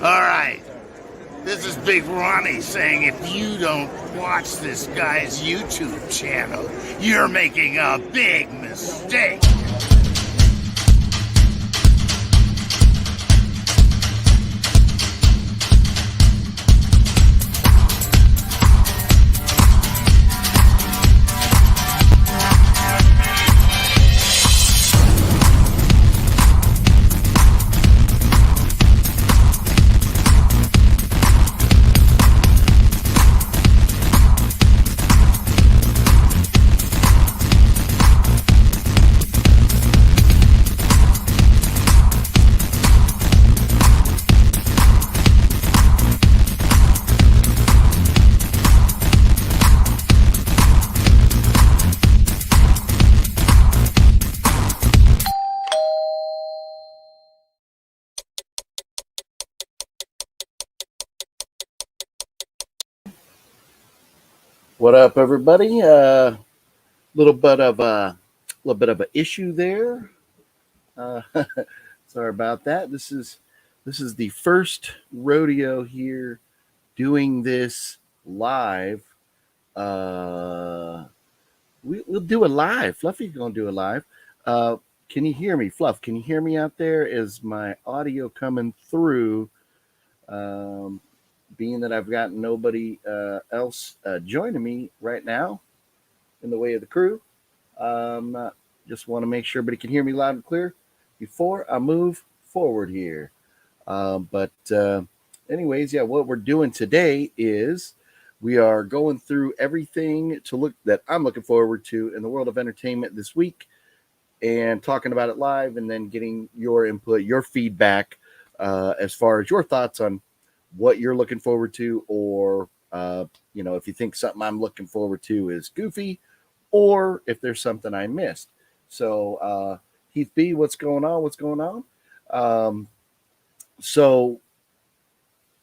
All right. This is Big Ronnie saying if you don't watch this guy's YouTube channel, you're making a big mistake. What up, everybody? Little bit of a little bit of an issue there. Uh, sorry about that. This is the first rodeo here doing this live. Uh, we'll do it live. Fluffy's gonna do it live. Uh, can you hear me, Fluff? Can you hear me out there? Is my audio coming through? Um, Being that I've got nobody else joining me right now in the way of the crew. Just want to make sure everybody can hear me loud and clear before I move forward here. But anyways, yeah, what we're doing today is we are going through everything to look that I'm looking forward to in the world of entertainment this week and talking about it live and then getting your input, your feedback as far as your thoughts on what you're looking forward to, or if you think something I'm looking forward to is goofy, or if there's something I missed. So, Heath B, what's going on? What's going on? So,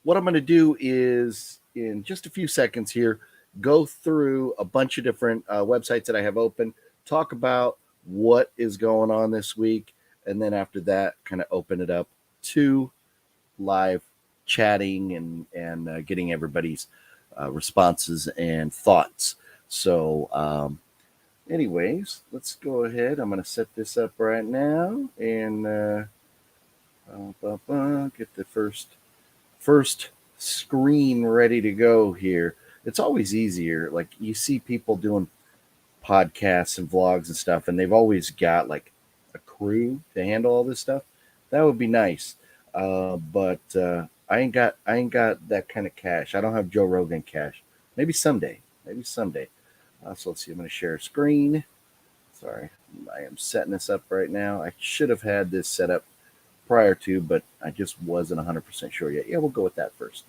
what I'm going to do is, in just a few seconds here, go through a bunch of different websites that I have open, talk about what is going on this week, and then after that, kind of open it up to live chatting and getting everybody's responses and thoughts. So, anyways, let's go ahead. I'm going to set this up right now and get the first screen ready to go here. It's always easier. Like, you see people doing podcasts and vlogs and stuff, and they've always got like a crew to handle all this stuff. That would be nice. But I ain't got that kind of cash. I don't have Joe Rogan cash. Maybe someday. So let's see. I'm going to share a screen. Sorry, I am setting this up right now. I should have had this set up prior to, but I just wasn't 100% sure yet. Yeah, we'll go with that first.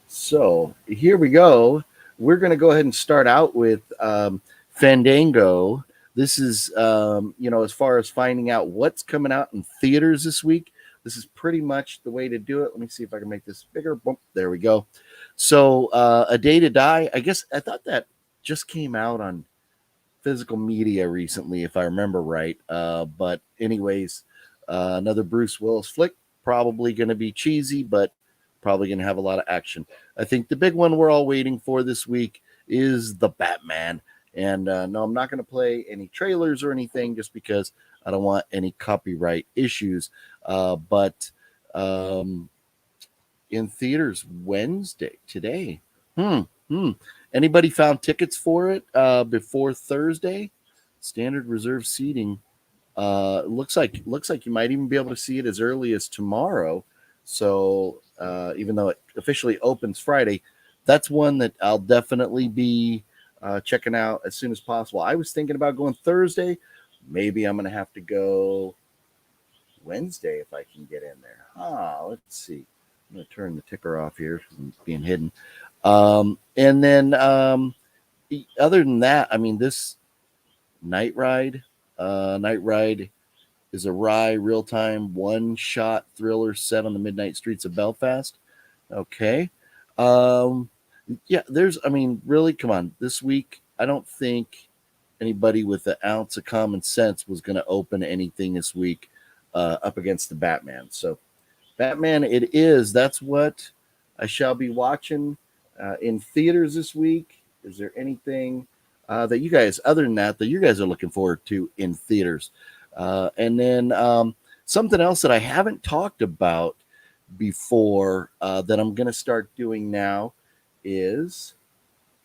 So here we go. We're going to go ahead and start out with Fandango. This is, as far as finding out what's coming out in theaters this week, this is pretty much the way to do it. Let me see if I can make this bigger. Boom, there we go. So A Day to Die, I guess I thought that just came out on physical media recently, if I remember right. But anyways, another Bruce Willis flick, probably going to be cheesy, but probably going to have a lot of action. I think the big one we're all waiting for this week is The Batman. And no, I'm not going to play any trailers or anything just because I don't want any copyright issues. But in theaters Wednesday, today. Anybody found tickets for it before Thursday? Standard reserve seating. Looks like you might even be able to see it as early as tomorrow. So even though it officially opens Friday, that's one that I'll definitely be checking out as soon as possible. I was thinking about going Thursday. Maybe I'm going to have to go Wednesday if I can get in there. Let's see. I'm going to turn the ticker off here from being hidden. And then other than that, I mean, this Night Ride is a Rye real-time one-shot thriller set on the midnight streets of Belfast. Okay. Yeah, really, come on. This week, I don't think anybody with an ounce of common sense was going to open anything this week up against the Batman. So Batman, it is. That's what I shall be watching in theaters this week. Is there anything that you guys, other than that you guys are looking forward to in theaters? And then something else that I haven't talked about before that I'm going to start doing now is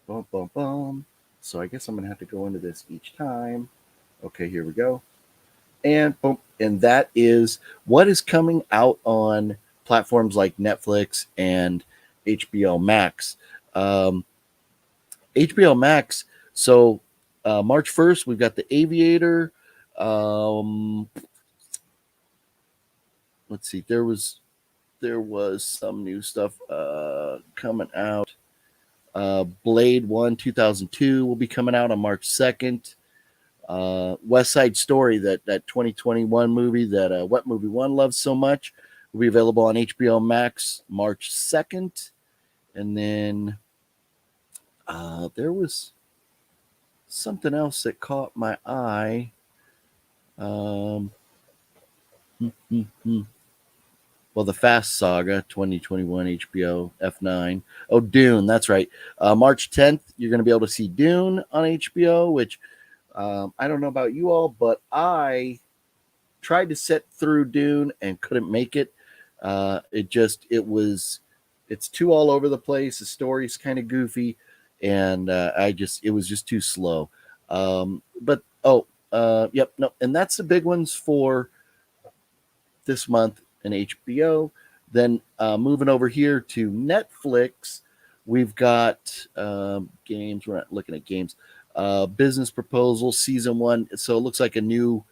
boom, boom, boom. So I guess I'm going to have to go into this each time. Okay, here we go. And boom, and that is what is coming out on platforms like Netflix and HBO Max. Um, HBO Max. So March 1st, we've got The Aviator. Um, let's see, there was some new stuff coming out. Blade 1 2002 will be coming out on March 2nd. West Side Story, that 2021 movie that What Movie One loves so much, will be available on HBO Max March 2nd. And then there was something else that caught my eye. Um, well, the Fast Saga 2021 HBO F9. Oh, Dune, that's right. March 10th, you're going to be able to see Dune on HBO, which I don't know about you all, but I tried to sit through Dune and couldn't make it. It's too all over the place. The story's kind of goofy, and it was just too slow. Yep, no, and that's the big ones for this month in HBO. Then moving over here to Netflix, we've got games. We're not looking at games. Business Proposal season 1. So it looks like a new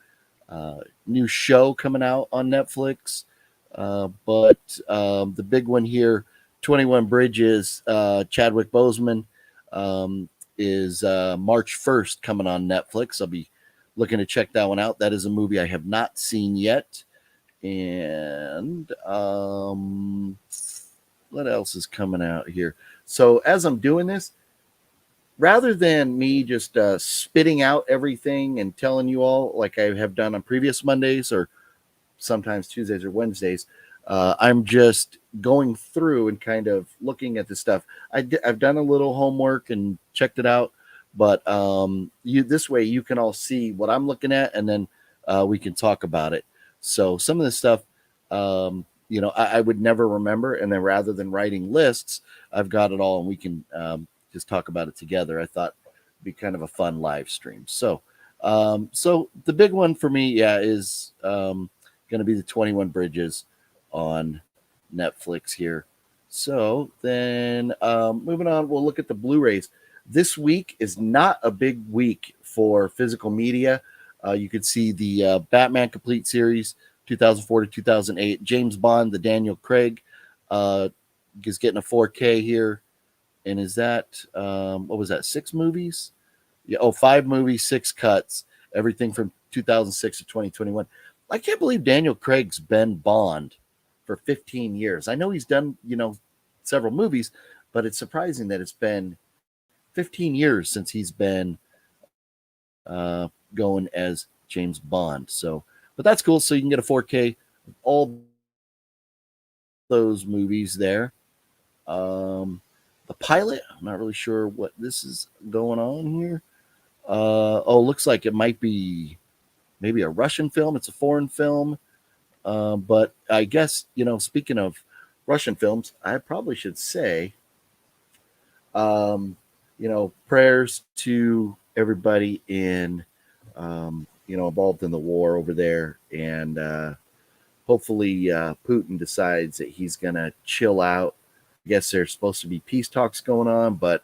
show coming out on Netflix. But the big one here, 21 Bridges, Chadwick Boseman, is March 1st coming on Netflix. I'll be looking to check that one out. That is a movie I have not seen yet. And what else is coming out here? So as I'm doing this, rather than me just spitting out everything and telling you all like I have done on previous Mondays or sometimes Tuesdays or Wednesdays, I'm just going through and kind of looking at the stuff. I've done a little homework and checked it out, but this way you can all see what I'm looking at, and then we can talk about it. So some of the stuff, I would never remember, and then rather than writing lists, I've got it all, and we can just talk about it together. I thought it'd be kind of a fun live stream. So the big one for me, is going to be the 21 Bridges on Netflix here. So then moving on, we'll look at the Blu-rays. This week is not a big week for physical media. You could see the Batman Complete Series 2004 to 2008. James Bond, the Daniel Craig, is getting a 4K here. And is that, what was that, 6 movies? Yeah, 5 movies, 6 cuts, everything from 2006 to 2021. I can't believe Daniel Craig's been Bond for 15 years. I know he's done, several movies, but it's surprising that it's been 15 years since he's been going as James Bond. So, but that's cool. So you can get a 4K of all those movies there. The pilot, I'm not really sure what this is going on here. Looks like it might be maybe a Russian film. It's a foreign film. But I guess, speaking of Russian films, I probably should say, prayers to everybody involved in the war over there. And hopefully Putin decides that he's going to chill out. I guess there's supposed to be peace talks going on, but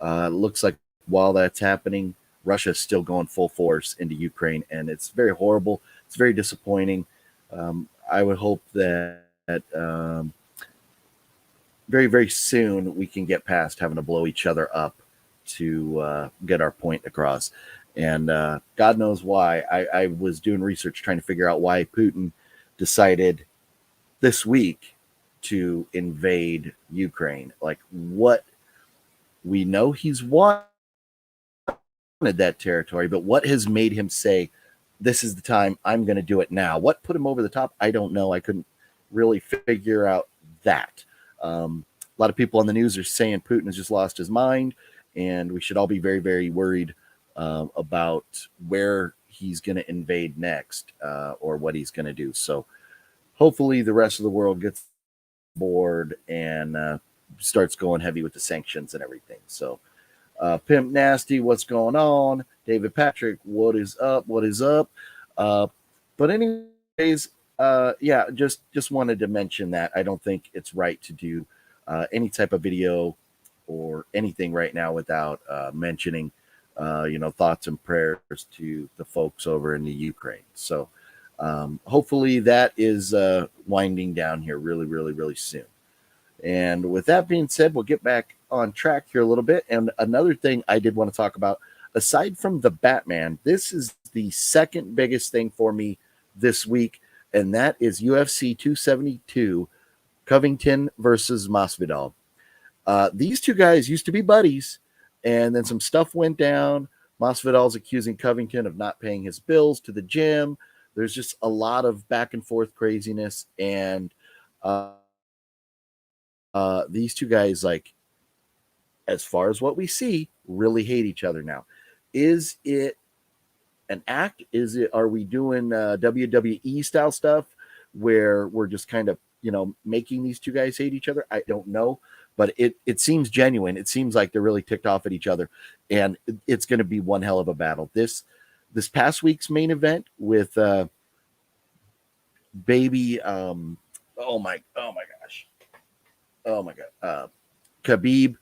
it looks like while that's happening, Russia's still going full force into Ukraine, and it's very horrible. It's very disappointing. I would hope that very, very soon we can get past having to blow each other up to get our point across. And God knows why. I was doing research trying to figure out why Putin decided this week to invade Ukraine. Like, what we know he's wanted that territory, but what has made him say, this is the time, I'm going to do it now? What put him over the top? I don't know. I couldn't really figure out that. A lot of people on the news are saying Putin has just lost his mind, and we should all be very, very worried about where he's going to invade next or what he's going to do. So hopefully the rest of the world gets bored and starts going heavy with the sanctions and everything. So Pimp Nasty, what's going on? David Patrick, what is up? What is up? But anyways, yeah, just wanted to mention that I don't think it's right to do any type of video or anything right now without mentioning, thoughts and prayers to the folks over in the Ukraine. So hopefully that is winding down here really, really, really soon. And with that being said, we'll get back on track here a little bit. And another thing I did want to talk about, aside from the Batman, this is the second biggest thing for me this week, and that is UFC 272, Covington versus Masvidal. These two guys used to be buddies, and then some stuff went down. Masvidal's accusing Covington of not paying his bills to the gym. There's just a lot of back and forth craziness, and these two guys, like, as far as what we see, really hate each other now. Is it an act? Are we doing WWE style stuff where we're just kind of, making these two guys hate each other? I don't know, but it seems genuine. It seems like they're really ticked off at each other, and it's going to be one hell of a battle. This past week's main event with baby, oh my gosh. Oh my God. Khabib,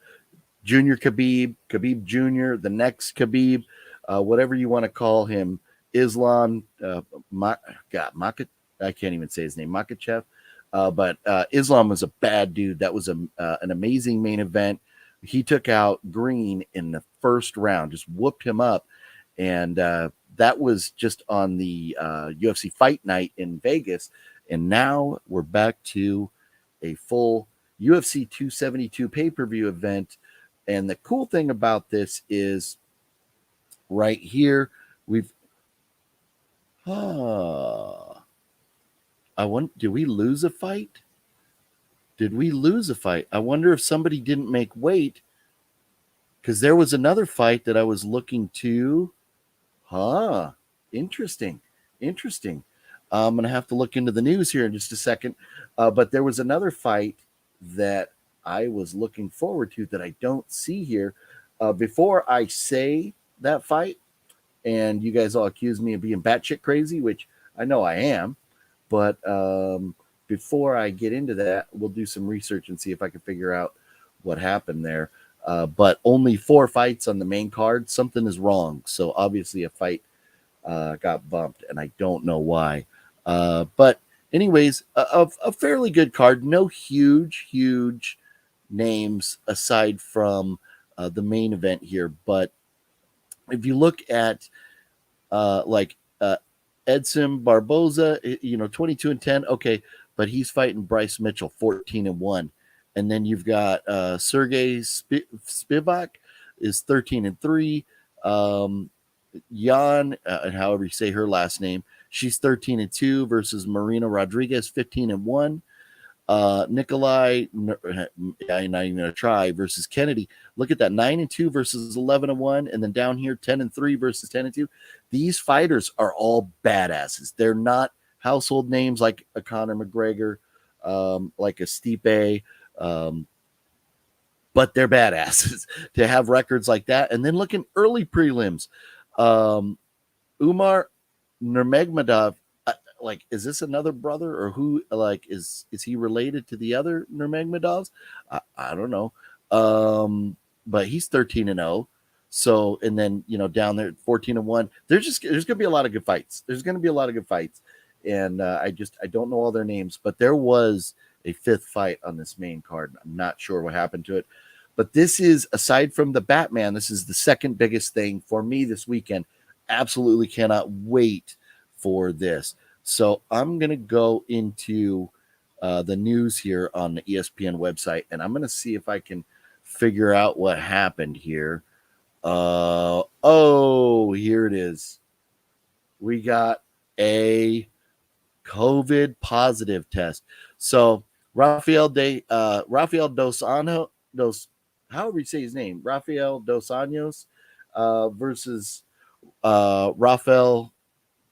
Junior Khabib Jr., the next Khabib, whatever you want to call him, Islam, I can't even say his name, Makachev. But Islam was a bad dude. That was an amazing main event. He took out Green in the first round, just whooped him up. And that was just on the UFC Fight Night in Vegas. And now we're back to a full UFC 272 pay-per-view event. And the cool thing about this is right here, did we lose a fight? Did we lose a fight? I wonder if somebody didn't make weight, because there was another fight that I was looking to. Interesting. I'm going to have to look into the news here in just a second. But there was another fight that I was looking forward to that I don't see here. Before I say that fight, and you guys all accuse me of being batshit crazy, which I know I am, but before I get into that, we'll do some research and see if I can figure out what happened there. But only 4 fights on the main card. Something is wrong. So obviously a fight got bumped, and I don't know why. But anyways, a fairly good card. No huge names aside from the main event here. But if you look at Edson Barboza, 22-10, okay, but he's fighting Bryce Mitchell, 14-1. And then you've got Sergey Spivak is 13-3. Jan, however you say her last name, she's 13-2 versus Marina Rodriguez, 15-1. Nikolai, I'm not even going to try, versus Kennedy. Look at that, 9-2 versus 11-1, and then down here 10-3 versus 10-2. These fighters are all badasses. They're not household names like a Conor McGregor, like a Stipe, but they're badasses to have records like that. And then look in early prelims, Umar Nurmagomedov. Is this another brother, or who? Is he related to the other Nurmagomedovs? I don't know. But he's 13-0. So, and then down there 14-1. There's going to be a lot of good fights. And I don't know all their names, but there was a 5th fight on this main card. I'm not sure what happened to it, but this is, aside from the Batman, this is the second biggest thing for me this weekend. Absolutely cannot wait for this. So I'm going to go into the news here on the ESPN website, and I'm going to see if I can figure out what happened here. Here it is. We got a COVID positive test. So Rafael dos however you say his name, Rafael dos Anjos versus Rafael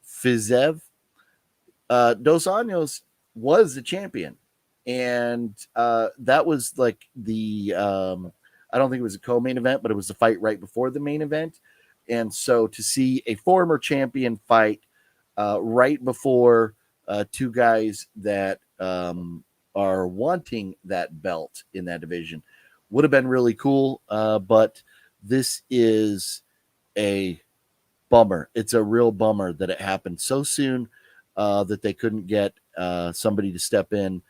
Fizev. Dos Anjos was the champion, and that was like the I don't think it was a co-main event, but it was the fight right before the main event. And so to see a former champion fight right before two guys that are wanting that belt in that division would have been really cool. But this is a bummer. It's a real bummer that it happened so soon that they couldn't get somebody to step in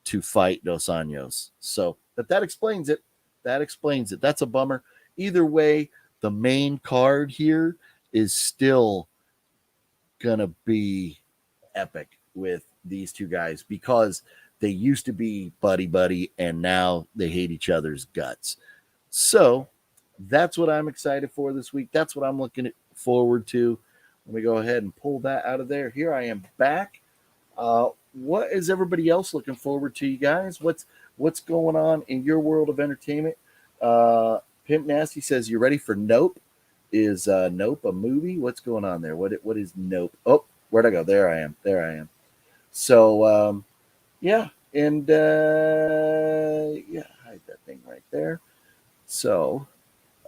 to fight Dos Anjos. So, but that explains it. That explains it. That's a bummer. Either way, the main card here is still gonna be epic with these two guys because they used to be buddy buddy and now they hate each other's guts. So that's what I'm excited for this week. That's what I'm looking forward to. Let me go ahead and pull that out of there. Here I am back. What is everybody else looking forward to, you guys? What's going on in your world of entertainment? Pimp Nasty says, "You ready for Nope?" Is Nope a movie? What's going on there? What is Nope? Oh, where'd I go? There I am. There I am. So yeah, and yeah, hide that thing right there. So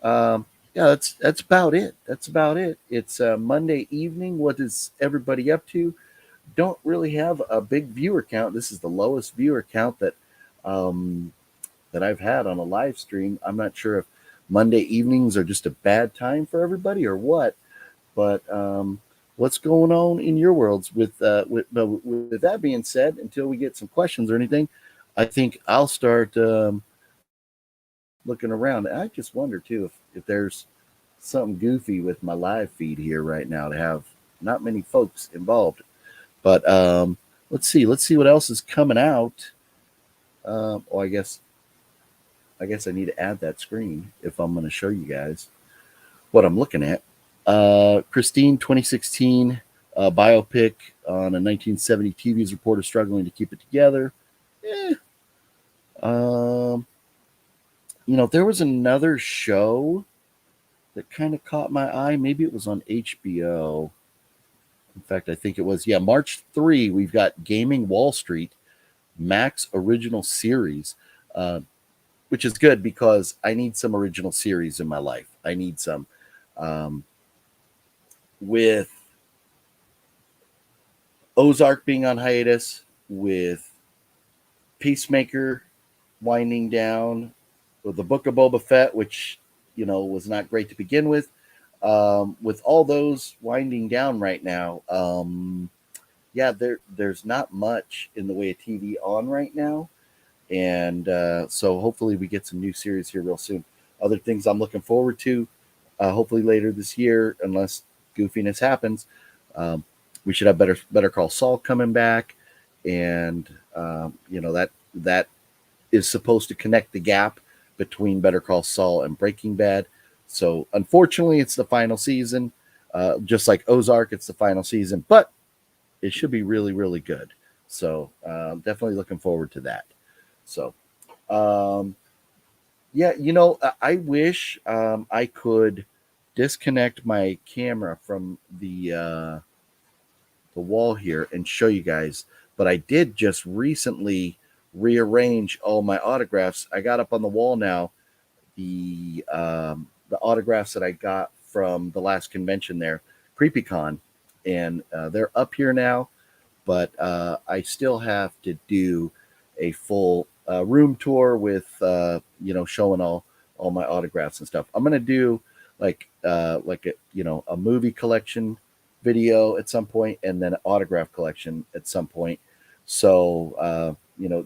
yeah, that's about it. That's about it. It's Monday evening. What is everybody up to? Don't really have a big viewer count. This is the lowest viewer count um, that I've had on a live stream. I'm not sure if Monday evenings are just a bad time for everybody or what. But what's going on in your worlds? With that being said, until we get some questions or anything, I think I'll start looking around. I just wonder too if there's something goofy with my live feed here right now to have not many folks involved. But let's see what else is coming out. Oh, I guess I need to add that screen if I'm going to show you guys what I'm looking at. Christine 2016 biopic on a 1970 TV's reporter struggling to keep it together. There was another show that kind of caught my eye. Maybe it was on HBO. In fact, I think it was. Yeah, March 3, we've got Gaming Wall Street, Max original series, which is good because I need some original series in my life. I need some. With Ozark being on hiatus, with Peacemaker winding down, with the Book of Boba Fett, which was not great to begin with all those winding down right now, yeah, there's not much in the way of TV on right now, and so hopefully we get some new series here real soon. Other things I'm looking forward to, hopefully later this year, unless goofiness happens, we should have Better Call Saul coming back, and that is supposed to connect the gap between Better Call Saul and Breaking Bad. So unfortunately, it's the final season. Just like Ozark, it's the final season, but it should be really, really good. So definitely looking forward to that. So yeah, I wish I could disconnect my camera from the wall here and show you guys, but I did just recently rearrange all my autographs. I got up on the wall now the autographs that I got from the last convention there, CreepyCon, and they're up here now. But I still have to do a full room tour with showing all my autographs and stuff. I'm gonna do like a movie collection video at some point, and then an autograph collection at some point. So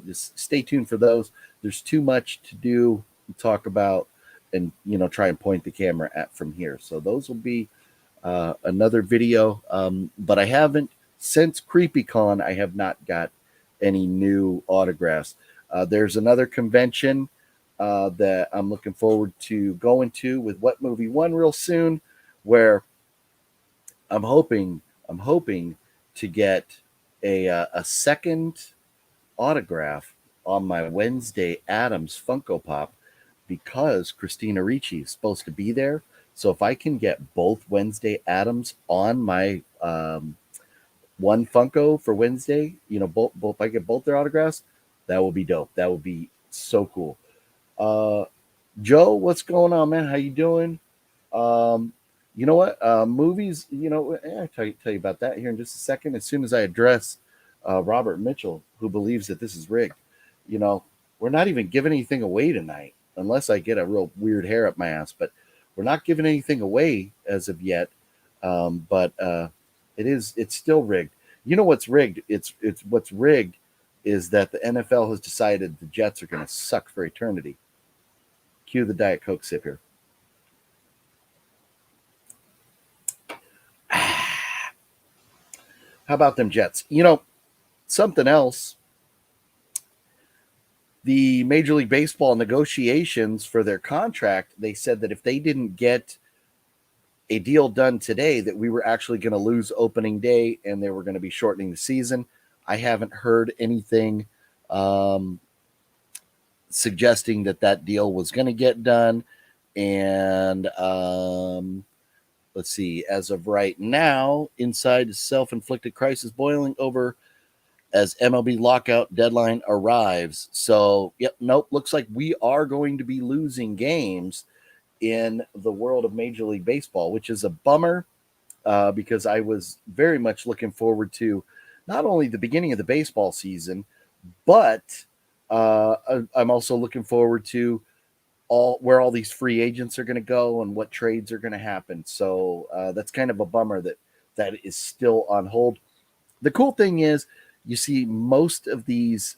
just stay tuned for those. There's too much to do, talk about, and try and point the camera at from here. So those will be another video. But I haven't, since CreepyCon, I have not got any new autographs. There's another convention that I'm looking forward to going to with What Movie One real soon, where I'm hoping to get a second autograph on my Wednesday Adams Funko Pop because Christina Ricci is supposed to be there. So if I can get both Wednesday Adams on my one Funko for Wednesday, both if I get both their autographs, that will be dope. That would be so cool. Uh, Joe, what's going on, man? How you doing? Um, you know what? Movies. I'll tell you about that here in just a second. As soon as I address Robert Mitchell, who believes that this is rigged. You know, we're not even giving anything away tonight, unless I get a real weird hair up my ass. But we're not giving anything away as of yet. But it's still rigged. You know what's rigged? It's what's rigged is that the NFL has decided the Jets are going to suck for eternity. Cue the Diet Coke sip here. How about them Jets? Something else. The Major League Baseball negotiations for their contract, they said that if they didn't get a deal done today, that we were actually going to lose opening day and they were going to be shortening the season. I haven't heard anything suggesting that deal was going to get done. And let's see, as of right now, inside self-inflicted crisis boiling over as MLB lockout deadline arrives. So, looks like we are going to be losing games in the world of Major League Baseball, which is a bummer because I was very much looking forward to not only the beginning of the baseball season, but I'm also looking forward to where all these free agents are going to go and what trades are going to happen. So that's kind of a bummer that is still on hold. The cool thing is you see most of these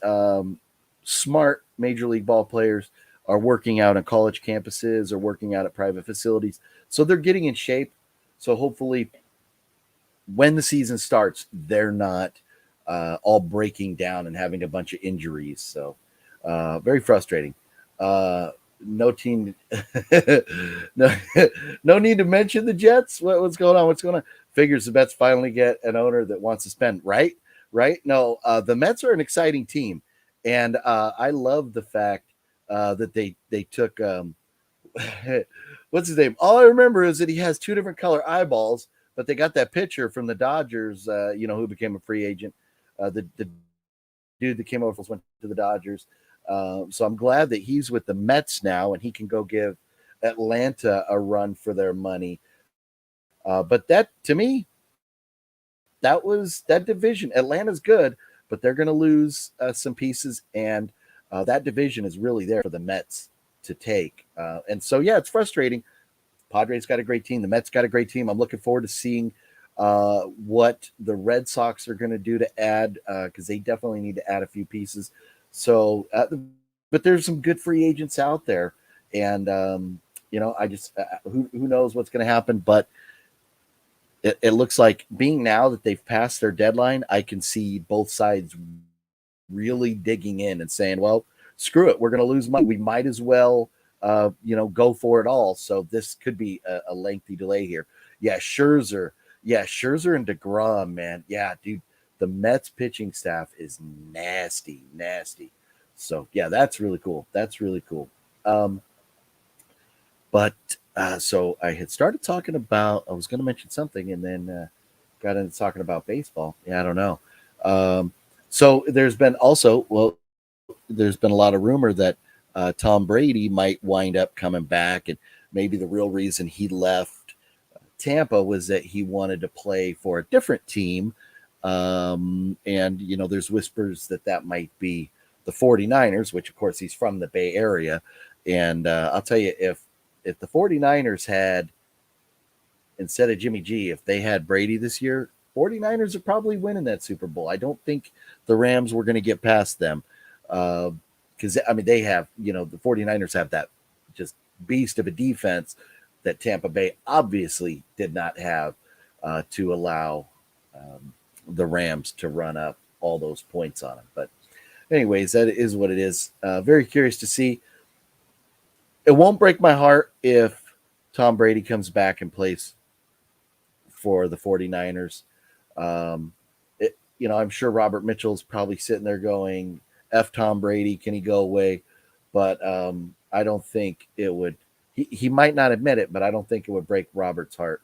smart Major League ball players are working out on college campuses or working out at private facilities. So they're getting in shape. So hopefully when the season starts, they're not all breaking down and having a bunch of injuries. So very frustrating. No team, no need to mention the Jets. What's going on? What's going on? Figures the Mets finally get an owner that wants to spend, right? No, the Mets are an exciting team. And I love the fact that they took what's his name? All I remember is that he has two different color eyeballs, but they got that pitcher from the Dodgers, who became a free agent. The dude that came over went to the Dodgers. So I'm glad that he's with the Mets now and he can go give Atlanta a run for their money. But that, to me, that division. Atlanta's good, but they're going to lose some pieces, and that division is really there for the Mets to take. And so, it's frustrating. Padres got a great team. The Mets got a great team. I'm looking forward to seeing what the Red Sox are going to do to add, because they definitely need to add a few pieces. So, but there's some good free agents out there, and I just who knows what's going to happen, but it looks like being now that they've passed their deadline, I can see both sides really digging in and saying, well, screw it. We're going to lose money. We might as well, go for it all. So this could be a lengthy delay here. Yeah, Scherzer and DeGrom, man. Yeah, dude, the Mets pitching staff is nasty. So, that's really cool. So I had started talking about, I was going to mention something and then got into talking about baseball. Yeah, I don't know. So there's been a lot of rumor that Tom Brady might wind up coming back. And maybe the real reason he left Tampa was that he wanted to play for a different team. And, there's whispers that might be the 49ers, which of course he's from the Bay Area. And I'll tell you, if the 49ers had, instead of Jimmy G, if they had Brady this year, 49ers are probably winning that Super Bowl. I don't think the Rams were going to get past them. Because, they have, the 49ers have that just beast of a defense that Tampa Bay obviously did not have to allow the Rams to run up all those points on them. But anyways, that is what it is. Very curious to see. It won't break my heart if Tom Brady comes back and plays for the 49ers. I'm sure Robert Mitchell's probably sitting there going, F Tom Brady, can he go away? But I don't think it would. He might not admit it, but I don't think it would break Robert's heart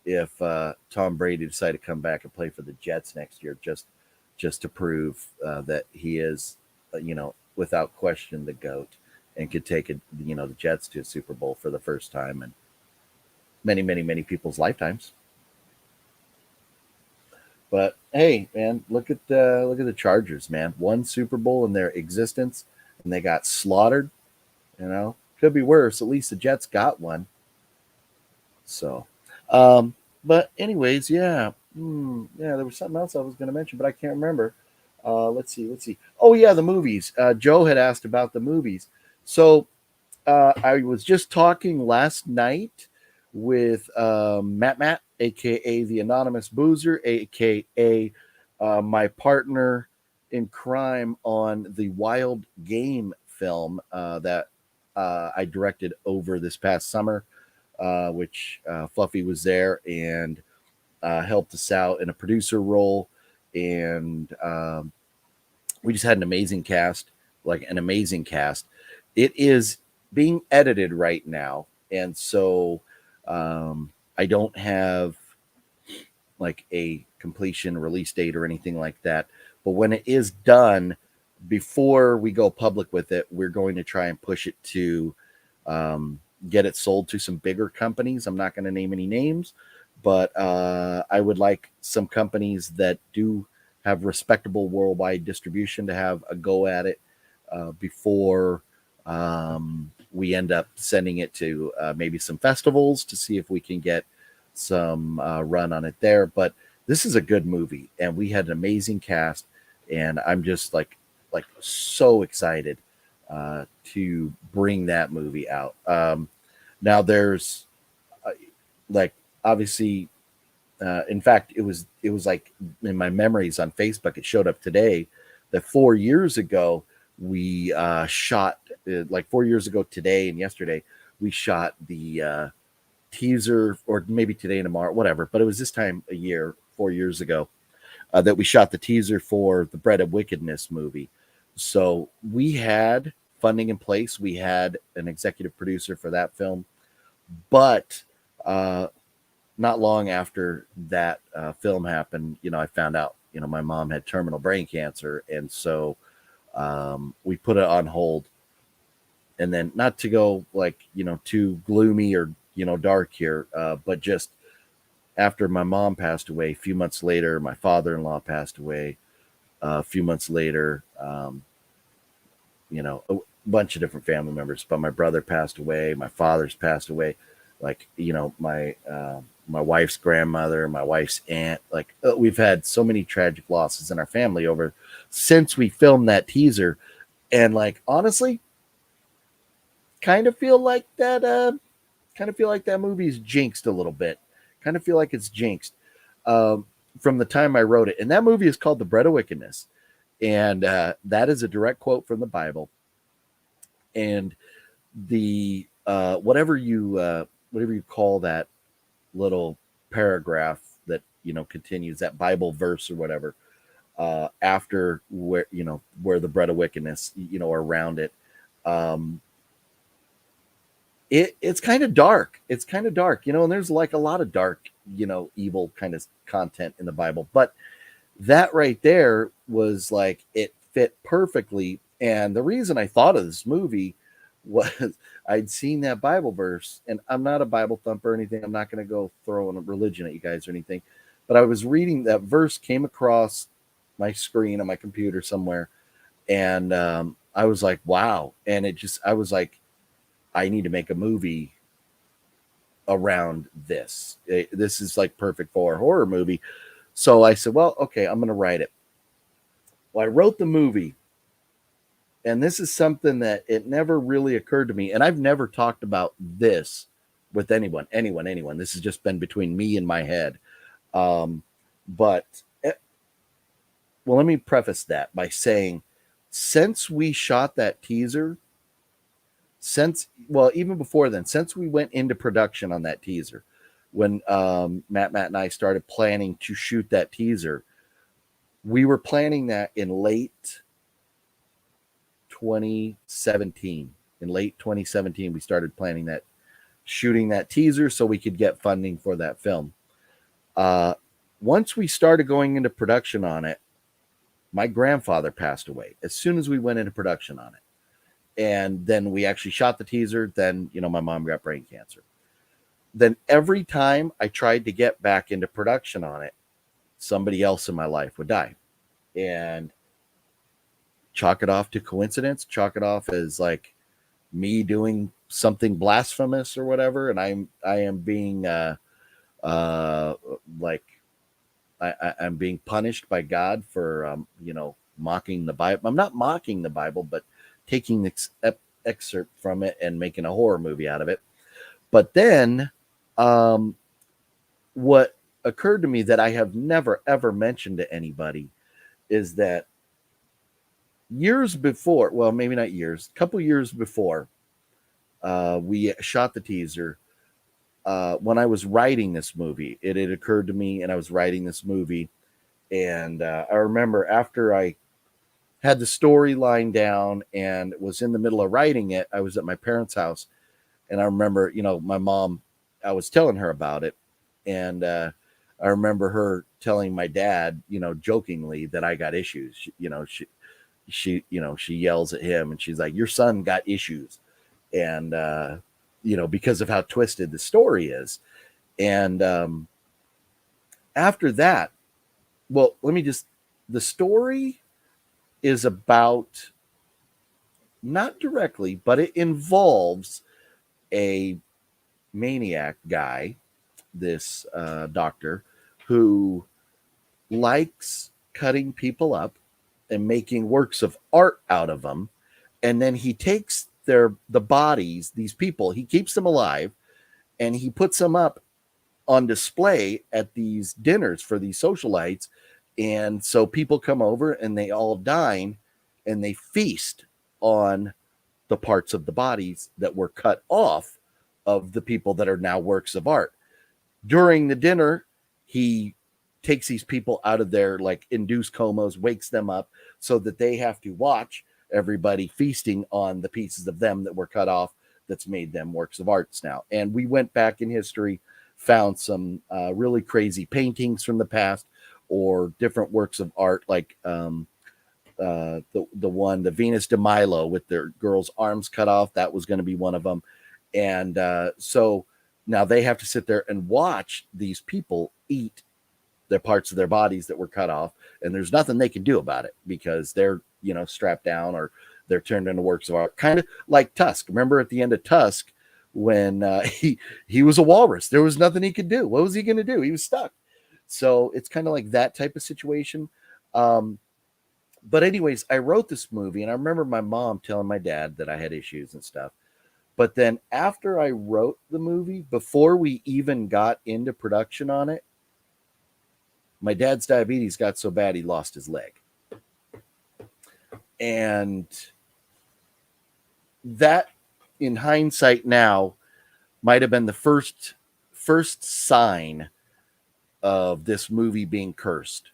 if Tom Brady decided to come back and play for the Jets next year, just to prove that he is, without question, the GOAT and could take the Jets to a Super Bowl for the first time in many, many, many people's lifetimes. But hey, man, look at the Chargers, man. One Super Bowl in their existence, and they got slaughtered. Could be worse. At least the Jets got one. So, but anyways, yeah, there was something else I was going to mention, but I can't remember. Let's see. Oh yeah, the movies. Joe had asked about the movies. So I was just talking last night with Matt, aka the Anonymous Boozer, aka my partner in crime on the Wild Game film that I directed over this past summer, which Fluffy was there and helped us out in a producer role. And we just had an amazing cast. It is being edited right now. And so I don't have like a completion release date or anything like that. But when it is done, before we go public with it, we're going to try and push it to get it sold to some bigger companies. I'm not going to name any names, but I would like some companies that do have respectable worldwide distribution to have a go at it before we end up sending it to maybe some festivals to see if we can get some run on it there. But this is a good movie, and we had an amazing cast, and I'm just like so excited to bring that movie out. Now there's obviously, in fact, it was like in my memories on Facebook, it showed up today that 4 years ago we shot, like 4 years ago today and yesterday, we shot the teaser, or maybe today and tomorrow, whatever. But it was this time a year, 4 years ago, that we shot the teaser for the Bread of Wickedness movie. So we had funding in place. We had an executive producer for that film. But not long after that film happened, I found out, my mom had terminal brain cancer. And so we put it on hold. And then, not to go too gloomy or, dark here, but just after my mom passed away, a few months later, my father-in-law passed away. A few months later, a bunch of different family members, but my brother passed away. My father's passed away. My wife's grandmother, my wife's aunt, we've had so many tragic losses in our family since we filmed that teaser. And honestly, kind of feel like that movie's jinxed a little bit. Kind of feel like it's jinxed from the time I wrote it. And that movie is called The Bread of Wickedness. And that is a direct quote from the Bible. And the whatever you call that little paragraph that continues, that Bible verse or whatever, after where the bread of wickedness, around it, it's kind of dark. It's kind of dark, and there's a lot of dark, evil kind of content in the Bible. But that right there was it fit perfectly. And the reason I thought of this movie was I'd seen that Bible verse, and I'm not a Bible thumper or anything. I'm not going to go throwing a religion at you guys or anything, but I was reading that verse, came across my screen on my computer somewhere. And I was like, wow. And I was like, I need to make a movie around this. This is perfect for a horror movie. So I said, well, okay, I'm going to write it. Well, I wrote the movie, and this is something that it never really occurred to me. And I've never talked about this with anyone. This has just been between me and my head. But let me preface that by saying, since we shot that teaser, even before then, since we went into production on that teaser, when Matt and I started planning to shoot that teaser, we were planning that in late 2017. In late 2017, we started planning that, shooting that teaser so we could get funding for that film. Once we started going into production on it, my grandfather passed away as soon as we went into production on it. And then we actually shot the teaser. Then, my mom got brain cancer. Then every time I tried to get back into production on it, somebody else in my life would die. And chalk it off to coincidence, chalk it off as like me doing something blasphemous or whatever. And I am being I'm being punished by God for, mocking the Bible. I'm not mocking the Bible, but taking the excerpt from it and making a horror movie out of it. But then what occurred to me that I have never, ever mentioned to anybody is that years before, well, maybe not years, a couple years before we shot the teaser, when I was writing this movie, it had occurred to me, and I was writing this movie. And I remember after I had the storyline down and was in the middle of writing it, I was at my parents' house. And I remember, my mom, I was telling her about it. And I remember her telling my dad, jokingly that I got issues. She yells at him and she's like, your son got issues. And, because of how twisted the story is. And after that, well, the story is about, not directly, but it involves a maniac guy, this doctor, who likes cutting people up and making works of art out of them. And then he takes the bodies, these people, he keeps them alive, and he puts them up on display at these dinners for these socialites. And so people come over and they all dine and they feast on the parts of the bodies that were cut off of the people that are now works of art. During the dinner, he takes these people out of their like induced comas, wakes them up so that they have to watch everybody feasting on the pieces of them that were cut off that's made them works of arts now. And we went back in history, found some really crazy paintings from the past or different works of art, like the Venus de Milo with their girl's arms cut off. That was going to be one of them. And so now they have to sit there and watch these people eat their parts of their bodies that were cut off. And there's nothing they can do about it because they're, strapped down or they're turned into works of art. Kind of like Tusk. Remember at the end of Tusk when he was a walrus, there was nothing he could do. What was he going to do? He was stuck. So it's kind of like that type of situation. But anyways, I wrote this movie and I remember my mom telling my dad that I had issues and stuff. But then after I wrote the movie, before we even got into production on it, my dad's diabetes got so bad he lost his leg. And that, in hindsight now, might have been the first sign of this movie being cursed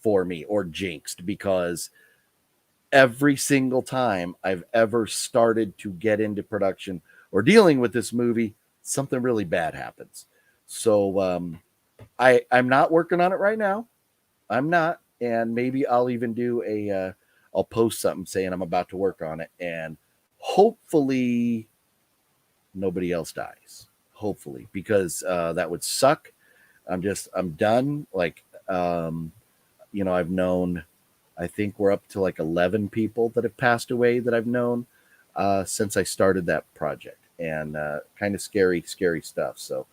for me or jinxed, because every single time I've ever started to get into production or dealing with this movie, something really bad happens. So I'm not working on it right now. I'm not. And maybe I'll even do I'll post something saying I'm about to work on it. And hopefully nobody else dies. Hopefully, because that would suck. I'm done. Like, I've known, I think we're up to like 11 people that have passed away that I've known since I started that project, and kind of scary stuff. So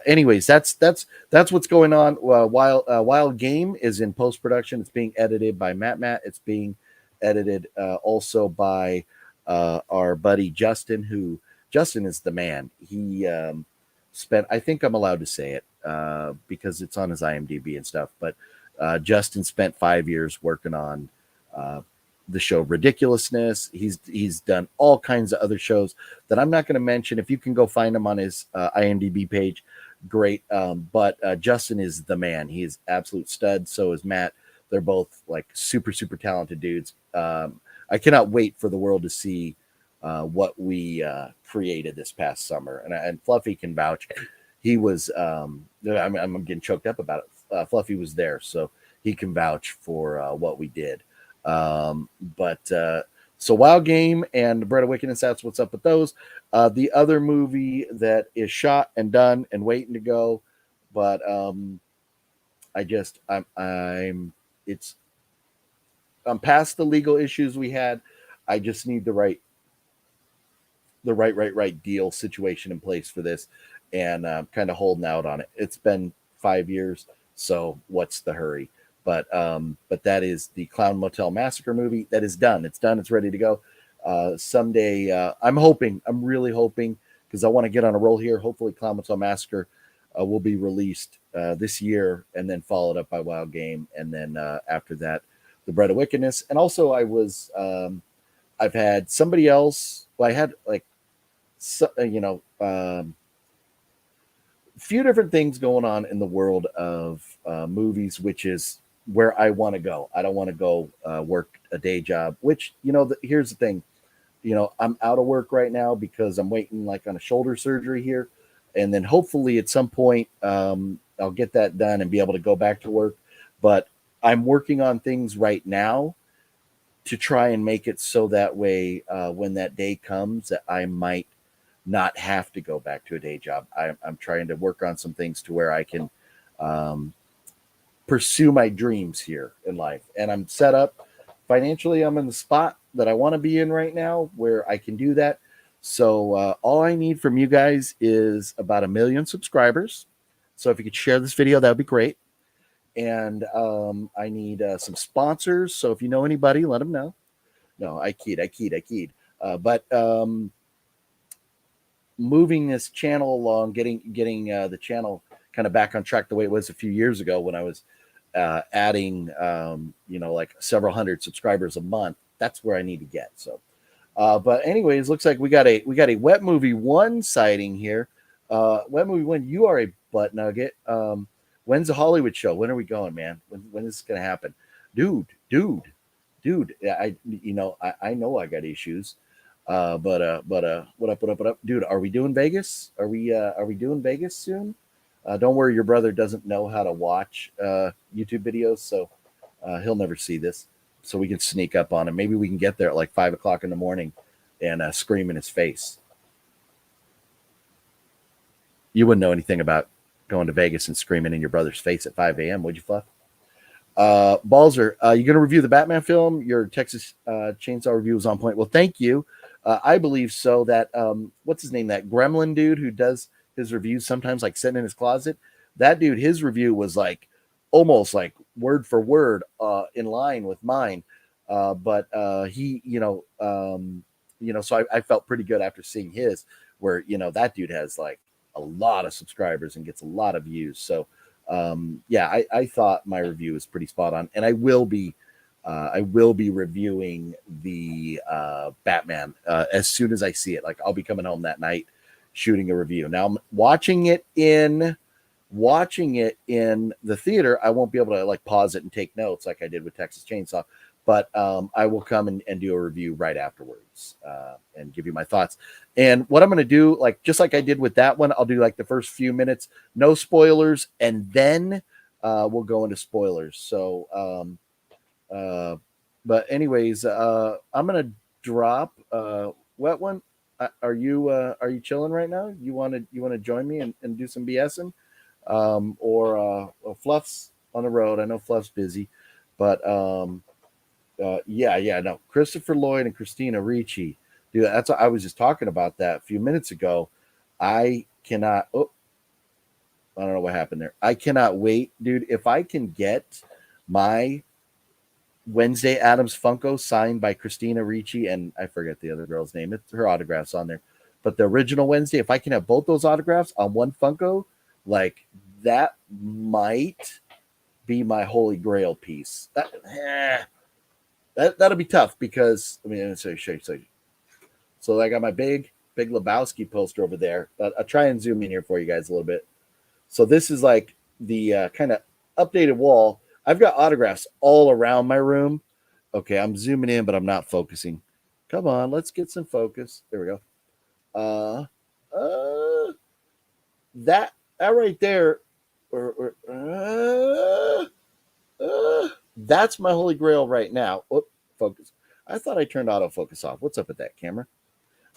anyways, that's what's going on. Wild Game is in post-production. It's being edited by Matt. It's being edited also by our buddy Justin, Justin is the man. He spent, I think I'm allowed to say it because it's on his IMDb and stuff, but Justin spent 5 years working on the show Ridiculousness. He's done all kinds of other shows that I'm not going to mention. If you can go find him on his IMDb page, great. But Justin is the man. He is absolute stud. So is Matt. They're both like super, super talented dudes. I cannot wait for the world to see what we created this past summer. And Fluffy can vouch. He was, I'm getting choked up about it. Fluffy was there, so he can vouch for what we did. So Wild Game and Bread of Wickedness, that's what's up with those. The other movie that is shot and done and waiting to go, but I'm past the legal issues we had. I just need the right deal situation in place for this, and I'm kind of holding out on it. It's been 5 years, so what's the hurry? But that is the Clown Motel Massacre movie. That is done. It's done. It's ready to go. Someday, I'm really hoping, because I want to get on a roll here. Hopefully, Clown Motel Massacre will be released this year, and then followed up by Wild Game, and then after that, The Bread of Wickedness. And also, I've had somebody else. Well, I had a few different things going on in the world of movies, which is where I want to go. I don't want to go work a day job, which, here's the thing, I'm out of work right now because I'm waiting on a shoulder surgery here. And then hopefully at some point I'll get that done and be able to go back to work. But I'm working on things right now to try and make it so that way when that day comes that I might not have to go back to a day job. I'm trying to work on some things to where I can pursue my dreams here in life. And I'm set up financially. I'm in the spot that I want to be in right now where I can do that. So all I need from you guys is about 1 million subscribers. So if you could share this video, that would be great. And I need some sponsors. So if you know anybody, let them know. No, I keyed. But moving this channel along, getting the channel kind of back on track the way it was a few years ago when I was adding, several hundred subscribers a month. That's where I need to get. So, but anyways, looks like we got a Wet Movie 1 sighting here. Wet Movie 1, you are a butt nugget. When's the Hollywood show? When are we going, man? When is this gonna happen, dude? I know I got issues. But what up, dude? Are we doing Vegas? Are we doing Vegas soon? Don't worry, your brother doesn't know how to watch YouTube videos, so he'll never see this. So we can sneak up on him. Maybe we can get there at 5 o'clock in the morning and scream in his face. You wouldn't know anything about going to Vegas and screaming in your brother's face at 5 a.m., would you, Fluff? Balzer, you going to review the Batman film? Your Texas Chainsaw review was on point. Well, thank you. I believe so. That what's his name? That Gremlin dude who does his reviews sometimes sitting in his closet. That dude, his review was almost word for word in line with mine. But he, so I felt pretty good after seeing his, where that dude has a lot of subscribers and gets a lot of views. So I thought my review was pretty spot on, and I will be reviewing the Batman as soon as I see it. I'll be coming home that night shooting a review. Now I'm watching it in the theater. I won't be able to pause it and take notes like I did with Texas Chainsaw, but I will come and do a review right afterwards and give you my thoughts. And what I'm going to do, just like I did with that one, I'll do the first few minutes, no spoilers, and then we'll go into spoilers. So but anyways, I'm going to drop Wet One. Are you chilling right now? You want to join me and do some BSing? Or Fluff's on the road. I know Fluff's busy, but no. Christopher Lloyd and Christina Ricci, dude. That's what I was just talking about that a few minutes ago. I cannot. Oh, I don't know what happened there. I cannot wait, dude. If I can get my Wednesday Addams Funko signed by Christina Ricci, and I forget the other girl's name. It's her autographs on there, but the original Wednesday. If I can have both those autographs on one Funko, that might be my holy grail piece. That'll be tough because show you. So I got my big Lebowski poster over there. I'll try and zoom in here for you guys a little bit. So this is the kind of updated wall. I've got autographs all around my room, Okay, I'm zooming in, but I'm not focusing. Come on, let's get some focus. There we go. Uh, uh, that right there, that's my holy grail right now. Oop, focus. I thought I turned autofocus off. What's up with that camera?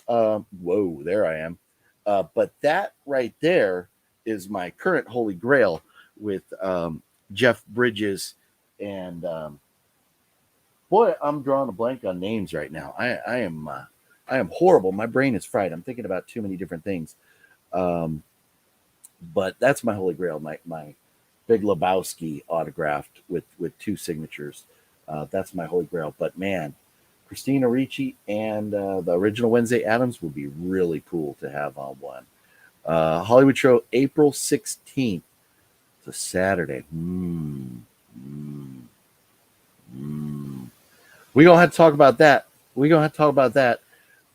Whoa, there I am. But that right there is my current holy grail with Jeff Bridges and boy, I'm drawing a blank on names right now. I am horrible. My brain is fried. I'm thinking about too many different things. Um, but that's my holy grail. My Big Lebowski autographed with two signatures. That's my holy grail. But man, Christina Ricci and the original Wednesday Addams would be really cool to have on one. Hollywood show April 16th. It's a Saturday. We're gonna have to talk about that.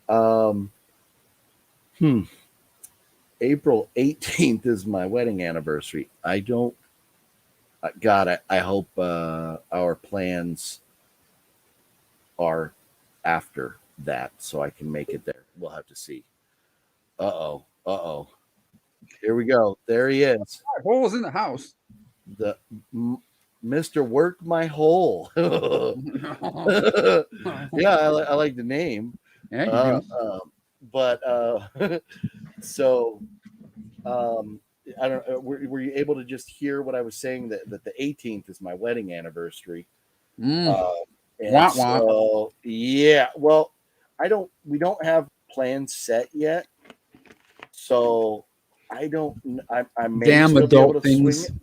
Um, April 18th is my wedding anniversary. I hope our plans are after that so I can make it there. We'll have to see. Uh oh. Here we go. There he is. Holes in the house. The Mr. Work My Hole. Yeah, I like the name. Yeah, you do. But so I don't know. Were you able to just hear what I was saying that the 18th is my wedding anniversary? And Wah, wah. so yeah, well, we don't have plans set yet, so I may Damn still be able adult to swing things. it.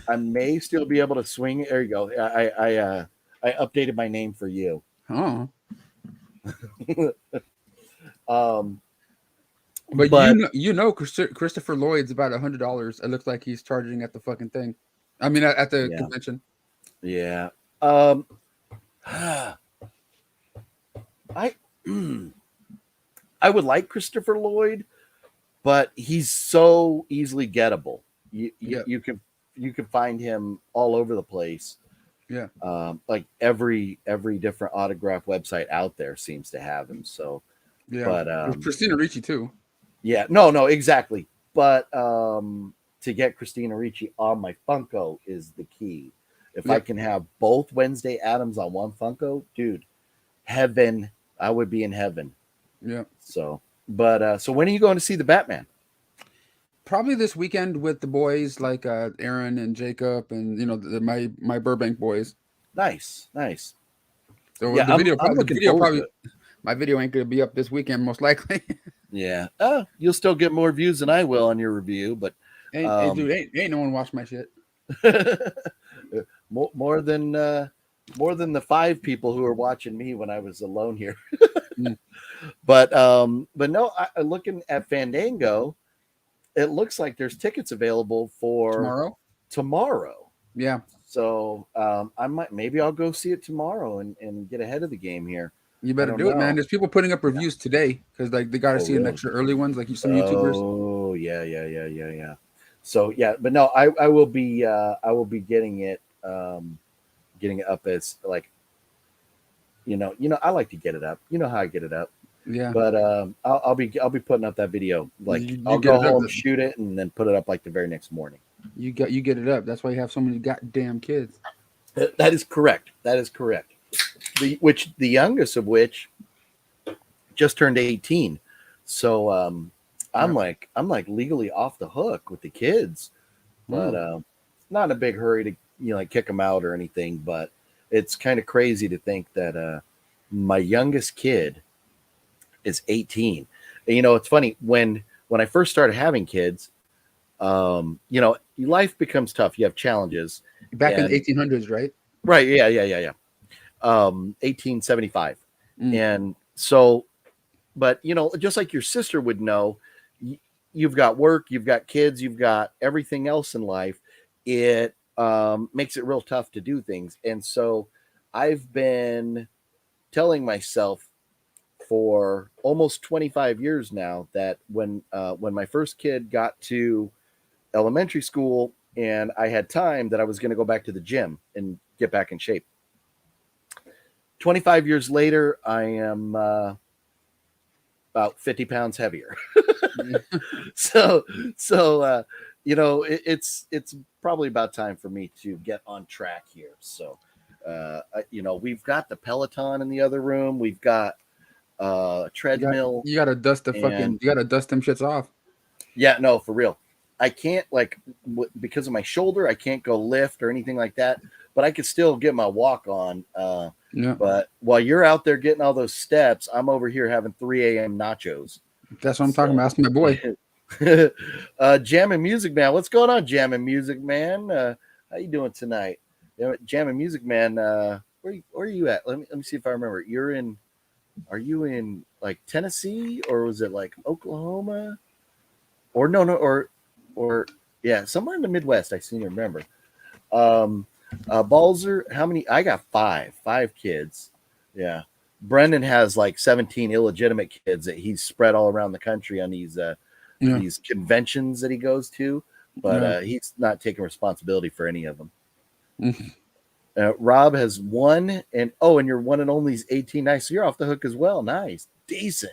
I may still be able to swing it. There you go. I updated my name for you. Oh. But Christopher Lloyd's about $100. It looks like he's charging at the fucking thing. I mean, at the convention. Yeah. I would like Christopher Lloyd, but he's so easily gettable. You can find him all over the place. Yeah. Like every different autograph website out there seems to have him. So yeah. But Christina Ricci too. Yeah, no, exactly. But to get Christina Ricci on my Funko is the key. If I can have both Wednesday Addams on one Funko, dude, heaven, I would be in heaven. Yeah. So, but so when are you going to see the Batman? Probably this weekend with the boys, like Aaron and Jacob, and my Burbank boys. Nice. So yeah, the video, I'm looking forward to it. My video ain't going to be up this weekend, most likely. Yeah. You'll still get more views than I will on your review, but ain't no one watched my shit. more than the 5 people who were watching me when I was alone here. But no, looking at Fandango, it looks like there's tickets available for tomorrow. Yeah. So maybe I'll go see it tomorrow and get ahead of the game here. You better do it, man. There's people putting up reviews today because like they got to see an extra early ones, like some YouTubers. Oh yeah. So yeah, but no, I will be getting it up as like I like to get it up. You know how I get it up. Yeah. But I'll be putting up that video. Like I'll go home, shoot it, and then put it up like the very next morning. You get it up. That's why you have so many goddamn kids. That is correct. The youngest of which just turned 18. So I'm like legally off the hook with the kids. But not in a big hurry to kick them out or anything, but it's kind of crazy to think that my youngest kid is 18. And, it's funny when I first started having kids, life becomes tough. You have challenges. Back in the 1800s, right? Right. Yeah. 1875. And so, but just like your sister would know, you've got work, you've got kids, you've got everything else in life. It makes it real tough to do things. And so I've been telling myself for almost 25 years now that when my first kid got to elementary school and I had time, that I was going to go back to the gym and get back in shape. 25 years later, I am about 50 pounds heavier. so it's probably about time for me to get on track here. So we've got the Peloton in the other room. We've got treadmill. You gotta dust the fucking. You gotta dust them shits off. Yeah, no, for real. I can't because of my shoulder. I can't go lift or anything like that. But I could still get my walk on. Yeah. But while you're out there getting all those steps, I'm over here having 3 a.m. nachos. That's what I'm talking about. That's my boy. Jammin' Music Man. What's going on, Jammin' Music Man? How you doing tonight? Jammin' Music Man, where are you at? Let me see if I remember. Are you in like Tennessee, or was it like Oklahoma? Or no, or yeah, somewhere in the Midwest. I seem to remember. Balzer, how many? I got five kids. Yeah. Brendan has like 17 illegitimate kids that he's spread all around the country on these conventions that he goes to, but he's not taking responsibility for any of them. Rob has one, and your one and only is 18. Nice. So you're off the hook as well. Nice. Decent.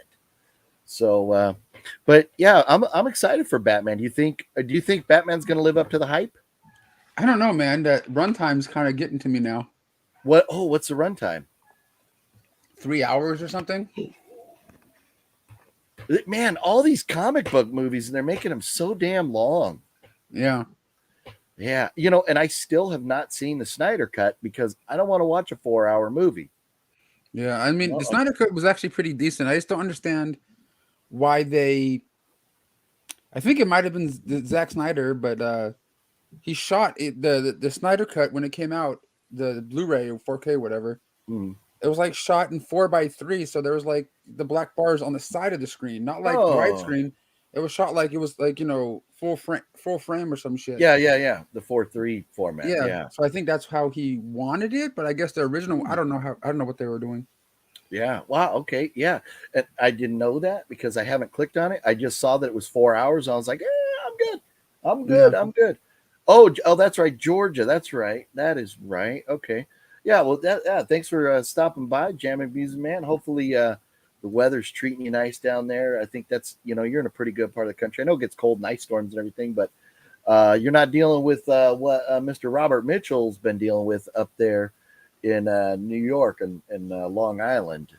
So, but yeah, I'm excited for Batman. Do you think Batman's going to live up to the hype? I don't know, man. That runtime's kind of getting to me now. What's the runtime? 3 hours or something. Man, all these comic book movies, and they're making them so damn long. Yeah. Yeah. And I still have not seen the Snyder Cut because I don't want to watch a 4-hour movie. Yeah. I mean, the Snyder Cut was actually pretty decent. I just don't understand why I think it might have been Zack Snyder, but he shot it, the Snyder Cut when it came out, the Blu-ray or 4K, whatever. It was like shot in 4:3, so there was like the black bars on the side of the screen, not like widescreen. It was shot like it was like full frame or some shit. Yeah. The 4:3 format. Yeah. So I think that's how he wanted it, but I guess the original, I don't know what they were doing. Yeah. Wow. Okay. Yeah. And I didn't know that because I haven't clicked on it. I just saw that it was 4 hours. And I was like, I'm good. Yeah. I'm good. Oh, that's right. Georgia. That's right. That is right. Okay. Yeah. Well, thanks for stopping by, Jammin' Music Man. Hopefully, the weather's treating you nice down there. I think that's, you're in a pretty good part of the country. I know it gets cold and ice storms and everything, but you're not dealing with what Mr. Robert Mitchell's been dealing with up there in New York and Long Island.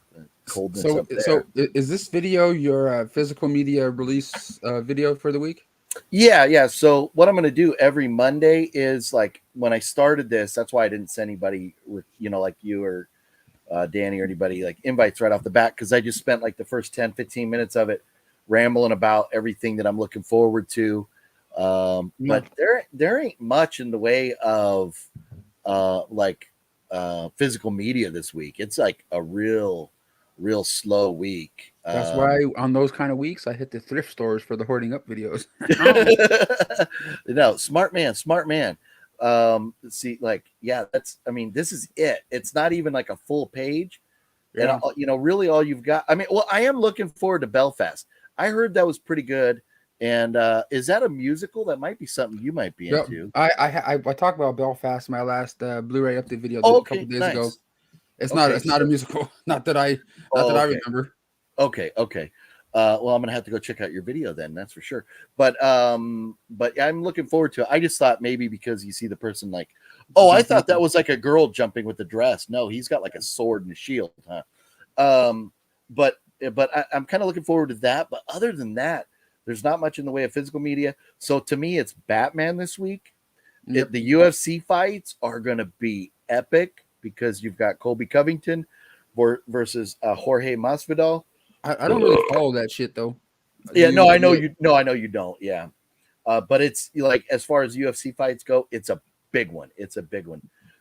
Coldness up there. So is this video your physical media release video for the week? Yeah. So what I'm going to do every Monday is like when I started this, that's why I didn't send anybody with, like you or Danny or anybody like invites right off the bat. Cause I just spent like the first 10, 15 minutes of it rambling about everything that I'm looking forward to. But there ain't much in the way of physical media this week. It's like a real slow week. That's why on those kind of weeks I hit the thrift stores for the hoarding up videos. No, smart man. See, this is it. It's not even like a full page. Yeah. And really all you've got. I mean, well, I am looking forward to Belfast. I heard that was pretty good. And is that a musical? That might be something you might be into. I talked about Belfast in my last Blu-ray update video a couple days ago. It's not a musical. Not that I remember. Okay. Well, I'm gonna have to go check out your video then. That's for sure. But I'm looking forward to it. I just thought maybe because you see the person like, I thought that was like a girl jumping with the dress. No, he's got like a sword and a shield, huh? But I'm kind of looking forward to that. But other than that, there's not much in the way of physical media. So to me, it's Batman this week. Yep. The UFC fights are going to be epic because you've got Colby Covington versus Jorge Masvidal. I don't really follow that shit though. Yeah, I know you don't. Yeah, but it's like as far as UFC fights go, it's a big one.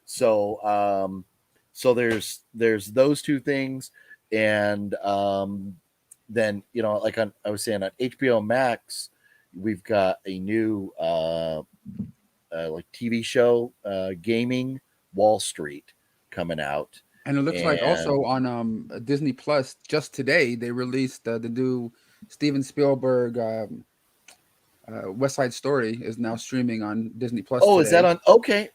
So, there's those two things, and then like I was saying on HBO Max, we've got a new like TV show, gaming Wall Street coming out. And it looks like also on Disney Plus just today they released the new Steven Spielberg West Side Story is now streaming on Disney Plus. Oh, today. Is that on? Okay.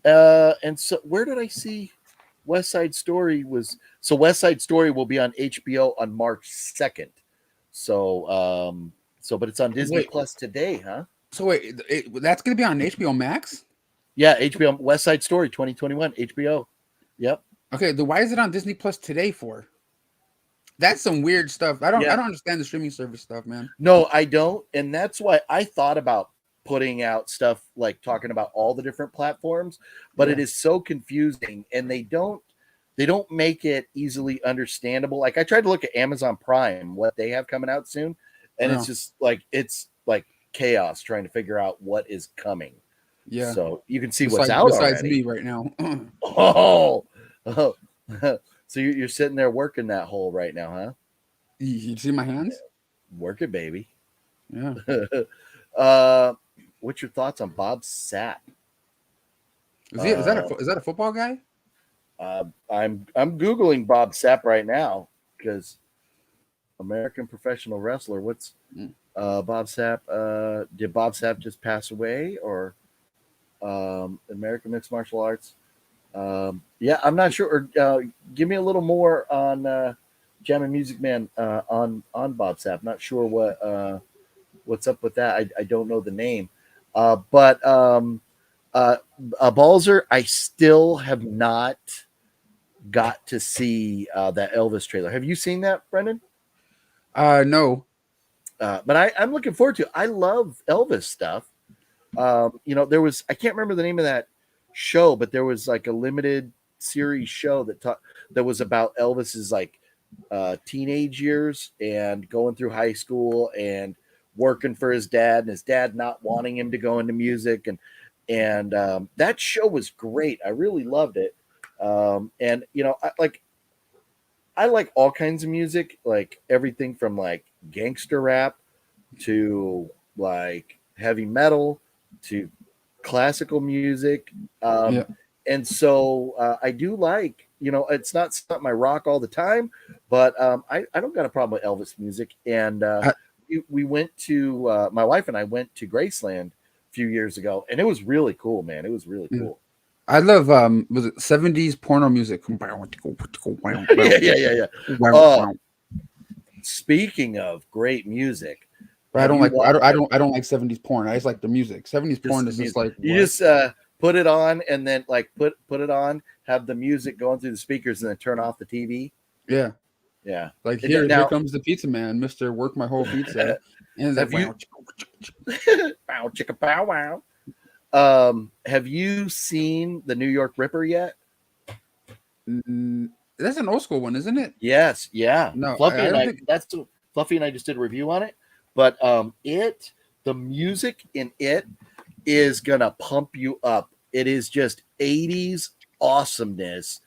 And so where did I see? West Side Story was West Side Story will be on HBO on March 2nd. But it's on Disney Wait, Plus today, huh? so wait, that's gonna be on HBO Max? Yeah, HBO West Side Story 2021 HBO. Yep. Okay, then why is it on Disney Plus today for? That's some weird stuff. I Yeah. don't understand the streaming service stuff, man. No, I don't, and that's why I thought about putting out stuff like talking about all the different platforms, but it Yeah. is so confusing, and they don't make it easily understandable. Like I tried to look at Amazon Prime, what they have coming out soon, and Yeah. it's like chaos trying to figure out what is coming. Yeah. So you can see what's out Besides already. me right now. Oh, so you're sitting there working that hole right now, huh? You see my hands? Work it, baby. Yeah. What's your thoughts on Bob Sapp? Is that a football guy? I'm googling Bob Sapp right now because American professional wrestler. What's Bob Sapp? Did Bob Sapp just pass away, or American mixed martial arts? Yeah, I'm not sure. Give me a little more on Jam and Music Man on Bob Sapp. Not sure what's up with that. I don't know the name, but Balzer, I still have not got to see that Elvis trailer. Have you seen that, Brendan? No. But I'm looking forward to it. I love Elvis stuff. There was, I can't remember the name of that show, but there was like a limited series show that was about Elvis's like teenage years and going through high school and working for his dad, and his dad not wanting him to go into music, and that show was great. I really loved it. And I like all kinds of music, like everything from like gangster rap to like heavy metal to classical music. Yeah. And so I do like, it's not something I rock all the time, but I don't got a problem with Elvis music. And I, we went to, my wife and I went to Graceland a few years ago, and it was really cool, man. It was really cool. I love was it 70s porno music? Yeah. Uh, Speaking of great music, But have you watched I don't like 70s porn. I just like the music. 70s porn is just like you what? just put it on and then like put it on, have the music going through the speakers, and then turn off the TV. Yeah. Yeah, Like And here now, comes the pizza man, Mr. Work My Whole Pizza. And have like, you bow chicka bow wow? Have you seen the New York Ripper yet? that's an old school one, isn't it? Yes, yeah. No, Fluffy I and don't I think. Fluffy and I just did a review on it, but the music in it is gonna pump you up. It is just 80s awesomeness,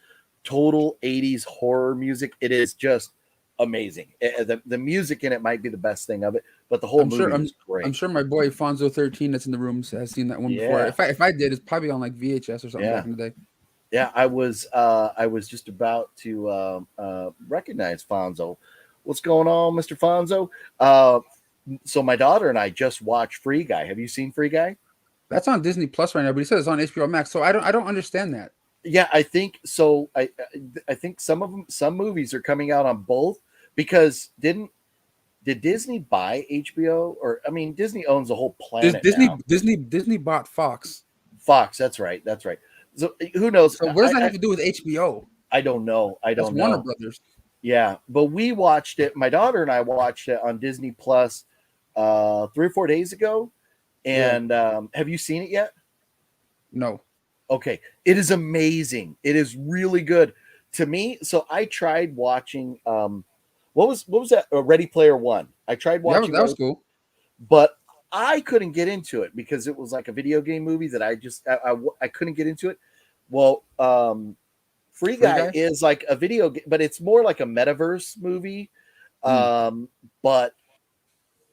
total 80s horror music. It is just amazing. The music in it might be the best thing of it, but the whole movie is great. I'm sure my boy Fonzo 13 that's in the room has seen that one before. Yeah. If I did, it's probably on like VHS or something back in the day. Yeah, I was just about to recognize Fonzo. What's going on, Mr. Fonzo? So my daughter and I just watched Free Guy. Have you seen Free Guy? That's on Disney Plus right now, but he says it's on HBO Max. So I don't understand that. Yeah, I think so. I think some movies are coming out on both because did Disney buy HBO? Or I mean, Disney owns the whole planet now. Disney bought Fox. Fox, that's right. So who knows? So what does that have to do with HBO? I don't know. That's Warner Brothers. Yeah, but we watched it. My daughter and I watched it on Disney Plus 3 or 4 days ago. And have you seen it yet? No. Okay, it is amazing. It is really good to me. So I tried watching. What was that? Ready Player One. I tried watching. That was cool. But I couldn't get into it because it was like a video game movie that I couldn't get into it. Well, Free Guy is like a video game, but it's more like a metaverse movie. But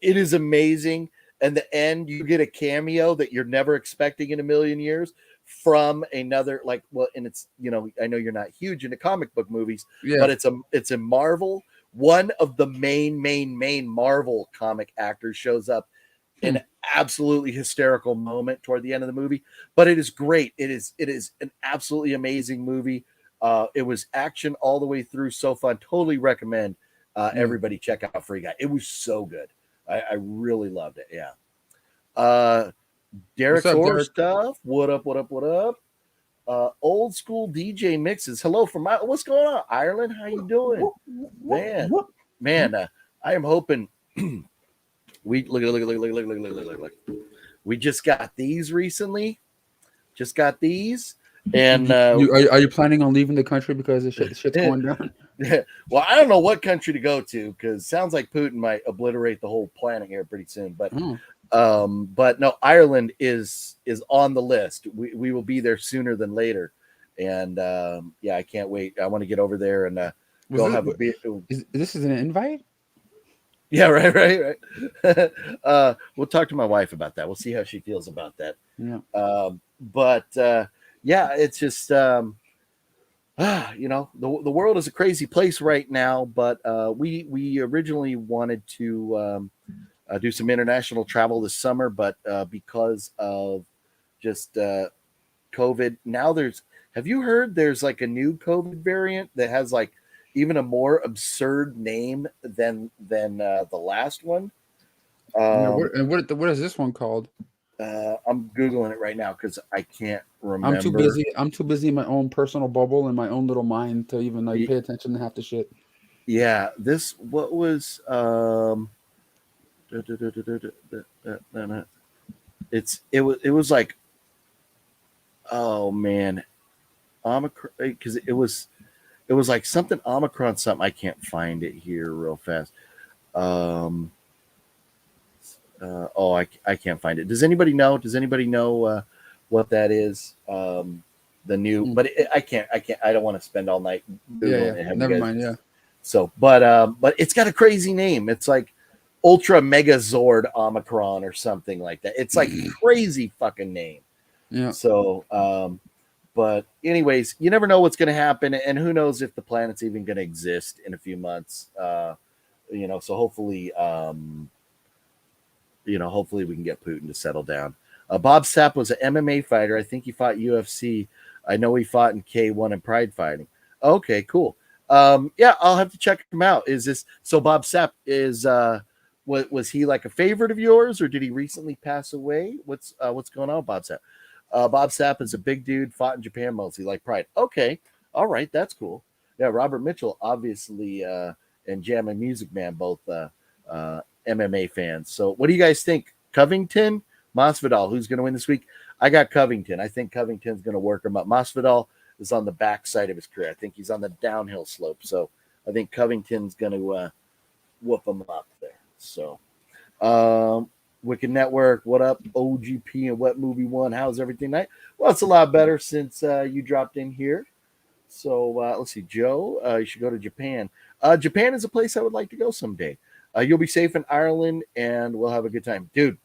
it is amazing. And the end, you get a cameo that you're never expecting in a million years from another, and it's, I know you're not huge into comic book movies, but it's a Marvel. One of the main Marvel comic actors shows up in an absolutely hysterical moment toward the end of the movie, but it is great. It is an absolutely amazing movie. It was action all the way through. So fun. Totally recommend everybody check out Free Guy. It was so good. I really loved it. Yeah. Derek's What's up, horror Derek? stuff. What up? What up? What up? Old school DJ mixes. Hello from what's going on, Ireland? How you doing, man? I am hoping we look. We just got these recently. Just got these, and Are you planning on leaving the country because the shit's going down? well, I don't know what country to go to because it sounds like Putin might obliterate the whole planet here pretty soon. But no, Ireland is on the list. We will be there sooner than later, and I can't wait. I want to get over there and go have a beer. This is an invite? Yeah, right. We'll talk to my wife about that. We'll see how she feels about that. Yeah. It's just the world is a crazy place right now. But we originally wanted to do some international travel this summer, but because of just COVID, now have you heard there's like a new COVID variant that has like even a more absurd name than the last one? What is this one called? I'm Googling it right now because I can't remember. I'm too busy in my own personal bubble in my own little mind to even pay attention to half the shit. Yeah, what was it was like, oh man, Omicron, because it was like something Omicron something. I can't find it here real fast. I can't find it. Does anybody know what that is? The new, but I can't. I don't want to spend all night Googling it. Never mind. Yeah. So, but it's got a crazy name. It's like Ultra Megazord Omicron or something like that. It's like crazy fucking name. Yeah. So, but anyways, you never know what's going to happen, and who knows if the planet's even going to exist in a few months. So hopefully, hopefully we can get Putin to settle down. Bob Sapp was an MMA fighter. I think he fought UFC. I know he fought in K1 and Pride Fighting. Okay, cool. I'll have to check him out. Is this so? Bob Sapp is was he like a favorite of yours, or did he recently pass away? What's going on, Bob Sapp? Bob Sapp is a big dude, fought in Japan mostly, like Pride. Okay, all right, that's cool. Yeah, Robert Mitchell, obviously, and Jam and Music Man, both MMA fans. So, what do you guys think? Covington, Masvidal, who's going to win this week? I got Covington. I think Covington's going to work him up. Masvidal is on the backside of his career. I think he's on the downhill slope. So, I think Covington's going to whoop him up there. So, Wicked Network, what up? OGP and What Movie One? How's everything tonight? Well, it's a lot better since you dropped in here. So let's see, Joe. You should go to Japan. Japan is a place I would like to go someday. You'll be safe in Ireland, and we'll have a good time, dude.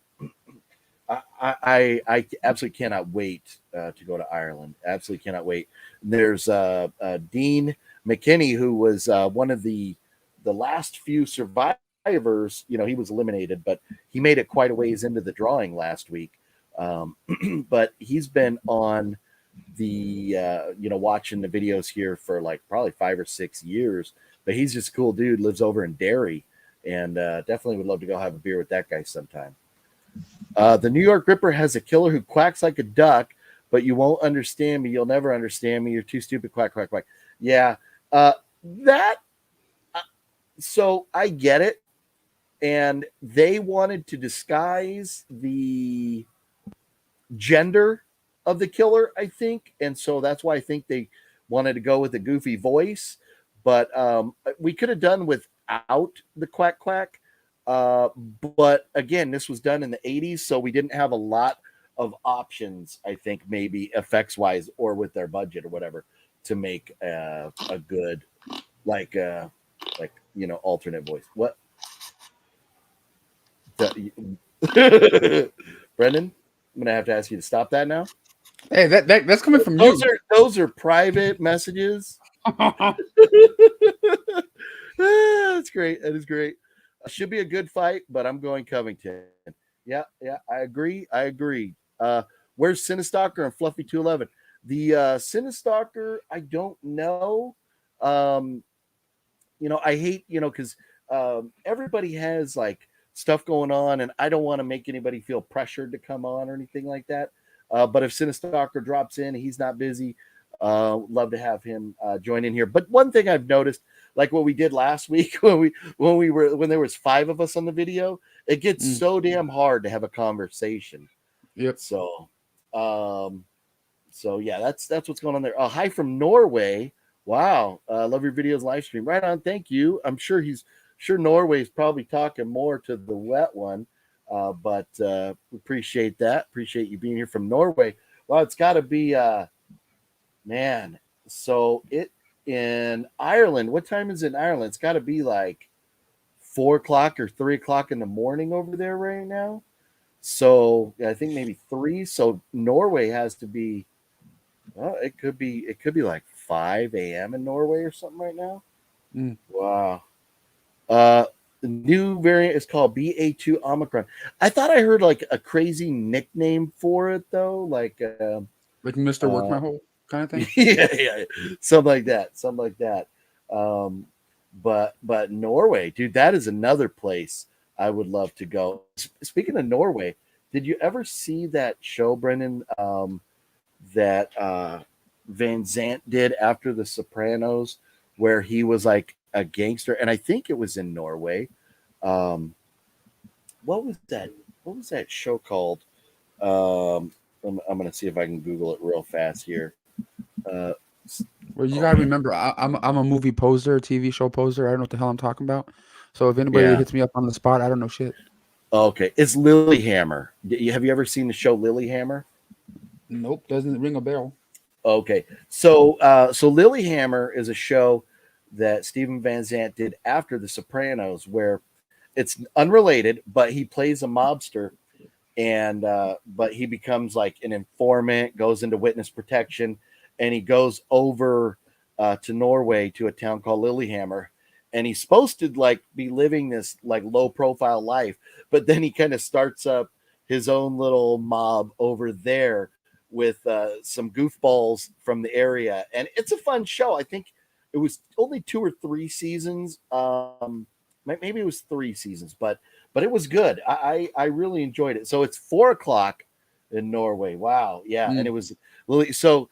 I absolutely cannot wait to go to Ireland. Absolutely cannot wait. There's Dean McKinney, who was one of the last few survivors. He was eliminated, but he made it quite a ways into the drawing last week. But he's been on the watching the videos here for like probably 5 or 6 years. But he's just a cool dude, lives over in Derry, and definitely would love to go have a beer with that guy sometime. The New York Ripper has a killer who quacks like a duck, but you won't understand me. You'll never understand me. You're too stupid. Quack, quack, quack. Yeah, so I get it. And they wanted to disguise the gender of the killer, I think. And so that's why I think they wanted to go with a goofy voice. But we could have done without the quack quack. But again, this was done in the 80s, so we didn't have a lot of options, I think, maybe effects wise or with their budget or whatever, to make a good alternate voice. What? Brendan, I'm gonna have to ask you to stop that now. Hey, that's coming from those you. Those are private messages. That's great. That is great. Should be a good fight, but I'm going Covington. Yeah, I agree. Where's Cinestalker and Fluffy 211? The Cinestalker, I don't know. Um, I hate, because everybody has like stuff going on, and I don't want to make anybody feel pressured to come on or anything like that. But if Cinestalker drops in, he's not busy. Love to have him join in here. But one thing I've noticed, like what we did last week when there was 5 of us on the video, it gets so damn hard to have a conversation. Yep. So, yeah, that's what's going on there. Hi from Norway. Wow, love your videos live stream. Right on, thank you. I'm sure Norway's probably talking more to the wet one, but appreciate that. Appreciate you being here from Norway. Well, it's got to be man. So it in Ireland. What time is it in Ireland? It's got to be like 4 o'clock or 3 o'clock in the morning over there right now. So I think maybe 3. So Norway has to be. Well, it could be like 5 a.m. in Norway or something right now. Wow. The new variant is called BA2 Omicron. I thought I heard like a crazy nickname for it though, like Mr. Work My Hole kind of thing. yeah, something like that. But Norway, dude, that is another place I would love to go. Speaking of Norway, did you ever see that show, Brendan? That Van Zant did after The Sopranos, where he was like a gangster, and I think it was in Norway. What was that? What was that show called? I'm gonna see if I can Google it real fast here. Well, you gotta remember, I'm a movie poser, TV show poser. I don't know what the hell I'm talking about. So if anybody hits me up on the spot, I don't know shit. Okay, it's Lilyhammer. Have you ever seen the show Lilyhammer? Nope, doesn't ring a bell. Okay, so Lilyhammer is a show that Steven Van Zandt did after The Sopranos, where it's unrelated, but he plays a mobster, and but he becomes like an informant, goes into witness protection, and he goes over to Norway to a town called Lilyhammer, and he's supposed to like be living this like low profile life, but then he kind of starts up his own little mob over there with some goofballs from the area, and it's a fun show. I think it was only 2 or 3 seasons. Maybe it was 3 seasons, but it was good. I really enjoyed it. So it's 4 o'clock in Norway. Wow, yeah, and it was so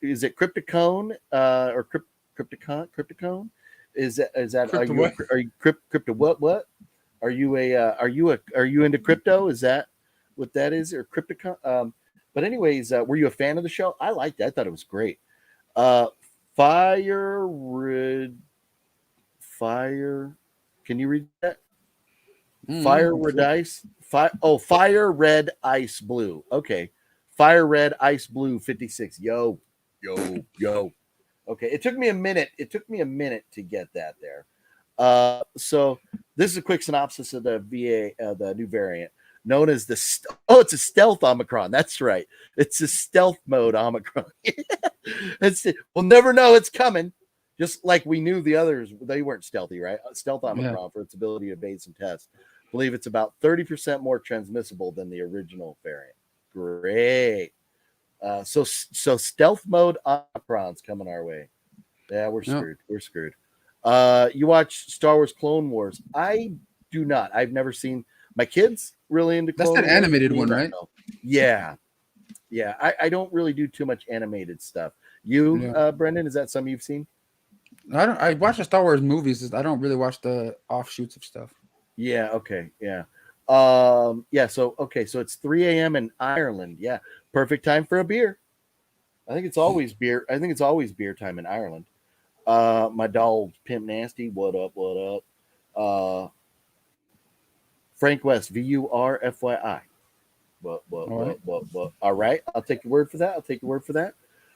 is it Crypticone or Crypticone? Is that are you crypto what? Are you into crypto? Is that what that is, or Crypticone? But anyways, were you a fan of the show? I liked it. I thought it was great. Fire. Can you read that? Fire red ice. Fire red ice blue. Okay. Fire red ice blue 56. Yo. Okay. It took me a minute to get that there. So this is a quick synopsis of the the new variant. Known as it's a stealth Omicron. That's right. It's a stealth mode Omicron. We'll never know it's coming. Just like we knew the others, they weren't stealthy, right? Stealth Omicron for its ability to evade some tests. I believe it's about 30% more transmissible than the original variant. Great. So stealth mode Omicron's coming our way. Yeah, we're screwed. We're screwed. You watch Star Wars Clone Wars? I do not. I've never seen. My kids really into Clone Wars. That's that animated one, right? Yeah. I don't really do too much animated stuff. You, Brendan, is that something you've seen? I watch the Star Wars movies. I don't really watch the offshoots of stuff. Yeah. Okay. Yeah. So it's 3 a.m. in Ireland. Yeah. Perfect time for a beer. I think it's always beer. I think it's always beer time in Ireland. My dog Pimp Nasty. What up? Frank West, VURFYI. What? All right. I'll take your word for that.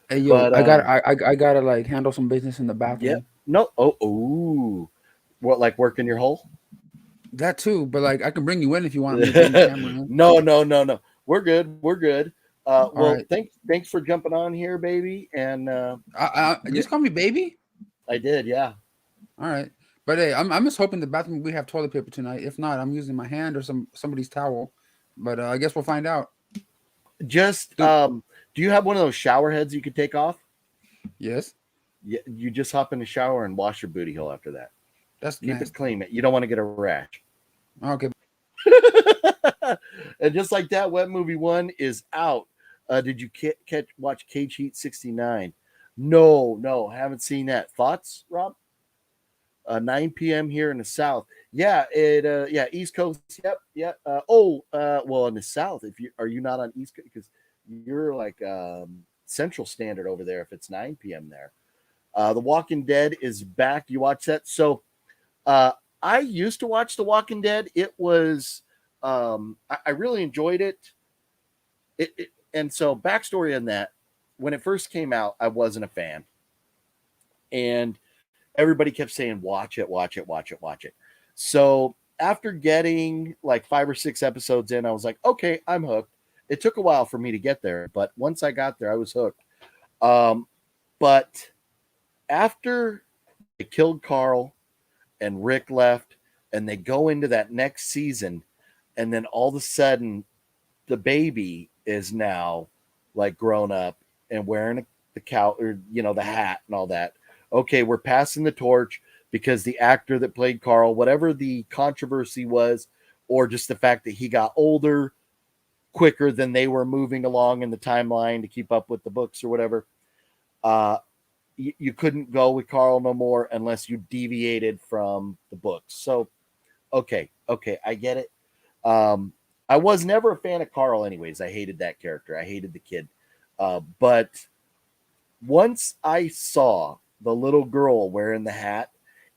Hey, yo, but, I gotta like handle some business in the bathroom. Yeah. No. Oh. What, like work in your hole? That too, but like I can bring you in if you want me to bring the camera in. No. We're good. Well, right. Thanks for jumping on here, baby. And just call me baby. I did, yeah. All right. But hey, I'm just hoping the bathroom we have toilet paper tonight. If not, I'm using my hand or somebody's towel. But I guess we'll find out. Just Do you have one of those shower heads you could take off? Yes, You just hop in the shower and wash your booty hole after that. that's Keep it nasty. clean. You don't want to get a rash. Okay, And just like that, Wet Movie 1 is out. Did you watch Cage Heat 69? No, haven't seen that. Thoughts, Rob? 9 p.m. here in the South. Yeah, East Coast. Yep. Well, in the South, if you are you not on East Coast because you're like Central Standard over there. If it's 9 p.m. there, The Walking Dead is back. You watch that? So, I used to watch The Walking Dead. It was, I really enjoyed it. And so backstory on that, when it first came out, I wasn't a fan, and everybody kept saying, watch it. So after getting like 5 or 6 episodes in, I was like, okay, I'm hooked. It took a while for me to get there, but once I got there, I was hooked. But after they killed Carl and Rick left, and they go into that next season, and then all of a sudden, the baby is now like grown up and wearing the cow or the hat and all that. Okay, we're passing the torch because the actor that played Carl, whatever the controversy was, or just the fact that he got older quicker than they were moving along in the timeline to keep up with the books or whatever, you couldn't go with Carl no more unless you deviated from the books. So, okay, I get it. I was never a fan of Carl anyways. I hated that character. I hated the kid. But once I saw the little girl wearing the hat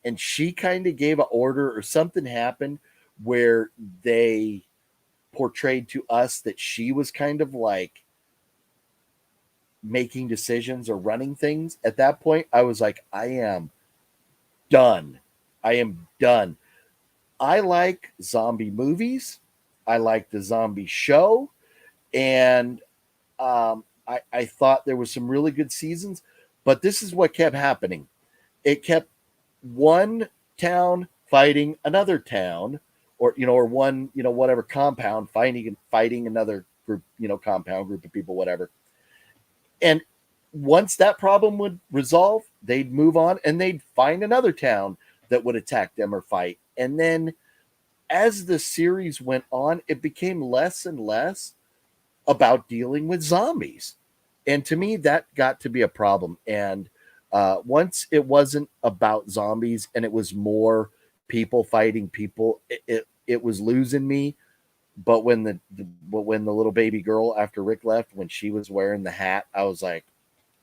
and she kind of gave an order or something happened where they portrayed to us that she was kind of like making decisions or running things, at that point, I was like, I am done. I like zombie movies. I like the zombie show. And I thought there was some really good seasons, but this is what kept happening. It kept one town fighting another town, or one, whatever compound fighting another group, compound group of people, whatever. And once that problem would resolve, they'd move on and they'd find another town that would attack them or fight. And then as the series went on, it became less and less about dealing with zombies. And to me, that got to be a problem. And once it wasn't about zombies and it was more people fighting people, it was losing me. But when the little baby girl after Rick left, when she was wearing the hat, I was like,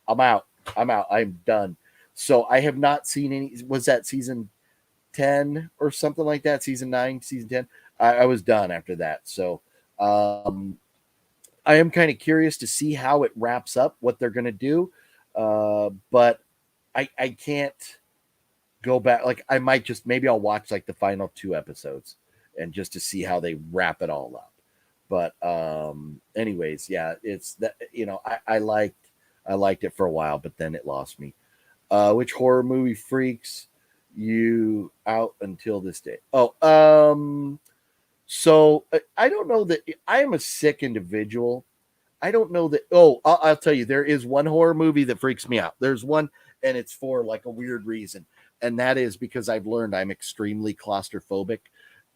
I'm out. I'm done. So I have not seen any. Was that season 10 or something like that? Season 9, season 10. I was done after that. So I am kind of curious to see how it wraps up, what they're going to do. But I can't go back. Like I might maybe I'll watch like the final 2 episodes and just to see how they wrap it all up. But anyways, yeah, it's that, I liked it for a while, but then it lost me. Which horror movie freaks you out until this day? So I don't know that I am a sick individual. I don't know that. I'll tell you, there is one horror movie that freaks me out. There's one, and it's for like a weird reason, and that is because I've learned I'm extremely claustrophobic,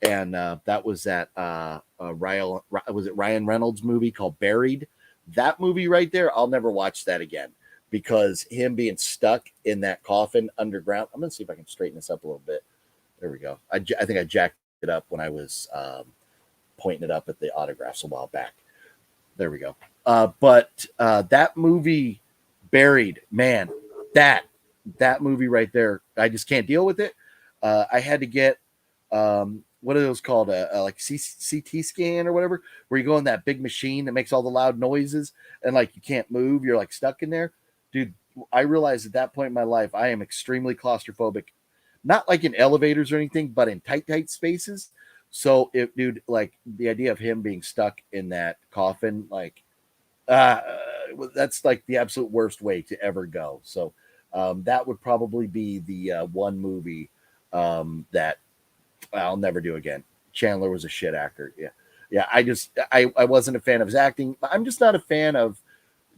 and that was that Ryan Reynolds movie called Buried. That movie right there, I'll never watch that again because him being stuck in that coffin underground. I'm gonna see if I can straighten this up a little bit. There we go. I think I jacked it up when I was pointing it up at the autographs a while back. There we go. But that movie, Buried, man, that movie right there, I just can't deal with it. I had to get what are those called? Like CT scan or whatever, where you go in that big machine that makes all the loud noises and like you can't move, you're like stuck in there. Dude, I realized at that point in my life, I am extremely claustrophobic, not like in elevators or anything, but in tight spaces. So dude, like the idea of him being stuck in that coffin, like that's like the absolute worst way to ever go. So that would probably be the one movie that I'll never do again. Chandler was a shit actor. Yeah. I wasn't a fan of his acting. I'm just not a fan of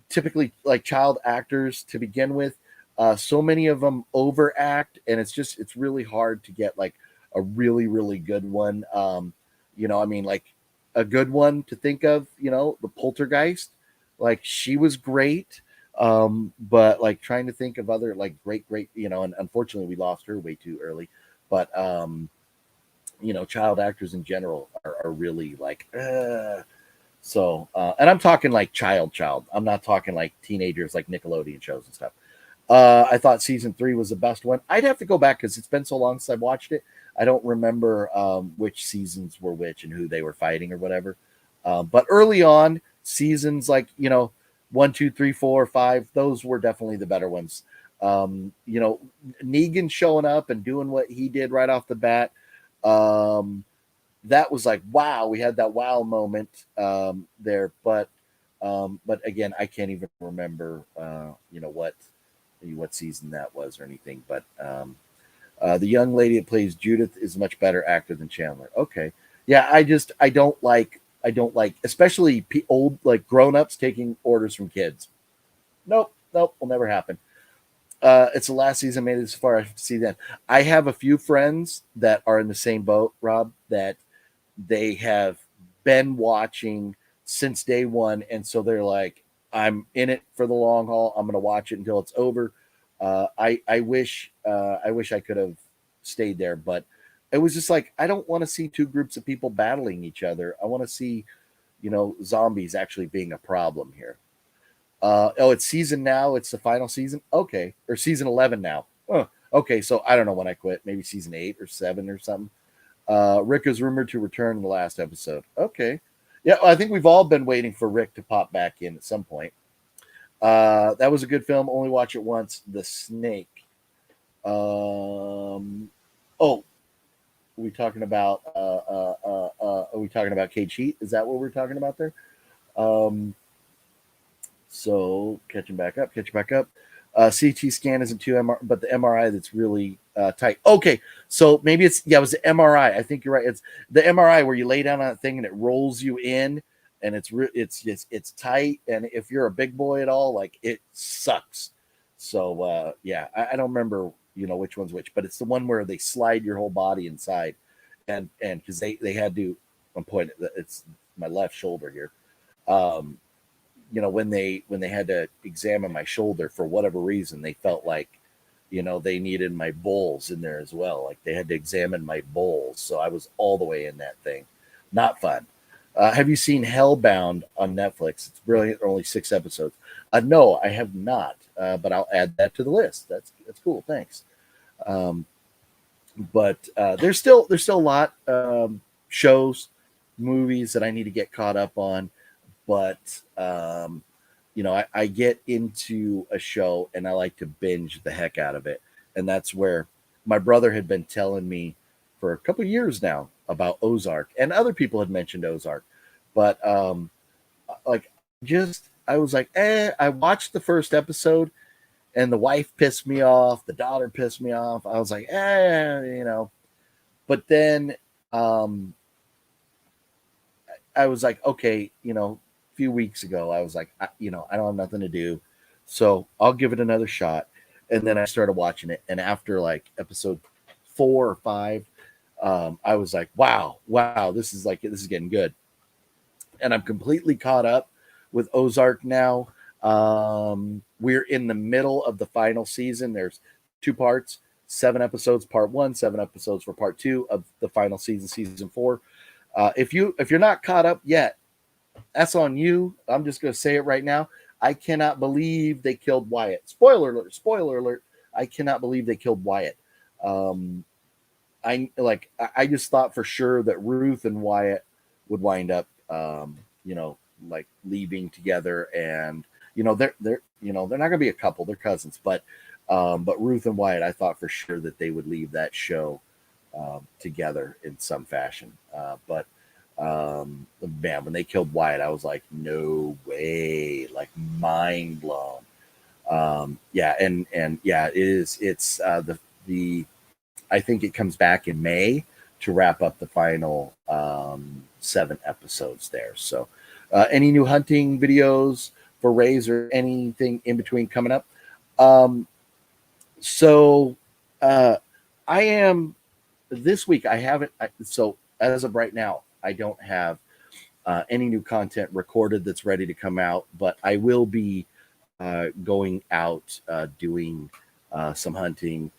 typically like child actors to begin with. So many of them overact, and it's really hard to get like a really, really good one. I mean, like a good one to think of, the Poltergeist, like she was great. But like trying to think of other like great, and unfortunately we lost her way too early. But child actors in general are really like, and I'm talking like child. I'm not talking like teenagers, like Nickelodeon shows and stuff. I thought season 3 was the best one. I'd have to go back because it's been so long since I watched it. I don't remember which seasons were which and who they were fighting or whatever. But early on, seasons like 1, 2, 3, 4, 5, those were definitely the better ones. Negan showing up and doing what he did right off the bat. That was like, wow, we had that wow moment there. But again, I can't even remember, what season that was or anything. But the young lady that plays Judith is a much better actor than Chandler. Okay, yeah, I don't like, especially old like grown-ups taking orders from kids. Nope, will never happen. It's the last season made it this far. I have to see that. I have a few friends that are in the same boat, Rob, that they have been watching since day one, and so they're like, I'm in it for the long haul. I'm going to watch it until it's over. I wish I could have stayed there, but it was just like, I don't want to see two groups of people battling each other. I want to see, zombies actually being a problem here. It's season now. It's the final season. Okay. Or season 11 now. Okay. So I don't know when I quit, maybe season 8 or 7 or something. Rick is rumored to return in the last episode. Okay. Yeah. I think we've all been waiting for Rick to pop back in at some point. That was a good film. Only watch it once. The Snake. Are we talking about, Cage Heat? Is that what we're talking about there? So catching back up. CT scan isn't too MRI, but the MRI that's really tight. Okay, so maybe it was the MRI. I think you're right. It's the MRI where you lay down on that thing and it rolls you in, and it's tight. And if you're a big boy at all, like it sucks. So I don't remember which one's which, but it's the one where they slide your whole body inside, and because they had to. I'm pointing. It's my left shoulder here. When they had to examine my shoulder for whatever reason, they felt like, they needed my bowls in there as well. Like they had to examine my bowls. So I was all the way in that thing. Not fun. Have you seen Hellbound on Netflix? It's brilliant. Only 6 episodes. No, I have not. But I'll add that to the list. That's cool. Thanks. But there's still a lot shows, movies that I need to get caught up on. But I get into a show and I like to binge the heck out of it, and that's where my brother had been telling me for a couple of years now about Ozark, and other people had mentioned Ozark, but I was like, I watched the first episode, and the wife pissed me off, the daughter pissed me off. I was like, but then I was like, okay, few weeks ago, I was like, I don't have nothing to do, so I'll give it another shot. And then I started watching it, and after like episode 4 or 5, I was like, wow, this is getting good. And I'm completely caught up with Ozark now. We're in the middle of the final season. There's 2 parts, 7 episodes, part 1, 7 episodes for part 2 of the final season, season 4. If you're not caught up yet, that's on you. I'm just going to say it right now. I cannot believe they killed Wyatt. Spoiler alert. I cannot believe they killed Wyatt. I just thought for sure that Ruth and Wyatt would wind up, like leaving together, and they're not going to be a couple. They're cousins, but Ruth and Wyatt, I thought for sure that they would leave that show together in some fashion. But man, when they killed Wyatt, I was like, no way, like mind blown. It is. It's the I think it comes back in May to wrap up the final 7 episodes there. So, any new hunting videos forays or anything in between coming up. So I am this week. I haven't. So as of right now, I don't have any new content recorded that's ready to come out, but I will be going out doing some hunting.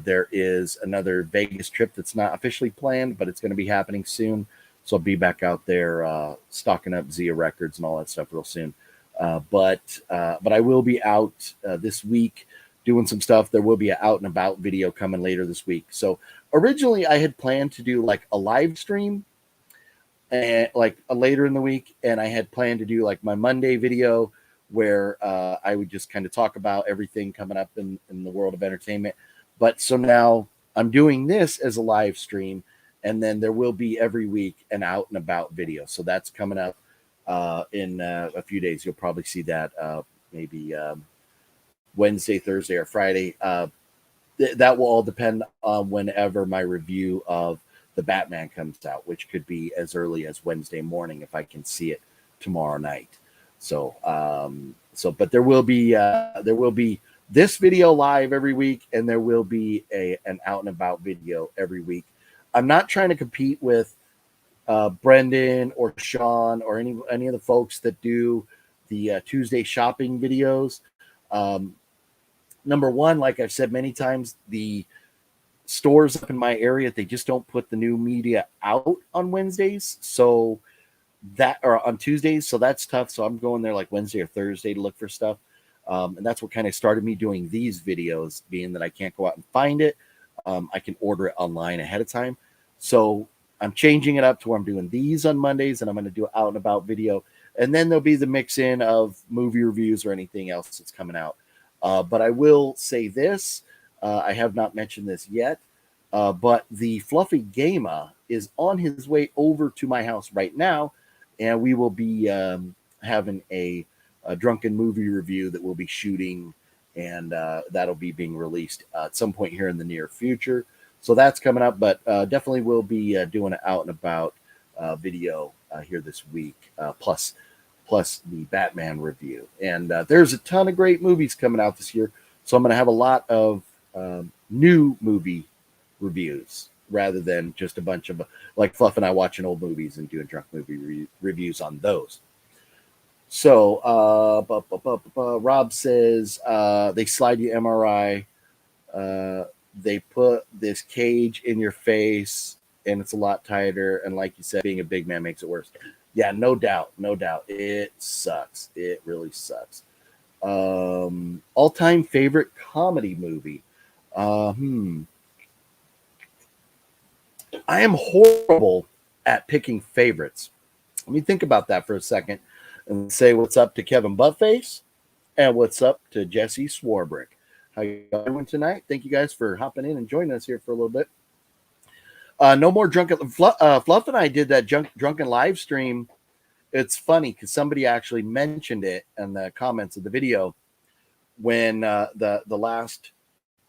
There is another Vegas trip that's not officially planned, but it's going to be happening soon. So I'll be back out there stocking up Zia records and all that stuff real soon. But I will be out this week doing some stuff. There will be an out and about video coming later this week. So originally I had planned to do like a live stream and like later in the week, and I had planned to do like my Monday video where I would just kind of talk about everything coming up in the world of entertainment. But so now I'm doing this as a live stream, and then there will be every week an out and about video. So that's coming up in a few days. You'll probably see that maybe Wednesday, Thursday, or Friday. That will all depend on whenever my review of the Batman comes out, which could be as early as Wednesday morning if I can see it tomorrow night. So, but there will be this video live every week, and there will be an out and about video every week. I'm not trying to compete with Brendan or Sean or any of the folks that do the Tuesday shopping videos. Number one, like I've said many times, the stores up in my area, they just don't put the new media out on Wednesdays. So that, or on Tuesdays. So that's tough. So I'm going there like Wednesday or Thursday to look for stuff. And that's what kind of started me doing these videos, being that I can't go out and find it. I can order it online ahead of time. So I'm changing it up to where I'm doing these on Mondays, and I'm going to do an out and about video. And then there'll be the mix in of movie reviews or anything else that's coming out. But I will say this, I have not mentioned this yet, but the Fluffy Gamer is on his way over to my house right now, and we will be having a drunken movie review that we'll be shooting, and that'll be being released at some point here in the near future. So that's coming up, but definitely we'll be doing an out and about video here this week, plus the Batman review. And there's a ton of great movies coming out this year. So I'm going to have a lot of new movie reviews rather than just a bunch of like Fluff and I watching old movies and doing drunk movie reviews on those. So Rob says they slide you MRI. They put this cage in your face and it's a lot tighter. And like you said, being a big man makes it worse. Yeah, no doubt. It sucks. It really sucks. All-time favorite comedy movie. I am horrible at picking favorites. Let me think about that for a second and say what's up to Kevin Buttface and what's up to Jesse Swarbrick. How you doing tonight? Thank you guys for hopping in and joining us here for a little bit. No more drunken. Fluff and I did that drunken live stream. It's funny because somebody actually mentioned it in the comments of the video when the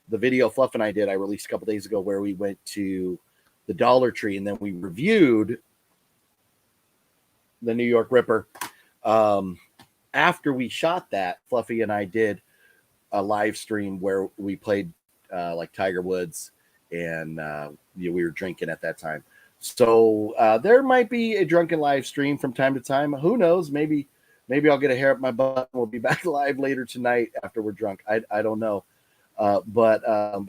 video Fluff and I did. I released a couple days ago where we went to the Dollar Tree and then we reviewed the New York Ripper. After we shot that, Fluffy and I did a live stream where we played like Tiger Woods. And we were drinking at that time. So there might be a drunken live stream from time to time. Who knows? Maybe I'll get a hair up my butt. We'll be back live later tonight after we're drunk. I don't know. But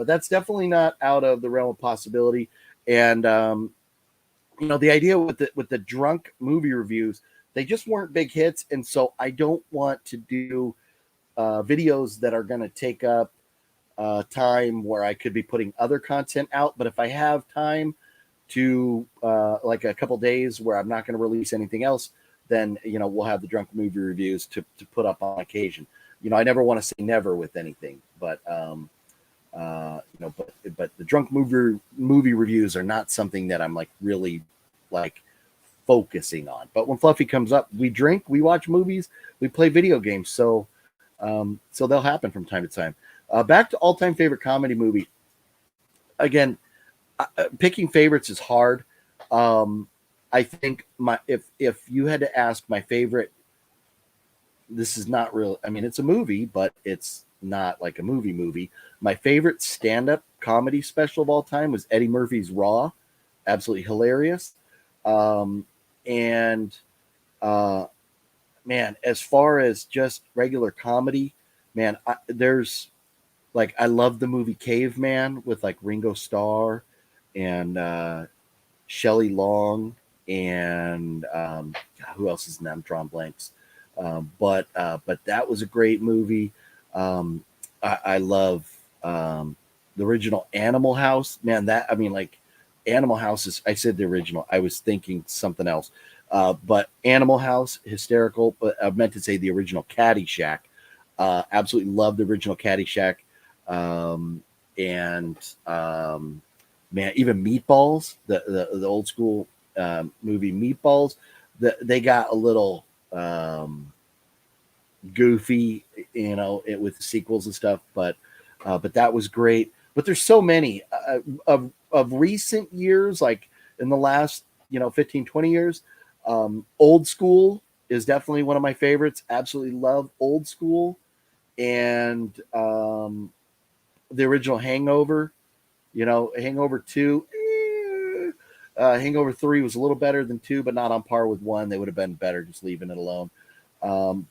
that's definitely not out of the realm of possibility. And the idea with the drunk movie reviews, they just weren't big hits. And so I don't want to do videos that are going to take up time where I could be putting other content out. But if I have time to like a couple days where I'm not going to release anything else, then we'll have the drunk movie reviews to put up on occasion. I never want to say never with anything, but but the drunk movie reviews are not something that I'm like really like focusing on. But when Fluffy comes up, we drink, we watch movies, we play video games, so they'll happen from time to time. Back to all-time favorite comedy movie. Again, picking favorites is hard. I think if you had to ask my favorite this is not real. I mean, it's a movie, but it's not like a movie. My favorite stand-up comedy special of all time was Eddie Murphy's Raw. Absolutely hilarious. And man, as far as just regular comedy, man, there's like, I love the movie Caveman with like Ringo Starr and Shelley Long and who else is in that? I'm drawing blanks. But that was a great movie. I love the original Animal House. Man, that, I mean, like, Animal House is, I said the original. I was thinking something else. But Animal House, hysterical. But I meant to say the original Caddyshack. Absolutely love the original Caddyshack. Man, even Meatballs, the old school movie Meatballs, they got a little goofy, you know, with the sequels and stuff, but that was great. But there's so many of recent years, like in the last 15, 20 years. Old School is definitely one of my favorites. Absolutely love Old School. And the original Hangover, Hangover 2. Hangover 3 was a little better than 2, but not on par with 1. They would have been better just leaving it alone.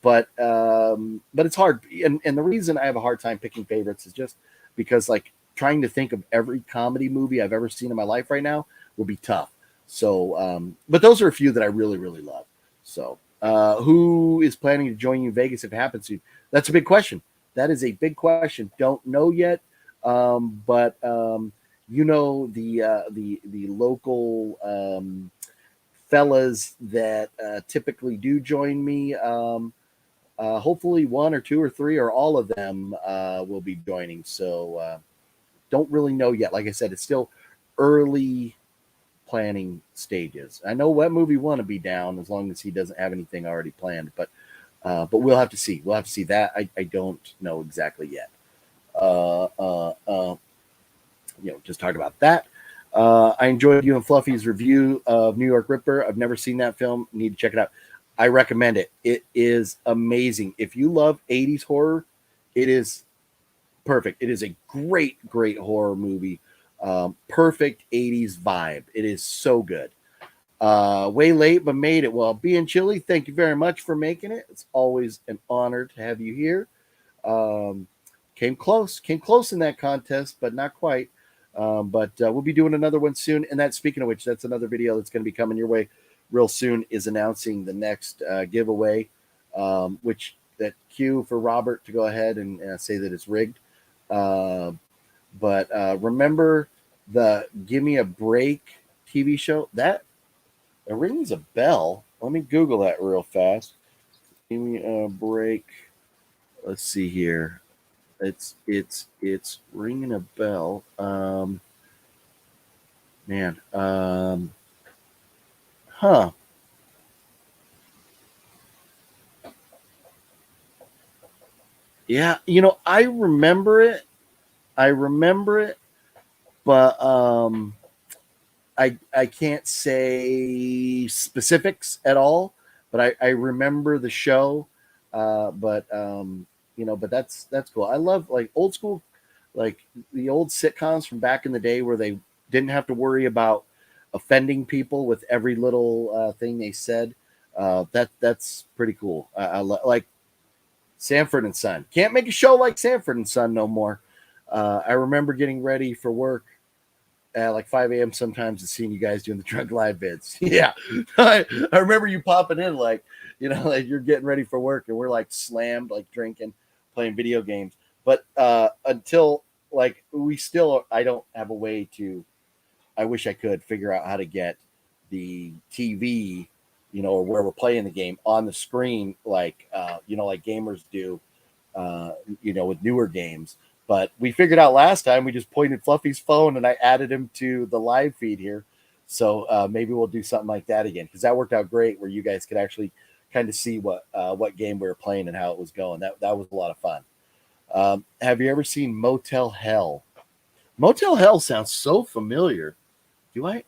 But it's hard. And the reason I have a hard time picking favorites is just because, like, trying to think of every comedy movie I've ever seen in my life right now will be tough. So, but those are a few that I really, really love. So, who is planning to join you in Vegas if it happens to you? That's a big question. That is a big question. Don't know yet. But the local fellas that typically do join me. Hopefully 1 or 2 or 3 or all of them will be joining. So don't really know yet. Like I said, it's still early planning stages. I know Wet Movie want to be down as long as he doesn't have anything already planned, but we'll have to see. We'll have to see that. I don't know exactly yet. Just talk about that. I enjoyed you and Fluffy's review of New York Ripper. I've never seen that film. Need to check it out. I recommend it. It is amazing. If you love 80s horror, it is perfect. It is a great, great horror movie. Perfect 80s vibe. It is so good. Way late, but made it. Well, being Chili, thank you very much for making it. It's always an honor to have you here. Came close in that contest, but not quite. But we'll be doing another one soon. And that, speaking of which, that's another video that's going to be coming your way real soon, is announcing the next giveaway, which that cue for Robert to go ahead and say that it's rigged. But remember the Give Me a Break TV show? That it rings a bell. Let me Google that real fast. Give Me a Break. Let's see here. It's ringing a bell. Huh. Yeah, I remember it. But I can't say specifics at all. But I remember the show. But that's cool. I love, like, old school, like the old sitcoms from back in the day where they didn't have to worry about offending people with every little thing they said. That's pretty cool. Like Sanford and Son. Can't make a show like Sanford and Son no more. I remember getting ready for work at like 5 a.m. sometimes and seeing you guys doing the drunk live vids. Yeah. I remember you popping in like you're getting ready for work and we're like slammed, like drinking, playing video games. But until like I don't have a way to, I wish I could figure out how to get the TV, or where we're playing the game on the screen, like, like gamers do, with newer games. But we figured out last time, we just pointed Fluffy's phone and I added him to the live feed here. So maybe we'll do something like that again, because that worked out great where you guys could actually kind of see what game we were playing and how it was going. That was a lot of fun. Have you ever seen Motel Hell? Motel Hell sounds so familiar. Do I?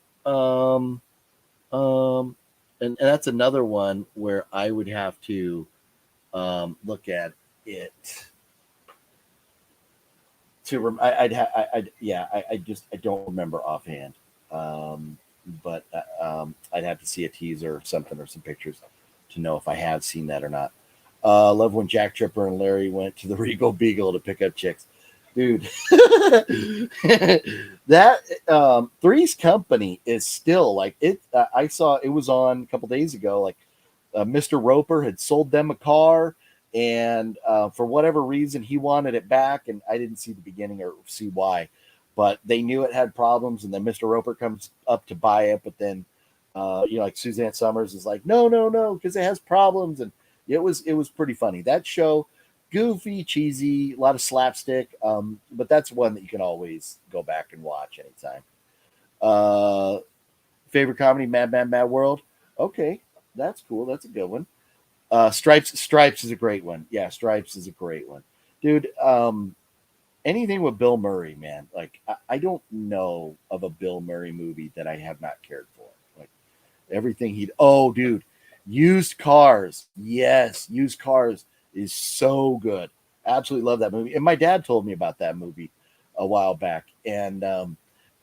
And that's another one where I would have to look at it. I don't remember offhand. But I'd have to see a teaser or something or some pictures to know if I have seen that or not. Love when Jack Tripper and Larry went to the Regal Beagle to pick up chicks, dude. That Three's Company is still like it. I saw it was on a couple days ago. Like Mr. Roper had sold them a car, and for whatever reason he wanted it back, and I didn't see the beginning or see why, but they knew it had problems, and then Mr. Roper comes up to buy it, but then like Suzanne Summers is like, no, because it has problems, and it was pretty funny. That show, goofy, cheesy, a lot of slapstick, but that's one that you can always go back and watch anytime. Favorite comedy, Mad World. Okay, that's cool. That's a good one. Stripes is a great one. Yeah, Stripes is a great one, dude. Anything with Bill Murray, man. Like I don't know of a Bill Murray movie that I have not cared for. Like everything dude, Used Cars. Yes, Used Cars is so good. Absolutely love that movie. And my dad told me about that movie a while back. And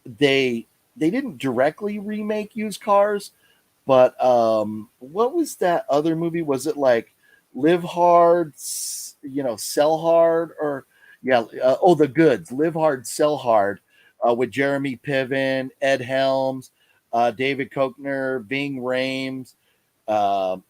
they didn't directly remake Used Cars, but what was that other movie? Was it like Live Hard, Sell Hard, or The Goods, Live Hard, Sell Hard, with Jeremy Piven, Ed Helms, David Koechner, Ving Rhames, Rob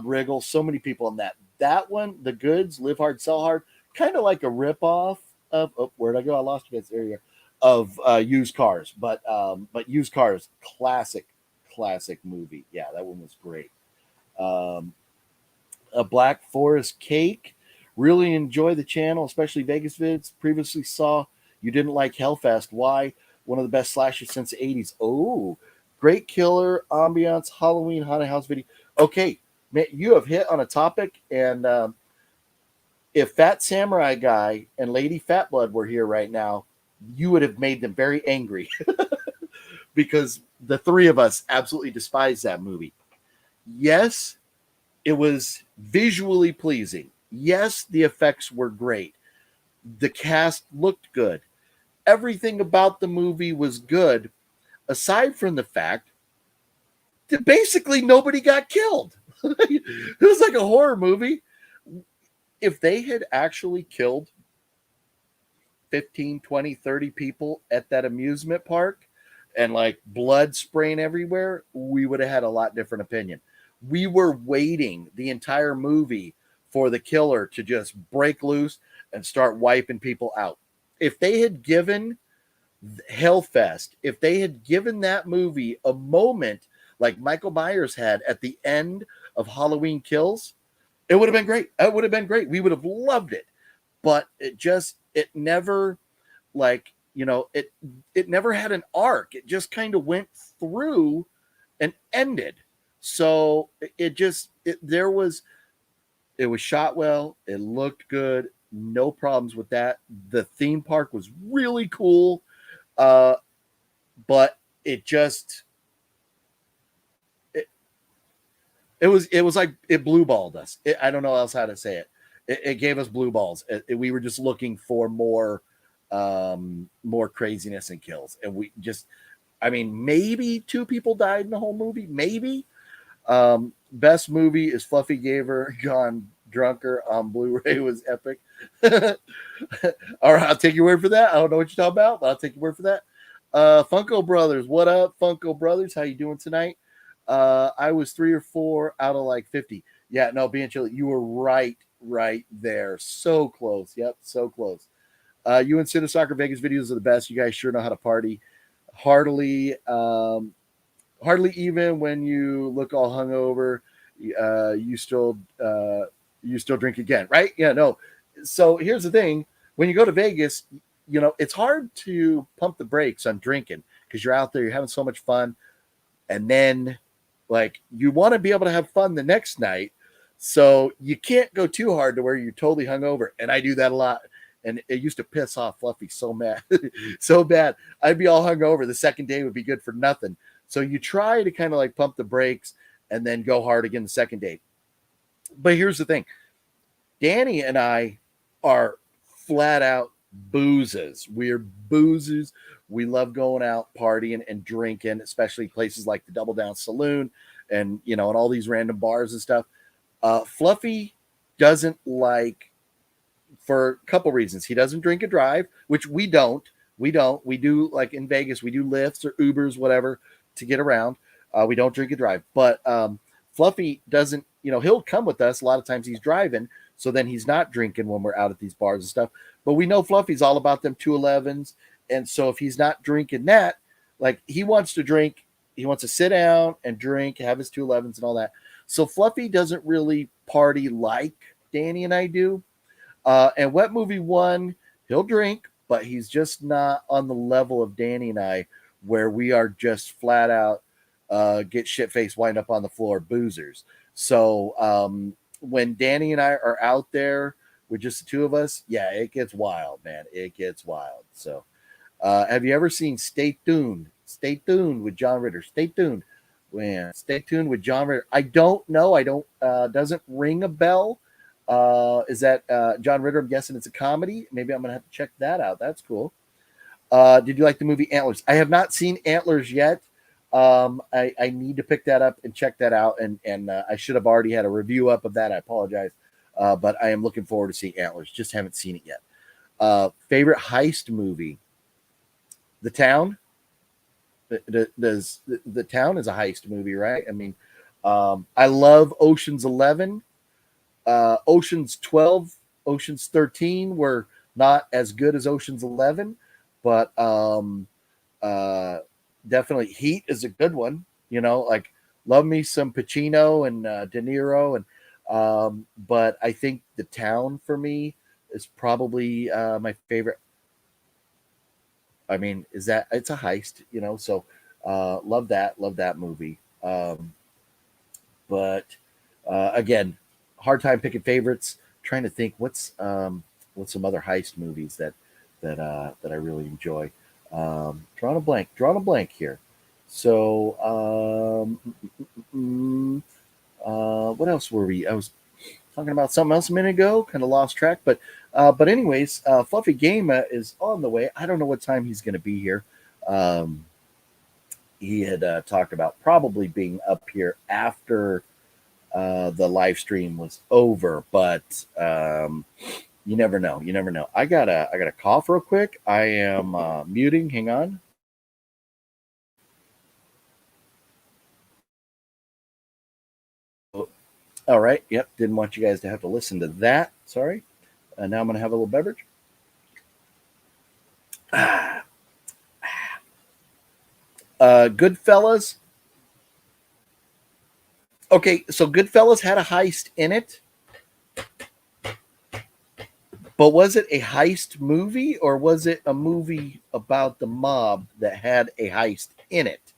Riggle, so many people in that. That one, The Goods, Live Hard, Sell Hard, kind of like a ripoff of where'd I go? I lost it. There you go. Of Used Cars, but Used Cars, classic movie. Yeah, that one was great. A Black Forest Cake. Really enjoy the channel, especially Vegas vids. Previously saw you didn't like Hellfest. Why? One of the best slashers since the 80s. Oh, great killer, ambiance, Halloween, haunted house video. Okay, man, you have hit on a topic. And if Fat Samurai Guy and Lady Fat Blood were here right now, you would have made them very angry because the three of us absolutely despise that movie. Yes, it was visually pleasing. Yes, the effects were great. The cast looked good. Everything about the movie was good, aside from the fact that basically nobody got killed. It was like a horror movie. If they had actually killed 15, 20, 30 people at that amusement park and like blood spraying everywhere, we would have had a lot different opinion. We were waiting the entire movie for the killer to just break loose and start wiping people out. If they had given Hellfest, if they had given that movie a moment like Michael Myers had at the end of Halloween Kills, it would have been great. It would have been great. We would have loved it. But it never, it never had an arc. It just kind of went through and ended. So it was shot well. It looked good. No problems with that. The theme park was really cool. But it was like it blue balled us. I don't know else how to say it. It gave us blue balls. We were just looking for more craziness and kills. And maybe 2 people died in the whole movie. Maybe. Best movie is Fluffy Gaver Gone Drunker on Blu-ray was epic. All right, I'll take your word for that. I don't know what you're talking about, but I'll take your word for that. Funko Brothers, what up, Funko Brothers? How you doing tonight? I was 3 or 4 out of like 50. Yeah, no, being chilly. You were right there. So close. Yep, so close. You and Cine Soccer Vegas videos are the best. You guys sure know how to party. Hardly even when you look all hungover, you still drink again, right? Yeah, no. So here's the thing: when you go to Vegas, it's hard to pump the brakes on drinking because you're out there, you're having so much fun, and then like you want to be able to have fun the next night, so you can't go too hard to where you're totally hungover. And I do that a lot. And it used to piss off Fluffy so mad, so bad. I'd be all hungover. The second day would be good for nothing. So you try to kind of like pump the brakes and then go hard again the second day. But here's the thing. Danny and I are flat out boozes. We're boozers. We love going out partying and drinking, especially places like the Double Down Saloon and and all these random bars and stuff. Fluffy doesn't like, for a couple reasons. He doesn't drink and drive, which we don't. We don't. We do, like in Vegas, we do Lyfts or Ubers, whatever, to get around. We don't drink and drive. But Fluffy doesn't, he'll come with us. A lot of times he's driving, so then he's not drinking when we're out at these bars and stuff. But we know Fluffy's all about them 211s. And so if he's not drinking that, like he wants to drink, he wants to sit down and drink, have his 211s and all that. So Fluffy doesn't really party like Danny and I do. And Wet Movie 1, he'll drink, but he's just not on the level of Danny and I, where we are just flat out get shit faced, wind up on the floor, boozers. So when Danny and I are out there with just the two of us, yeah, it gets wild, man. It gets wild. So have you ever seen Stay Tuned? Stay Tuned with John Ritter. Stay tuned. Man, Stay Tuned with John Ritter. I don't know. I don't, doesn't ring a bell. Is that John Ritter? I'm guessing it's a comedy. Maybe I'm going to have to check that out. That's cool. Did you like the movie Antlers? I have not seen Antlers yet. I need to pick that up and check that out. And I should have already had a review up of that. I apologize. But I am looking forward to seeing Antlers. Just haven't seen it yet. Favorite heist movie? The Town. Does the Town is a heist movie, right? I mean, I love Ocean's 11. Ocean's 12, Ocean's 13 were not as good as Ocean's 11, but definitely Heat is a good one. Like love me some Pacino and De Niro, and but I think The Town for me is probably my favorite. I mean, it's a heist, so love that movie. But again, hard time picking favorites. Trying to think what's some other heist movies that I really enjoy. Drawing a blank here. So what else were we? I was talking about something else a minute ago. Kind of lost track, but anyways, Fluffy Game is on the way. I don't know what time he's going to be here. He had talked about probably being up here after the live stream was over, but you never know. I got a cough real quick. I am muting. Hang on. All right. Yep. Didn't want you guys to have to listen to that. Sorry. Now I'm going to have a little beverage. Goodfellas. Okay, so Goodfellas had a heist in it, but was it a heist movie or was it a movie about the mob that had a heist in it?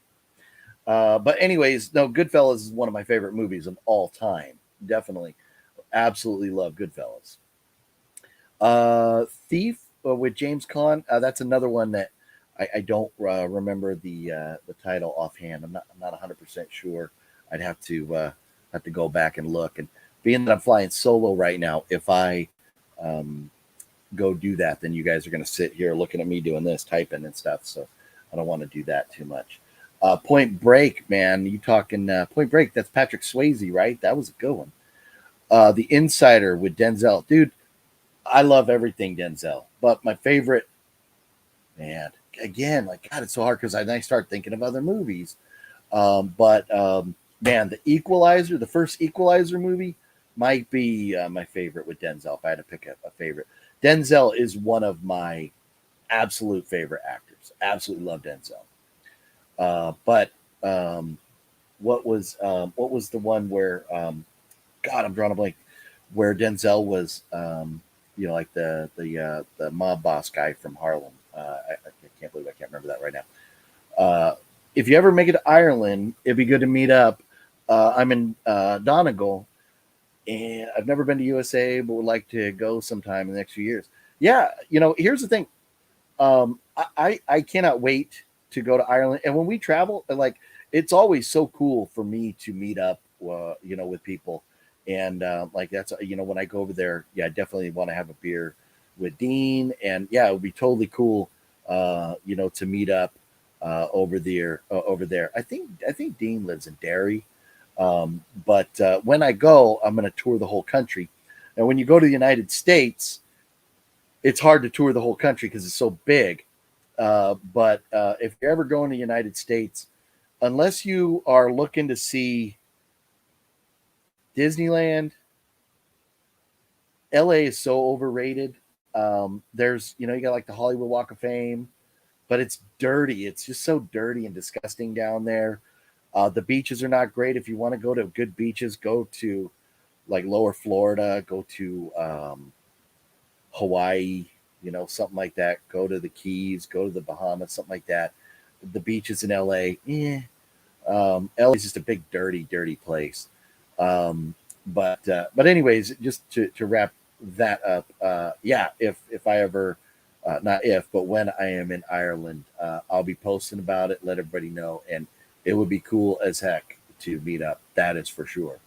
But anyways, no, Goodfellas is one of my favorite movies of all time. Definitely, absolutely love Goodfellas. Thief with James Caan. That's another one that I don't remember the title offhand. I'm not 100% sure. I'd have to go back and look. And being that I'm flying solo right now, if I go do that, then you guys are going to sit here looking at me doing this, typing and stuff. So I don't want to do that too much. Point Break, man. You talking Point Break? That's Patrick Swayze, right? That was a good one. The Insider with Denzel. Dude, I love everything Denzel. But my favorite, man, again, like, God, it's so hard because I start thinking of other movies. Man, the Equalizer, the first Equalizer movie might be my favorite with Denzel. If I had to pick a favorite, Denzel is one of my absolute favorite actors. Absolutely love Denzel. What was the one where God, I'm drawing a blank, where Denzel was like the mob boss guy from Harlem. I can't believe I can't remember that right now. If you ever make it to Ireland, it'd be good to meet up. I'm in Donegal, and I've never been to USA, but would like to go sometime in the next few years. Yeah, here's the thing. I cannot wait to go to Ireland. And when we travel, like, it's always so cool for me to meet up, with people And like that's when I go over there, yeah, I definitely want to have a beer with Dean, and yeah, it would be totally cool, to meet up over there. Over there, I think Dean lives in Derry, but when I go, I'm going to tour the whole country. And when you go to the United States, it's hard to tour the whole country because it's so big. But if you're ever going to the United States, unless you are looking to see Disneyland, LA is so overrated. There's, you got like the Hollywood Walk of Fame, but it's dirty. It's just so dirty and disgusting down there. The beaches are not great. If you want to go to good beaches, go to like lower Florida, go to Hawaii, something like that. Go to the Keys, go to the Bahamas, something like that. The beaches in LA, LA is just a big, dirty, dirty place. But anyways, just to wrap that up, yeah, if I ever, not if, but when I am in Ireland, I'll be posting about it, let everybody know, and it would be cool as heck to meet up. That is for sure.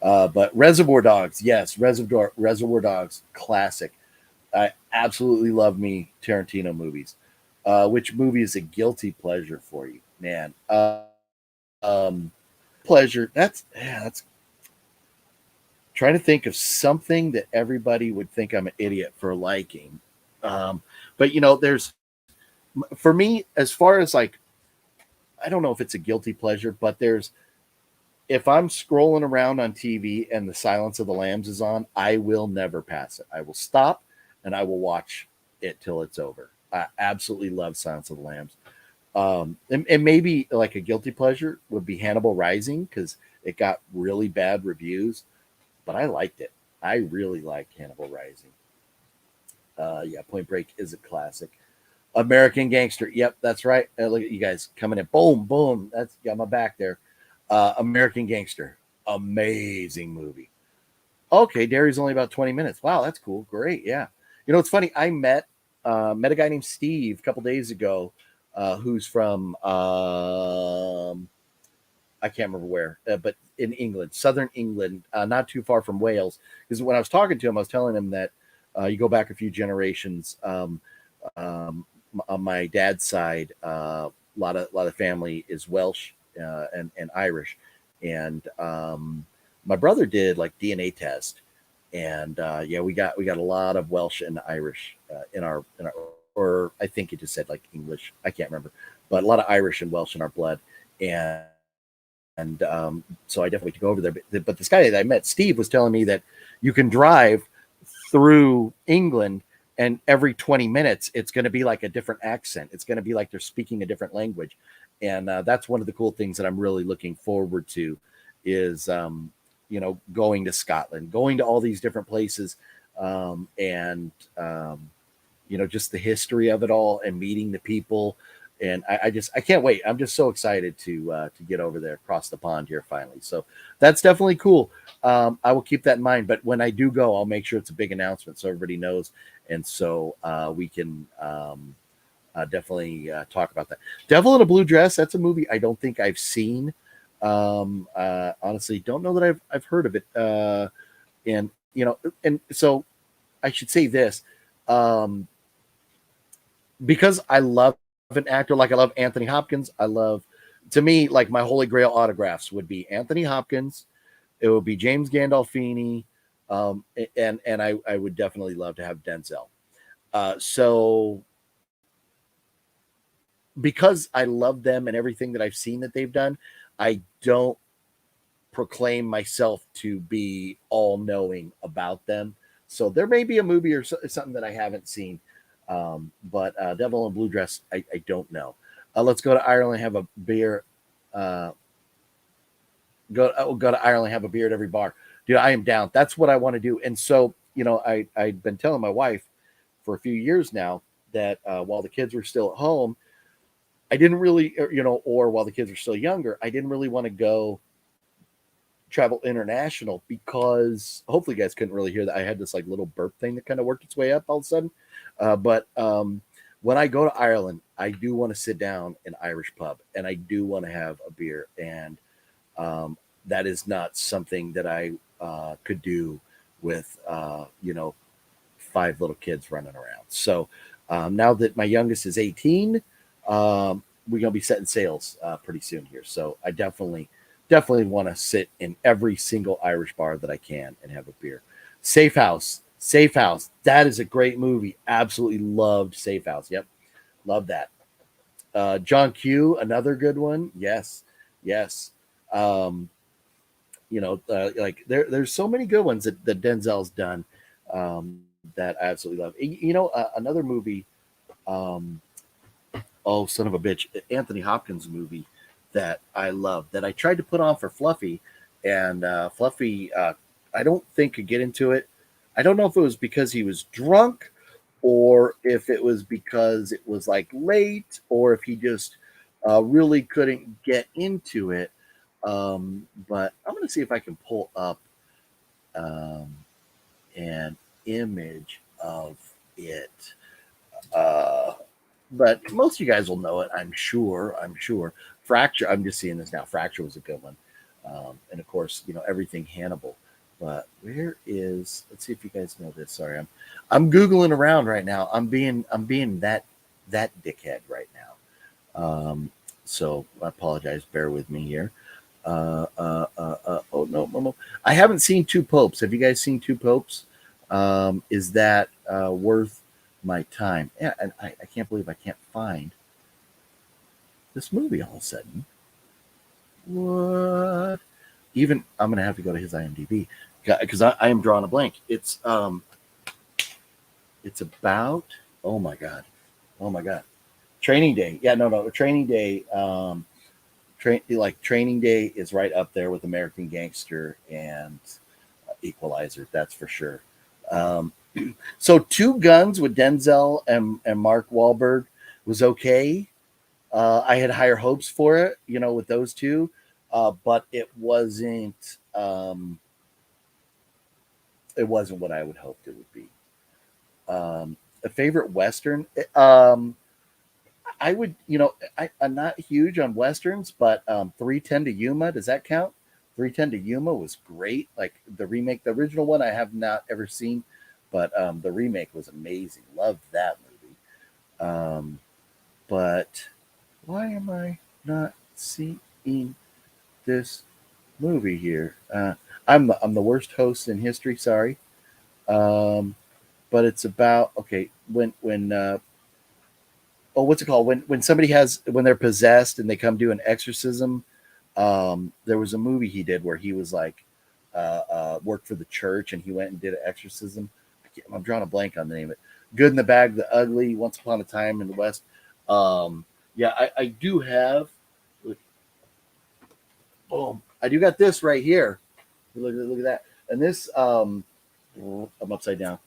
But Reservoir Dogs, yes, Reservoir Dogs, classic. I absolutely love me Tarantino movies. Which movie is a guilty pleasure for you, man? Pleasure. That's trying to think of something that everybody would think I'm an idiot for liking. But there's for me as far as like, I don't know if it's a guilty pleasure, but if I'm scrolling around on TV and the Silence of the Lambs is on, I will never pass it. I will stop and I will watch it till it's over. I absolutely love Silence of the Lambs. And maybe like a guilty pleasure would be Hannibal Rising because it got really bad reviews, but I liked it. I really liked Hannibal Rising. Yeah, Point Break is a classic. American Gangster. Yep, that's right. Look at you guys coming in. Boom, boom. That's got my back there. American Gangster. Amazing movie. Okay, Derry's only about 20 minutes. Wow, that's cool. Great. Yeah. It's funny. I met a guy named Steve a couple days ago, who's from I can't remember where, but in England, southern England, not too far from Wales. Because when I was talking to him, I was telling him that you go back a few generations. On my dad's side, a lot of family is Welsh and Irish, and my brother did like DNA test, and yeah, we got a lot of Welsh and Irish in our or I think it just said like English. I can't remember, but a lot of Irish and Welsh in our blood, and so I definitely could go over there. But this guy that I met, Steve, was telling me that you can drive through England, and every 20 minutes, it's going to be like a different accent. It's going to be like they're speaking a different language. And that's one of the cool things that I'm really looking forward to is, going to Scotland, going to all these different places, and just the history of it all and meeting the people. And I can't wait. I'm just so excited to get over there across the pond here finally. So that's definitely cool. I will keep that in mind. But when I do go, I'll make sure it's a big announcement so everybody knows. And so we can definitely talk about that. Devil in a Blue Dress. That's a movie I don't think I've seen. Honestly, don't know that I've heard of it. And so I should say this, because I love an actor, like I love Anthony Hopkins. To me, like my holy grail autographs would be Anthony Hopkins. It would be James Gandolfini. And I would definitely love to have Denzel. So because I love them and everything that I've seen that they've done, I don't proclaim myself to be all knowing about them. So there may be a movie or something that I haven't seen. But Devil in Blue Dress, I don't know. Let's go to Ireland and have a beer. Go to Ireland and have a beer at every bar. Dude, I am down. That's what I want to do. And so, I'd been telling my wife for a few years now that while the kids were still at home, I didn't really, or while the kids were still younger, I didn't really want to go travel international because hopefully you guys couldn't really hear that. I had this like little burp thing that kind of worked its way up all of a sudden. But when I go to Ireland, I do want to sit down in Irish pub and I do want to have a beer. And that is not something that I could do with 5 little kids running around. So now that my youngest is 18, we're gonna be setting sails pretty soon here. So I definitely want to sit in every single Irish bar that I can and have a beer. Safe House. That is a great movie. Absolutely loved Safe House. Yep, love that. John Q, another good one. Yes. Um, like there's so many good ones that Denzel's done that I absolutely love. Another movie. Um, oh, son of a bitch, Anthony Hopkins movie that I love that I tried to put on for Fluffy, and Fluffy, I don't think could get into it. I don't know if it was because he was drunk, or if it was because it was like late, or if he just really couldn't get into it. But I'm gonna see if I can pull up um, an image of it. Uh, but most of you guys will know it, I'm sure. Fracture. I'm just seeing this now. Fracture was a good one, and of course, everything Hannibal. But where is? Let's see if you guys know this. Sorry, I'm googling around right now. I'm being that dickhead right now. So I apologize. Bear with me here. Oh no. I haven't seen Two Popes. Have you guys seen Two Popes? Is that worth my time? Yeah, and I can't believe I can't find this movie all of a sudden. What? Even I'm gonna have to go to his IMDb because I am drawing a blank. It's about oh my god, Training Day. Yeah, no, Training Day. Training Day is right up there with American Gangster and Equalizer. That's for sure. So Two Guns with Denzel and Mark Wahlberg was okay. I had higher hopes for it, with those two, but it wasn't. It wasn't what I would hoped it would be. A favorite Western. I would, I'm not huge on Westerns, but 310 to Yuma, does that count? 310 to Yuma was great. Like the remake, the original one I have not ever seen, but the remake was amazing. Loved that movie. But why am I not seeing this movie here? I'm the worst host in history. Sorry. But it's about when what's it called when somebody when they're possessed and they come do an exorcism. There was a movie he did where he was like worked for the church and he went and did an exorcism. I'm drawing a blank on the name of it. Good in the Bad, the Ugly, Once Upon a Time in the West. I do have. Boom! I do got this right here. Look at that. And this, I'm upside down.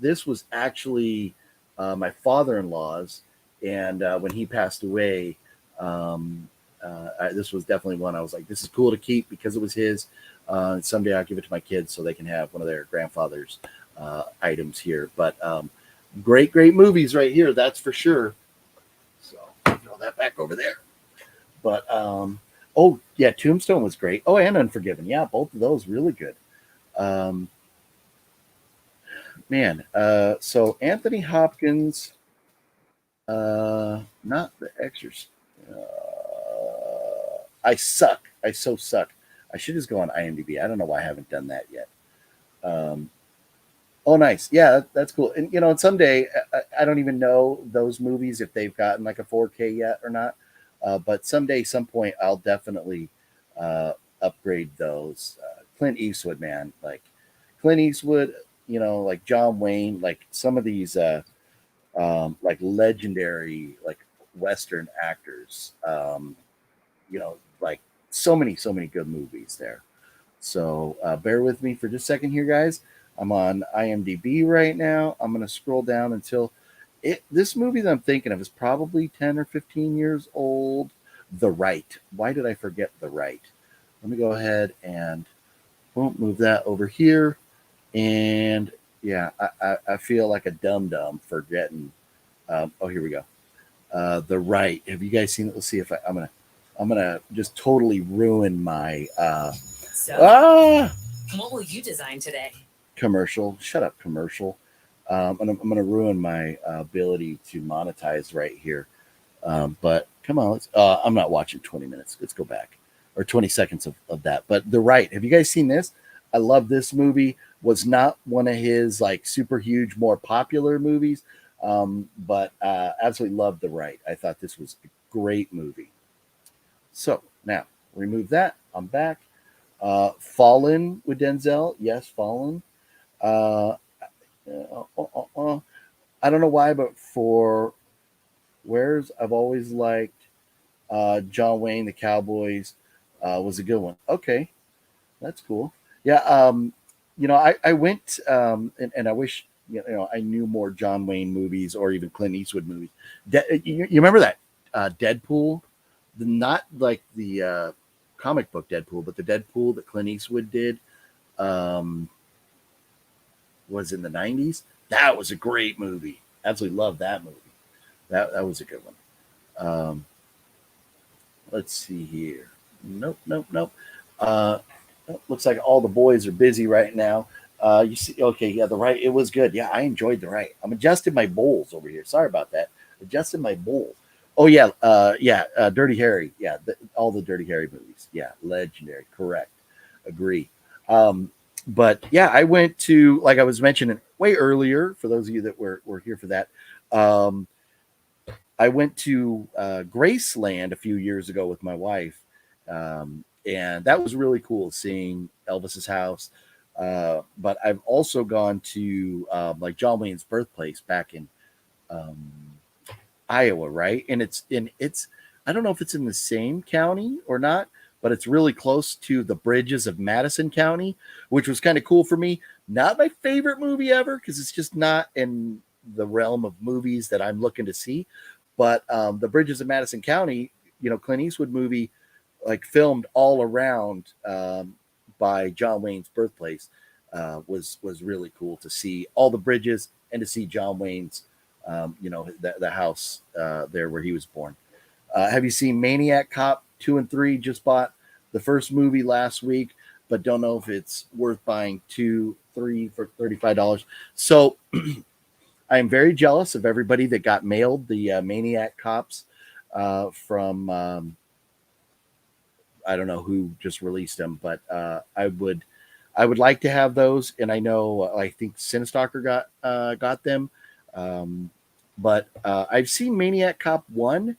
This was actually my father-in-law's, and when he passed away, this was definitely one I was like, this is cool to keep because it was his. Someday I'll give it to my kids so they can have one of their grandfather's items here. But great movies right here, that's for sure. So throw that back over there. But Tombstone was great. Oh, and Unforgiven. Yeah, both of those really good. So Anthony Hopkins, not The Exorcist. I suck. I so suck. I should just go on IMDb. I don't know why I haven't done that yet. Oh, nice. Yeah, that's cool. And someday I don't even know those movies if they've gotten like a 4K yet or not. But someday, some point, I'll definitely upgrade those. Clint Eastwood, man, like Clint Eastwood, like John Wayne, like some of these like legendary like Western actors. Like so many good movies there. So bear with me for just a second here, guys. I'm on IMDb right now. I'm going to scroll down until this movie that I'm thinking of is probably 10 or 15 years old. The Right. Why did I forget The Right? Let me go ahead and move that over here. And yeah, I feel like a dum-dum forgetting. Here we go. The Right. Have you guys seen it? Let's see if I'm gonna just totally ruin my What will you design today? Commercial. Shut up, commercial. And I'm going to ruin my ability to monetize right here. But come on, I'm not watching 20 minutes. Let's go back, or 20 seconds of that. But The Right. Have you guys seen this? I love this movie. Was not one of his like super huge, more popular movies, but absolutely loved The Right. I thought this was a great movie. So now remove that. I'm back. Fallen with Denzel. Yes, Fallen. Uh, I don't know why, but for Where's I've always liked John Wayne, the Cowboys was a good one. Okay, that's cool. Yeah, I went and I wish I knew more John Wayne movies or even Clint Eastwood movies. You remember that Deadpool, not like the comic book Deadpool, but the Deadpool that Clint Eastwood did um, was in the '90s. That was a great movie. Absolutely love that movie. That was a good one. Um, let's see here. Nope. Looks like all the boys are busy right now. You see, okay, yeah, The Right. It was good. Yeah, I enjoyed The Right. I'm adjusting my bowls over here. Sorry about that. Adjusting my bowls. Oh yeah, Dirty Harry. Yeah, all the Dirty Harry movies. Yeah, legendary. Correct. Agree. But yeah, I went to, like I was mentioning way earlier. For those of you that were here for that. I went to Graceland a few years ago with my wife, and that was really cool seeing Elvis's house. But I've also gone to like John Wayne's birthplace back in um, Iowa, right? And it's I don't know if it's in the same county or not, but it's really close to the bridges of Madison County, which was kind of cool for me. Not my favorite movie ever because it's just not in the realm of movies that I'm looking to see. But the bridges of Madison County, Clint Eastwood movie, like filmed all around by John Wayne's birthplace, was really cool to see all the bridges and to see John Wayne's, the house there where he was born. Have you seen Maniac Cop 2 and 3? Just bought the first movie last week, but don't know if it's worth buying 2, 3 for $35. So I am very jealous of everybody that got mailed the Maniac Cops from I don't know who just released them, but I would like to have those. And I know I think Cinestalker got them, but I've seen Maniac Cop 1.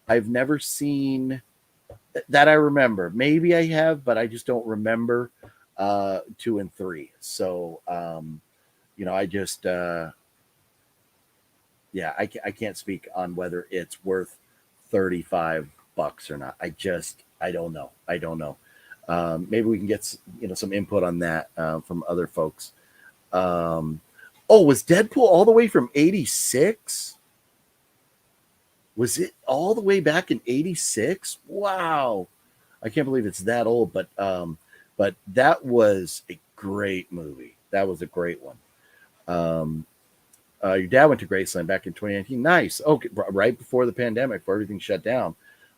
I've never seen that. I remember. Maybe I have, but I just don't remember 2 and 3. So I just. Yeah, I can't speak on whether it's worth $35 or not. I don't know. Maybe we can get some input on that from other folks. Was Deadpool all the way from '86? Was it all the way back in '86? Wow, I can't believe it's that old. But that was a great movie. That was a great one. Your dad went to Graceland back in 2019. Nice. Okay, right before the pandemic, before everything shut down.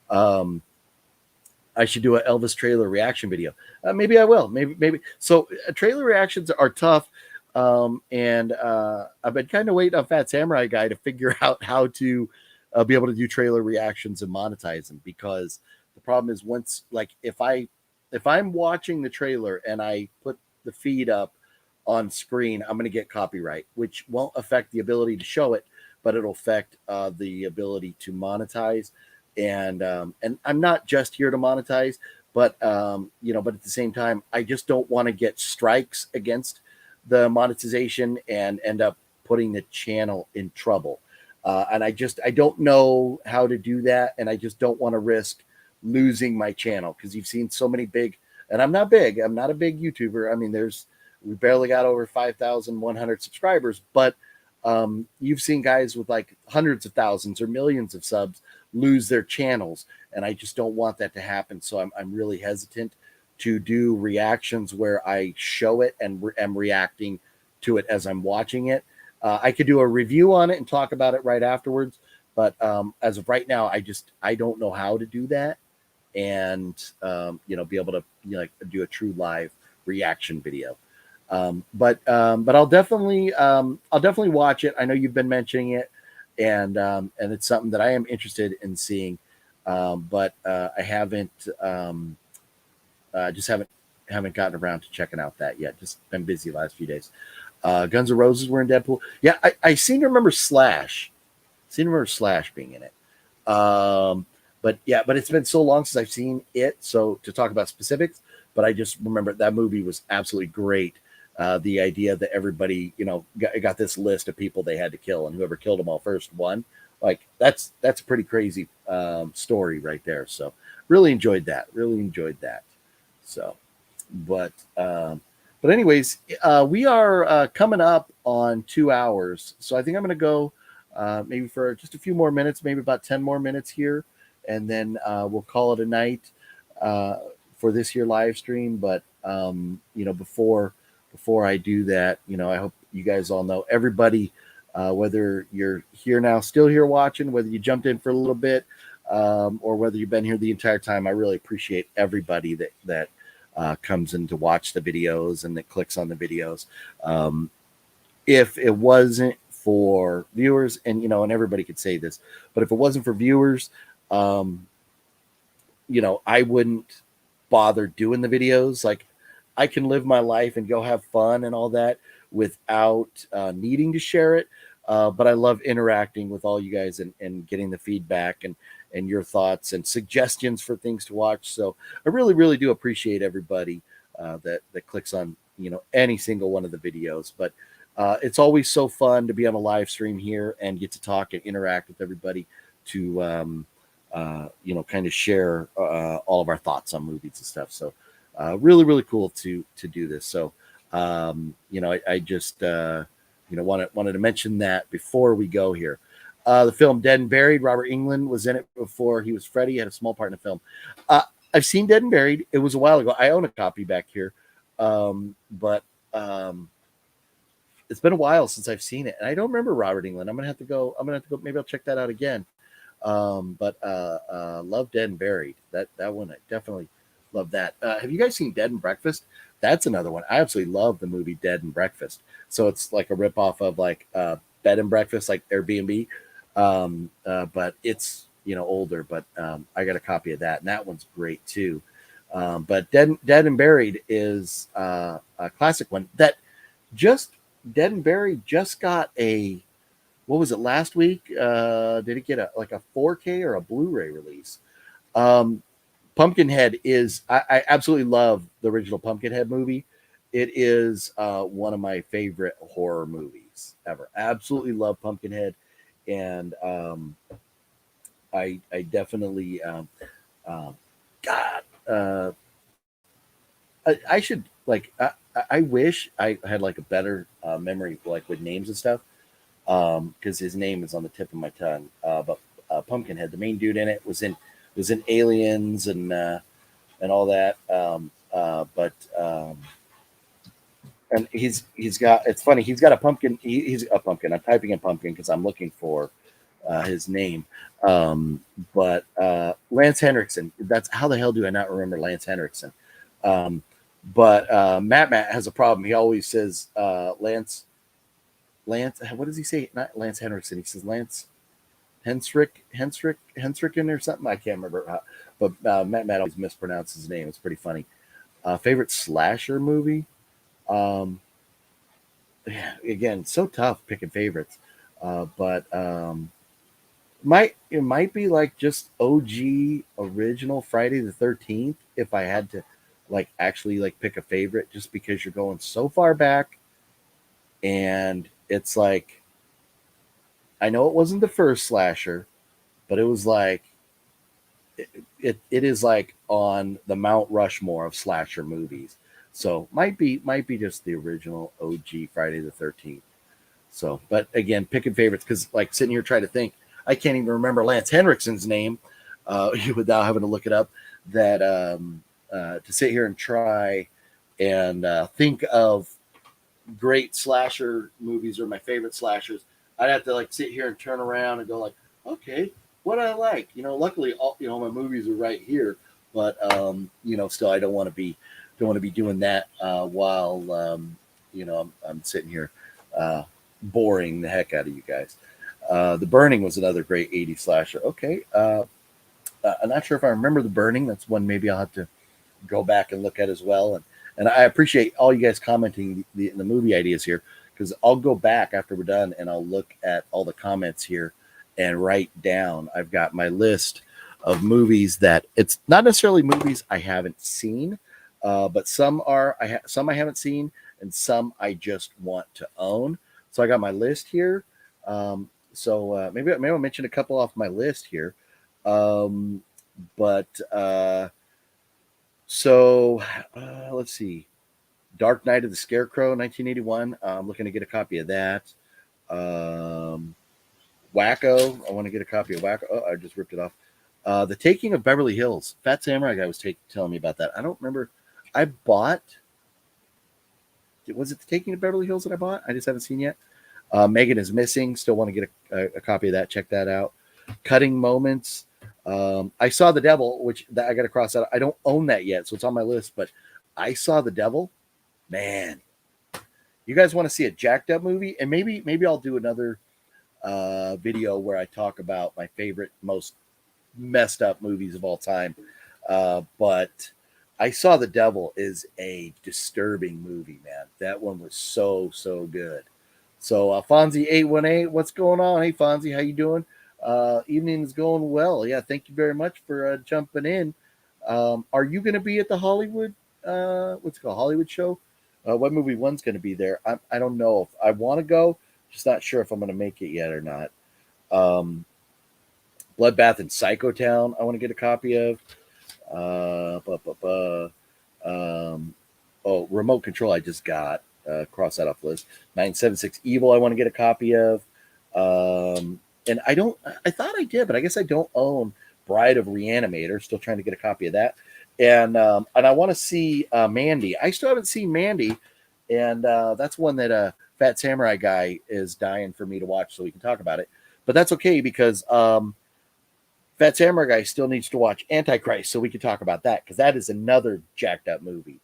I should do an Elvis trailer reaction video. Maybe I will. Maybe. So trailer reactions are tough, and I've been kind of waiting on Fat Samurai Guy to figure out how to be able to do trailer reactions and monetize them. Because the problem is if I'm watching the trailer and I put the feed up on screen, I'm going to get copyright, which won't affect the ability to show it, but it'll affect the ability to monetize. And I'm not just here to monetize, but but at the same time, I just don't want to get strikes against the monetization and end up putting the channel in trouble. And I don't know how to do that, and I just don't want to risk losing my channel because you've seen so many big, and I'm not big. I'm not a big YouTuber. I mean, we barely got over 5,100 subscribers, but you've seen guys with like hundreds of thousands or millions of subs lose their channels, and I just don't want that to happen. So I'm really hesitant to do reactions where I show it and am reacting to it as I'm watching it. I could do a review on it and talk about it right afterwards, but as of right now, I don't know how to do that and be able to do a true live reaction video. But I'll definitely watch it. I know you've been mentioning it, and it's something that I am interested in seeing. But I haven't just haven't gotten around to checking out that yet. Just been busy the last few days. Guns N' Roses were in Deadpool. Yeah, I seem to remember Slash. Being in it. But it's been so long since I've seen it. So to talk about specifics, but I just remember that movie was absolutely great. The idea that everybody, got this list of people they had to kill, and whoever killed them all first won. Like that's a pretty crazy story right there. So really enjoyed that. So, but anyways, we are coming up on 2 hours. So I think I'm going to go maybe for just a few more minutes, maybe about 10 more minutes here, and then we'll call it a night for this here live stream. But before I do that, I hope you guys all know, everybody, whether you're here now, still here watching, whether you jumped in for a little bit, or whether you've been here the entire time, I really appreciate everybody that comes in to watch the videos and that clicks on the videos. If it wasn't for viewers, and and everybody could say this, but if it wasn't for viewers, I wouldn't bother doing the videos. Like, I can live my life and go have fun and all that without needing to share it. But I love interacting with all you guys and getting the feedback and your thoughts and suggestions for things to watch. So I really, really do appreciate everybody that clicks on, any single one of the videos. But it's always so fun to be on a live stream here and get to talk and interact with everybody to, kind of share all of our thoughts on movies and stuff. So really, really cool to do this. So, I just, wanted to mention that before we go here. The film Dead and Buried, Robert Englund was in it before he was Freddy. He had a small part in the film. I've seen Dead and Buried. It was a while ago. I own a copy back here. But it's been a while since I've seen it, and I don't remember Robert Englund. I'm gonna have to go. Maybe I'll check that out again. But love Dead and Buried. That one, I definitely love that. Have you guys seen Dead and Breakfast? That's another one. I absolutely love the movie Dead and Breakfast. So it's like a ripoff of like Bed and Breakfast, like Airbnb. But it's older. But I got a copy of that, and that one's great too. But Dead and Buried is a classic one. Dead and Buried just got a, what was it, last week? Did it get a 4K or a Blu-ray release? Pumpkinhead is, I absolutely love the original Pumpkinhead movie. It is one of my favorite horror movies ever. Absolutely love Pumpkinhead. And I definitely, I should, like, I wish I had like a better memory, like with names and stuff, because his name is on the tip of my tongue. But Pumpkinhead, the main dude in it, was in Aliens and all that. And he's got, it's funny, he's got a pumpkin. He's a pumpkin. I'm typing in pumpkin because I'm looking for his name. But Lance Henriksen. That's how the hell do I not remember Lance Henriksen? But Matt has a problem. He always says Lance. What does he say? Not Lance Henriksen. He says Lance Henriken or something. I can't remember how. But Matt always mispronounces his name. It's pretty funny. Favorite slasher movie? Yeah, again, so tough picking favorites. But it might be like just OG original Friday the 13th if I had to like actually like pick a favorite, just because you're going so far back, and it's like, I know it wasn't the first slasher, but it was like it is like on the Mount Rushmore of slasher movies. So might be just the original OG Friday the 13th. So, but again, picking favorites, because like sitting here trying to think, I can't even remember Lance Henriksen's name without having to look it up. That to sit here and try and think of great slasher movies or my favorite slashers, I'd have to like sit here and turn around and go like, okay, what I like, luckily all my movies are right here, but still I don't want to be don't want to be doing that while I'm sitting here boring the heck out of you guys. The Burning was another great 80s slasher. Okay, I'm not sure if I remember The Burning. That's one maybe I'll have to go back and look at as well. And I appreciate all you guys commenting the movie ideas here, because I'll go back after we're done and I'll look at all the comments here and write down. I've got my list of movies that it's not necessarily movies I haven't seen, but some I haven't seen and some I just want to own. So I got my list here. Maybe I'll mention a couple off my list here. But let's see. Dark Knight of the Scarecrow, 1981. I'm looking to get a copy of that. Wacko. I want to get a copy of Wacko. Oh, I just ripped it off. The Taking of Beverly Hills. Fat Samurai guy was telling me about that. I don't remember. I bought. Was it The Taking of Beverly Hills that I bought? I just haven't seen yet. Megan is Missing. Still want to get a copy of that. Check that out. Cutting Moments. I Saw the Devil, which I got to cross out. I don't own that yet, so it's on my list. But I Saw the Devil. Man, you guys want to see a jacked up movie? And maybe I'll do another video where I talk about my favorite, most messed up movies of all time. But I Saw the Devil is a disturbing movie, man. That one was so good. So Fonzie818, what's going on? Hey Fonzie, how you doing? Evening is going well. Yeah, thank you very much for jumping in. Are you going to be at the Hollywood? What's it called? Hollywood show? What movie one's going to be there? I don't know if I want to go. Just not sure if I'm going to make it yet or not. Bloodbath in Psychotown, I want to get a copy of. Remote Control, I just got. Cross that off the list. 976 Evil, I want to get a copy of. And I thought I did, but I guess I don't own Bride of Reanimator. Still trying to get a copy of that. And I want to see Mandy. I still haven't seen Mandy, and that's one that Fat Samurai guy is dying for me to watch so we can talk about it. But that's okay because Fat Samurai guy still needs to watch Antichrist so we can talk about that, because that is another jacked up movie.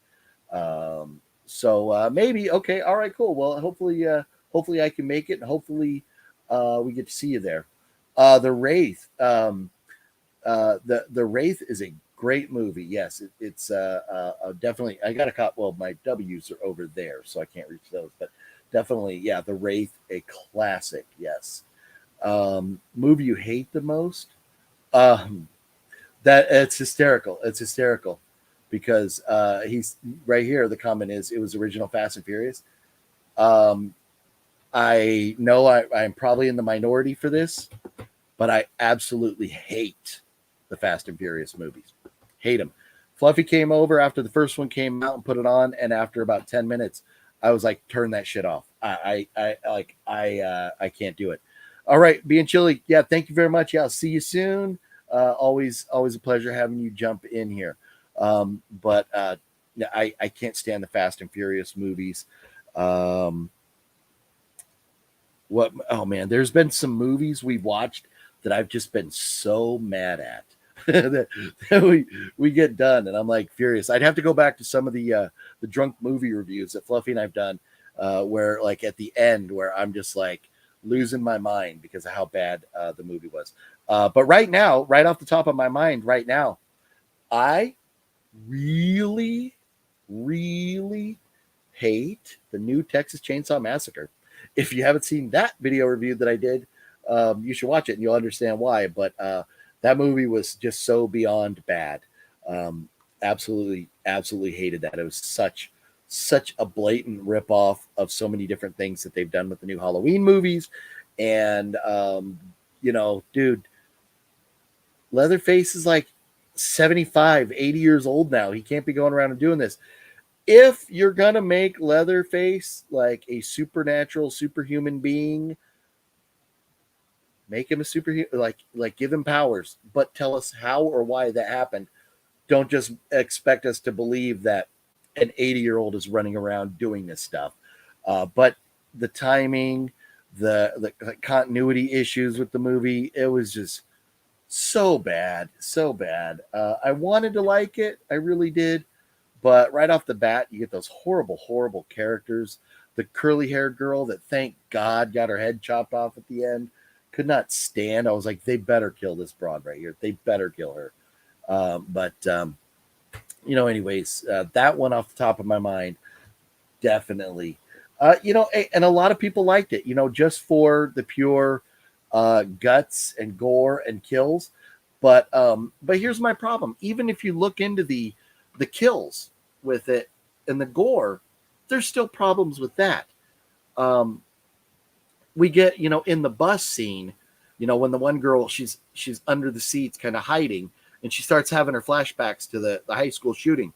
Maybe okay, all right, cool. Well, hopefully I can make it, and hopefully we get to see you there. The Wraith. The Wraith is a great movie. Yes, it's definitely. I got a cop. Well, my W's are over there, so I can't reach those. But definitely, yeah, The Wraith, a classic. Yes. Movie you hate the most? That it's hysterical. It's hysterical because he's right here. The comment is it was original Fast and Furious. I know I'm probably in the minority for this, but I absolutely hate the Fast and Furious movies. Hate them. Fluffy came over after the first one came out and put it on, and after about 10 minutes, I was like, turn that shit off. I can't do it. All right, being chilly. Yeah, thank you very much. Yeah, I'll see you soon. Always a pleasure having you jump in here. But I can't stand the Fast and Furious movies. Oh man, there's been some movies we've watched that I've just been so mad at that we get done, and I'm like furious. I'd have to go back to some of the drunk movie reviews that Fluffy and I've done, where like at the end where I'm just like losing my mind because of how bad the movie was. But right now, right off the top of my mind, right now, I really hate the new Texas Chainsaw Massacre. If you haven't seen that video review that I did, you should watch it and you'll understand why. But that movie was just so beyond bad. Absolutely hated that. It was such a blatant ripoff of so many different things that they've done with the new Halloween movies. And, dude, Leatherface is like 75, 80 years old now. He can't be going around and doing this. If you're going to make Leatherface like a supernatural, superhuman being, make him a superhuman, like give him powers, but tell us how or why that happened. Don't just expect us to believe that an 80-year-old is running around doing this stuff. But the timing, the continuity issues with the movie, it was just so bad. I wanted to like it. I really did. But right off the bat, you get those horrible, horrible characters. The curly-haired girl that, thank God, got her head chopped off at the end. Could not stand. I was like, they better kill this broad right here. They better kill her. Anyways, that one off the top of my mind, definitely. And a lot of people liked it, just for the pure guts and gore and kills. But here's my problem. Even if you look into the kills with it and the gore, there's still problems with that. We get, in the bus scene, when the one girl, she's under the seats kind of hiding, and she starts having her flashbacks to the high school shooting,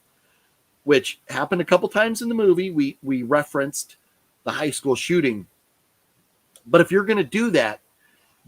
which happened a couple times in the movie. We referenced the high school shooting. But if you're going to do that,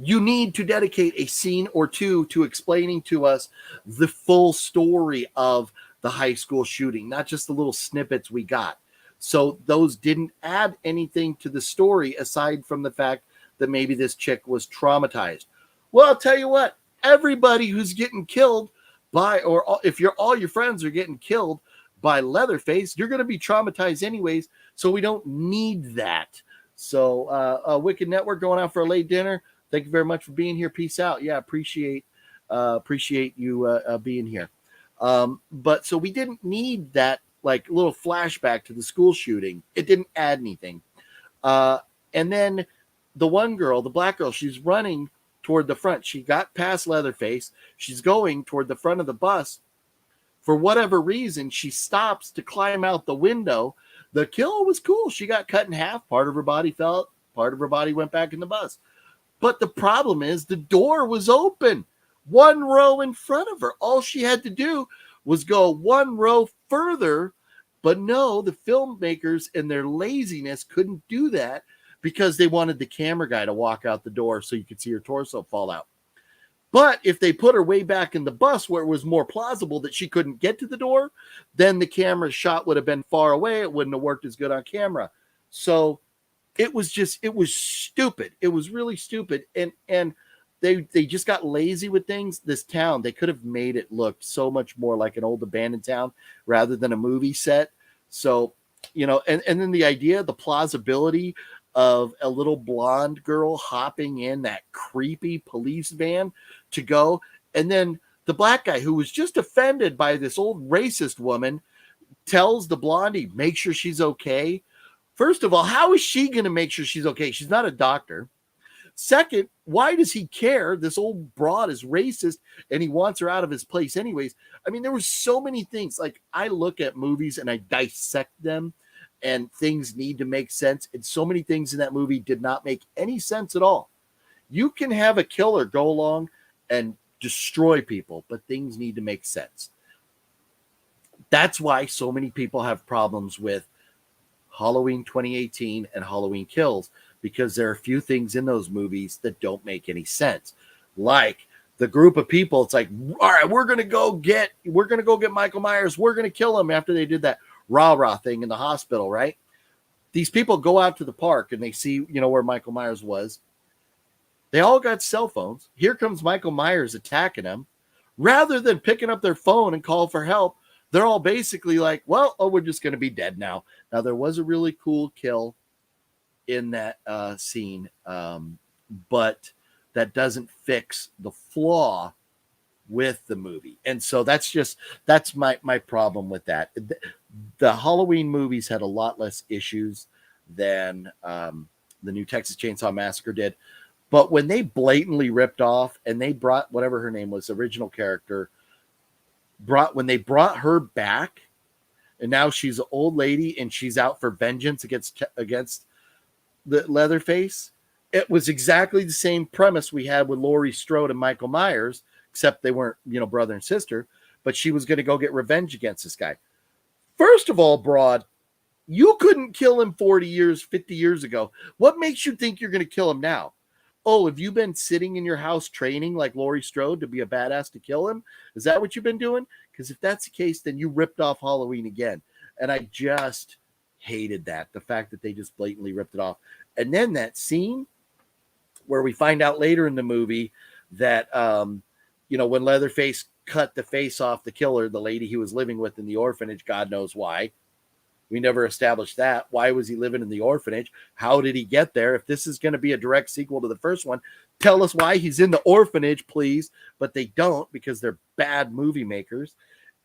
you need to dedicate a scene or two to explaining to us the full story of the high school shooting, not just the little snippets we got. So those didn't add anything to the story aside from the fact that maybe this chick was traumatized. Well, I'll tell you what, everybody who's getting killed by, or if all your friends are getting killed by Leatherface, you're going to be traumatized anyways. So we don't need that. So Wicked Network going out for a late dinner. Thank you very much for being here. Peace out. Yeah, appreciate you being here. But so we didn't need that like little flashback to the school shooting. It didn't add anything. And then the one girl, the black girl, she's running toward the front. She got past Leatherface. She's going toward the front of the bus. For whatever reason, she stops to climb out the window. The kill was cool. She got cut in half. Part of her body fell out. Part of her body went back in the bus. But the problem is the door was open, one row in front of her. All she had to do was go one row further. But no, the filmmakers in their laziness couldn't do that because they wanted the camera guy to walk out the door so you could see her torso fall out. But if they put her way back in the bus where it was more plausible that she couldn't get to the door, then the camera shot would have been far away. It wouldn't have worked as good on camera. So it was stupid. It was really stupid. And they just got lazy with things. This town, they could have made it look so much more like an old abandoned town rather than a movie set. So, and then the idea, the plausibility of a little blonde girl hopping in that creepy police van to go. And then the black guy who was just offended by this old racist woman tells the blondie, make sure she's okay. First of all, how is she going to make sure she's okay? She's not a doctor. Second, why does he care? This old broad is racist and he wants her out of his place anyways. I mean, there were so many things. Like, I look at movies and I dissect them and things need to make sense. And so many things in that movie did not make any sense at all. You can have a killer go along and destroy people, but things need to make sense. That's why so many people have problems with Halloween 2018 and Halloween Kills, because there are a few things in those movies that don't make any sense. Like the group of people, it's like, all right, we're going to go get Michael Myers. We're going to kill him after they did that rah-rah thing in the hospital, right? These people go out to the park and they see, where Michael Myers was. They all got cell phones. Here comes Michael Myers attacking them. Rather than picking up their phone and call for help, they're all basically like, well, we're just going to be dead now. Now, there was a really cool kill in that scene, but that doesn't fix the flaw with the movie. And so that's my problem with that. The Halloween movies had a lot less issues than the new Texas Chainsaw Massacre did. But when they blatantly ripped off and they brought whatever her name was, original character, when they brought her back, and now she's an old lady and she's out for vengeance against the Leatherface, it was exactly the same premise we had with Laurie Strode and Michael Myers, except they weren't, brother and sister, but she was going to go get revenge against this guy. First of all, broad, you couldn't kill him 40 years, 50 years ago. What makes you think you're going to kill him now? Oh, have you been sitting in your house training like Laurie Strode to be a badass to kill him? Is that what you've been doing? Because if that's the case, then you ripped off Halloween again. And I just hated that. The fact that they just blatantly ripped it off. And then that scene where we find out later in the movie that, when Leatherface cut the face off the killer, the lady he was living with in the orphanage. God knows why. We never established that. Why was he living in the orphanage? How did he get there? If this is going to be a direct sequel to the first one, tell us why he's in the orphanage, please. But they don't, because they're bad movie makers.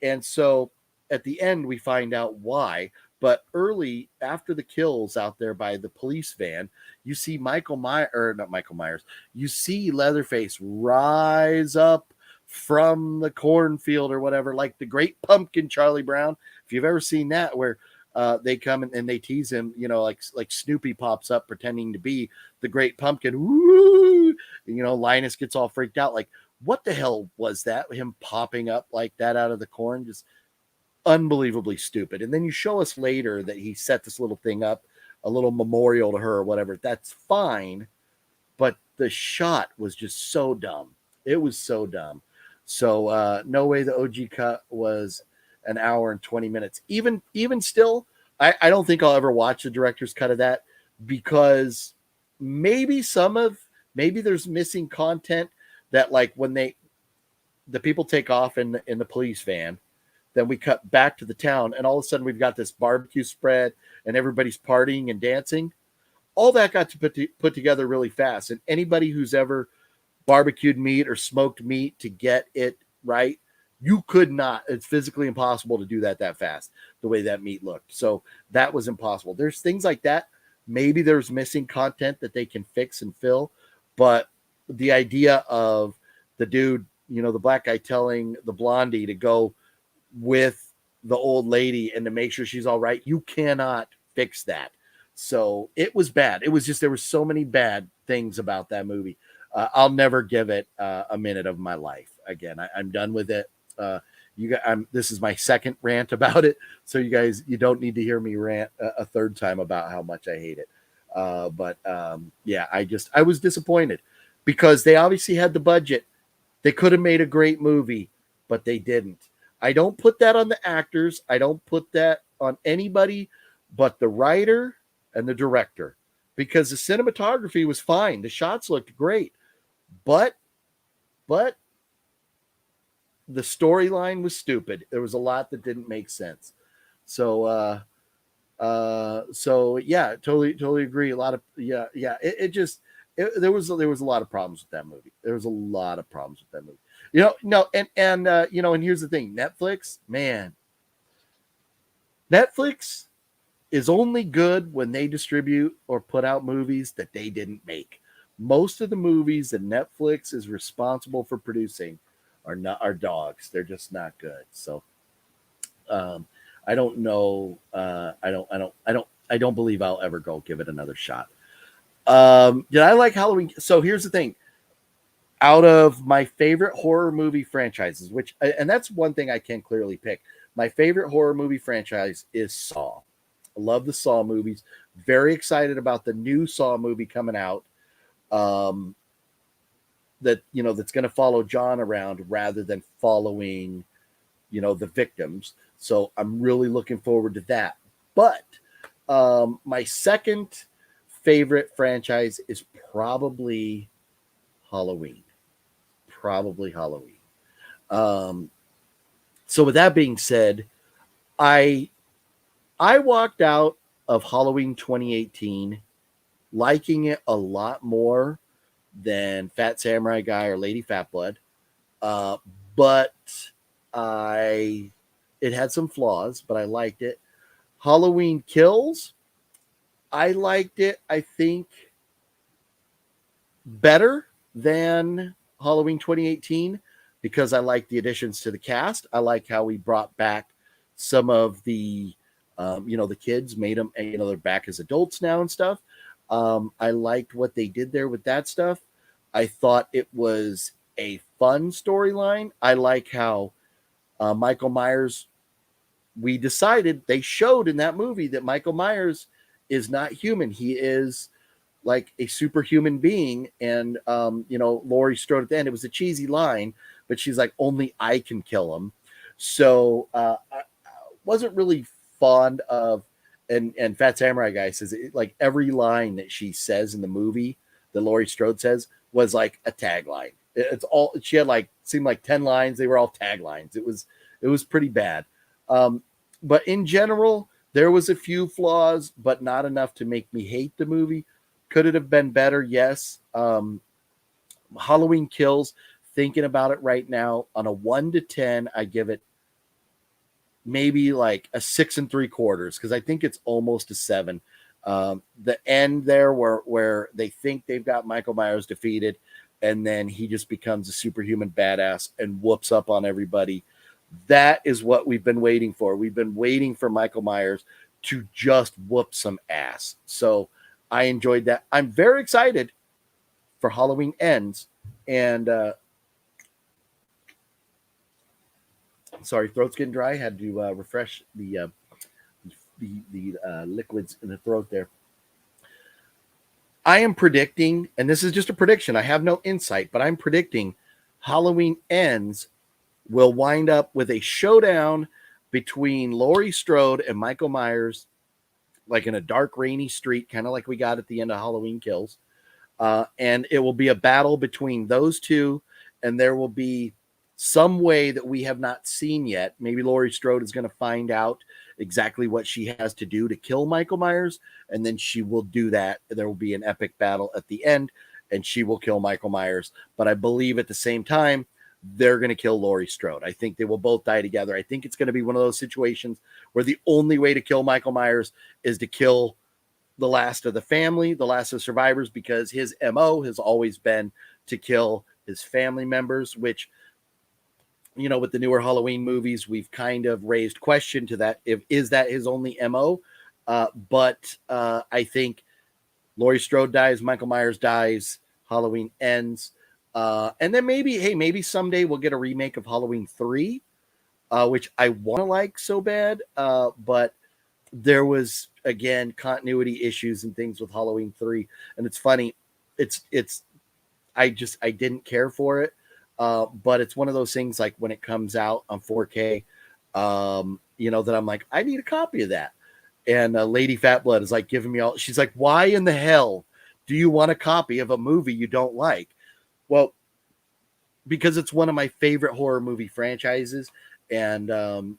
And so at the end, we find out why. But early, after the kills out there by the police van, you see you see Leatherface rise up from the cornfield or whatever, like the Great Pumpkin, Charlie Brown. If you've ever seen that, where they come and they tease him, like Snoopy pops up pretending to be the Great Pumpkin. Woo! Linus gets all freaked out. Like, what the hell was that? Him popping up like that out of the corn, just unbelievably stupid. And then you show us later that he set this little thing up, a little memorial to her or whatever. That's fine, but the shot was just so dumb. It was so dumb. So no way the OG cut was an hour and 20 minutes. Even still, I don't think I'll ever watch the director's cut of that, because maybe there's missing content that, like, when the people take off in the police van, then we cut back to the town, and all of a sudden we've got this barbecue spread and everybody's partying and dancing. All that got to put together really fast. And anybody who's ever barbecued meat or smoked meat to get it right, you could not. It's physically impossible to do that fast, the way that meat looked. So that was impossible. There's things like that. Maybe there's missing content that they can fix and fill. But the idea of the dude, the black guy telling the blondie to go with the old lady and to make sure she's all right, you cannot fix that. So it was bad. It was just, there were so many bad things about that movie. I'll never give it a minute of my life again. I'm done with it. This is my second rant about it, so you guys, you don't need to hear me rant a third time about how much I hate it. But I was disappointed, because they obviously had the budget. They could have made a great movie, but they didn't. I don't put that on the actors. I don't put that on anybody but the writer and the director, because the cinematography was fine. The shots looked great, but the storyline was stupid. There was a lot that didn't make sense. So yeah, totally agree. A lot of, there was a lot of problems with that movie. There was a lot of problems with that movie. And here's the thing. Netflix is only good when they distribute or put out movies that they didn't make. Most of the movies that Netflix is responsible for producing are dogs. They're just not good. So I don't know. I don't believe I'll ever go give it another shot. Did I like Halloween? So here's the thing. Out of my favorite horror movie franchises, and that's one thing I can clearly pick. My favorite horror movie franchise is Saw. I love the Saw movies. Very excited about the new Saw movie coming out. That's going to follow John around rather than following, the victims. So I'm really looking forward to that. But my second favorite franchise is probably Halloween. So with that being said, I walked out of Halloween 2018 liking it a lot more than Fat Samurai Guy or Lady Fat Blood. But it had some flaws, but I liked it. Halloween Kills, I liked it, I think, better than Halloween 2018, because I like the additions to the cast. I like how we brought back some of the, the kids, made them, they're back as adults now and stuff. I liked what they did there with that stuff. I thought it was a fun storyline. I like how Michael Myers, they showed in that movie that Michael Myers is not human. He is like a superhuman being. And, Laurie Strode at the end, it was a cheesy line, but she's like, only I can kill him. So I wasn't really fond of, and Fat Samurai Guy says it, like every line that she says in the movie that Laurie Strode says was like a tagline. It's all, she had like seemed like 10 lines. They were all taglines. It was pretty bad. But in general, there was a few flaws, but not enough to make me hate the movie. Could it have been better? Yes. Halloween Kills, thinking about it right now, on a 1 to 10, I give it maybe like a 6 3/4, because I think it's almost a 7. The end there where they think they've got Michael Myers defeated, and then he just becomes a superhuman badass and whoops up on everybody. That is what we've been waiting for. We've been waiting for Michael Myers to just whoop some ass. So I enjoyed that. I'm very excited for Halloween Ends. And sorry, throat's getting dry. Had to refresh the liquids in the throat there. I am predicting, and this is just a prediction, I have no insight, but I'm predicting Halloween Ends will wind up with a showdown between Laurie Strode and Michael Myers, like in a dark, rainy street, kind of like we got at the end of Halloween Kills. And it will be a battle between those two, and there will be some way that we have not seen yet. Maybe Laurie Strode is going to find out exactly what she has to do to kill Michael Myers, and then she will do that. There will be an epic battle at the end, and she will kill Michael Myers. But I believe at the same time, they're going to kill Laurie Strode. I think they will both die together. I think it's going to be one of those situations where the only way to kill Michael Myers is to kill the last of the family, the last of survivors, because his MO has always been to kill his family members, which, you know, with the newer Halloween movies, we've kind of raised question to that. Is that his only MO? But I think Laurie Strode dies, Michael Myers dies, Halloween Ends. And then maybe someday we'll get a remake of Halloween 3, which I want to like so bad. But there was, again, continuity issues and things with Halloween 3. And it's funny. I didn't care for it. But it's one of those things, like when it comes out on 4K, that I'm like, I need a copy of that. And Lady Fatblood is like giving me all, she's like, why in the hell do you want a copy of a movie you don't like? Well, because it's one of my favorite horror movie franchises. And, and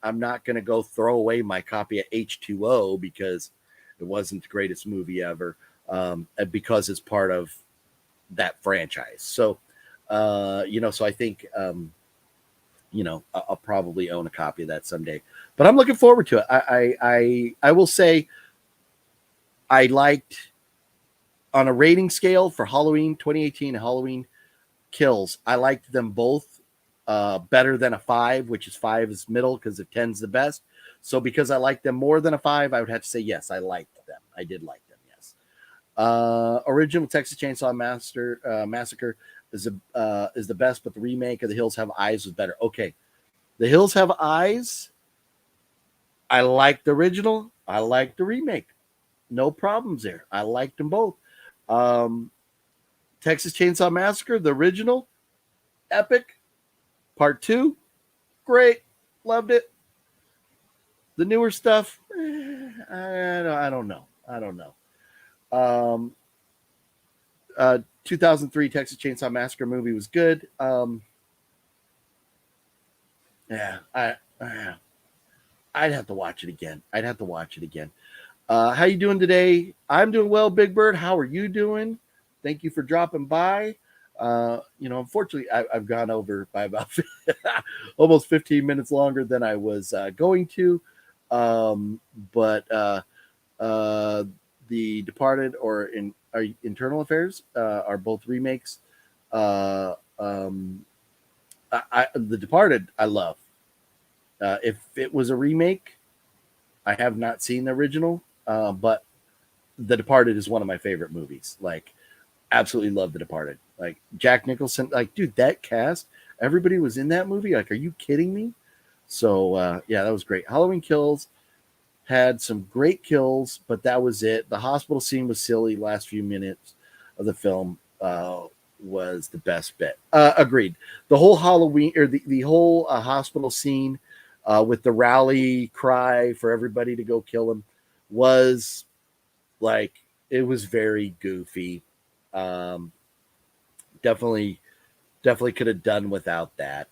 I'm not going to go throw away my copy of H2O because it wasn't the greatest movie ever, because it's part of that franchise. So, so I think, I'll probably own a copy of that someday, but I'm looking forward to it. I will say I liked, on a rating scale for Halloween 2018 and Halloween Kills, I liked them both better than a 5, which is 5 is middle because a 10's the best. So because I liked them more than a 5, I would have to say, yes, I liked them. I did like them. Yes. Original Texas Chainsaw Massacre is the best, but the remake of The Hills Have Eyes was better. Okay. The Hills Have Eyes. I liked the original. I liked the remake. No problems there. I liked them both. Texas Chainsaw Massacre, the original, epic. Part 2, great. Loved it. The newer stuff, I don't know. 2003 Texas Chainsaw Massacre movie was good. I'd have to watch it again. How you doing today? I'm doing well, Big Bird. How are you doing? Thank you for dropping by. Unfortunately, I've gone over by about almost 15 minutes longer than I was going to. But The Departed or Internal Affairs are both remakes. The Departed, I love. If it was a remake, I have not seen the original, but The Departed is one of my favorite movies. Like, absolutely love The Departed. Like, Jack Nicholson, like, dude, that cast, everybody was in that movie. Like, are you kidding me? So, that was great. Halloween Kills had some great kills, but that was it. The hospital scene was silly. Last few minutes of the film was the best bit. Agreed. The whole Halloween, or the whole hospital scene with the rally cry for everybody to go kill him was, like, it was very goofy. Definitely Definitely could have done without that.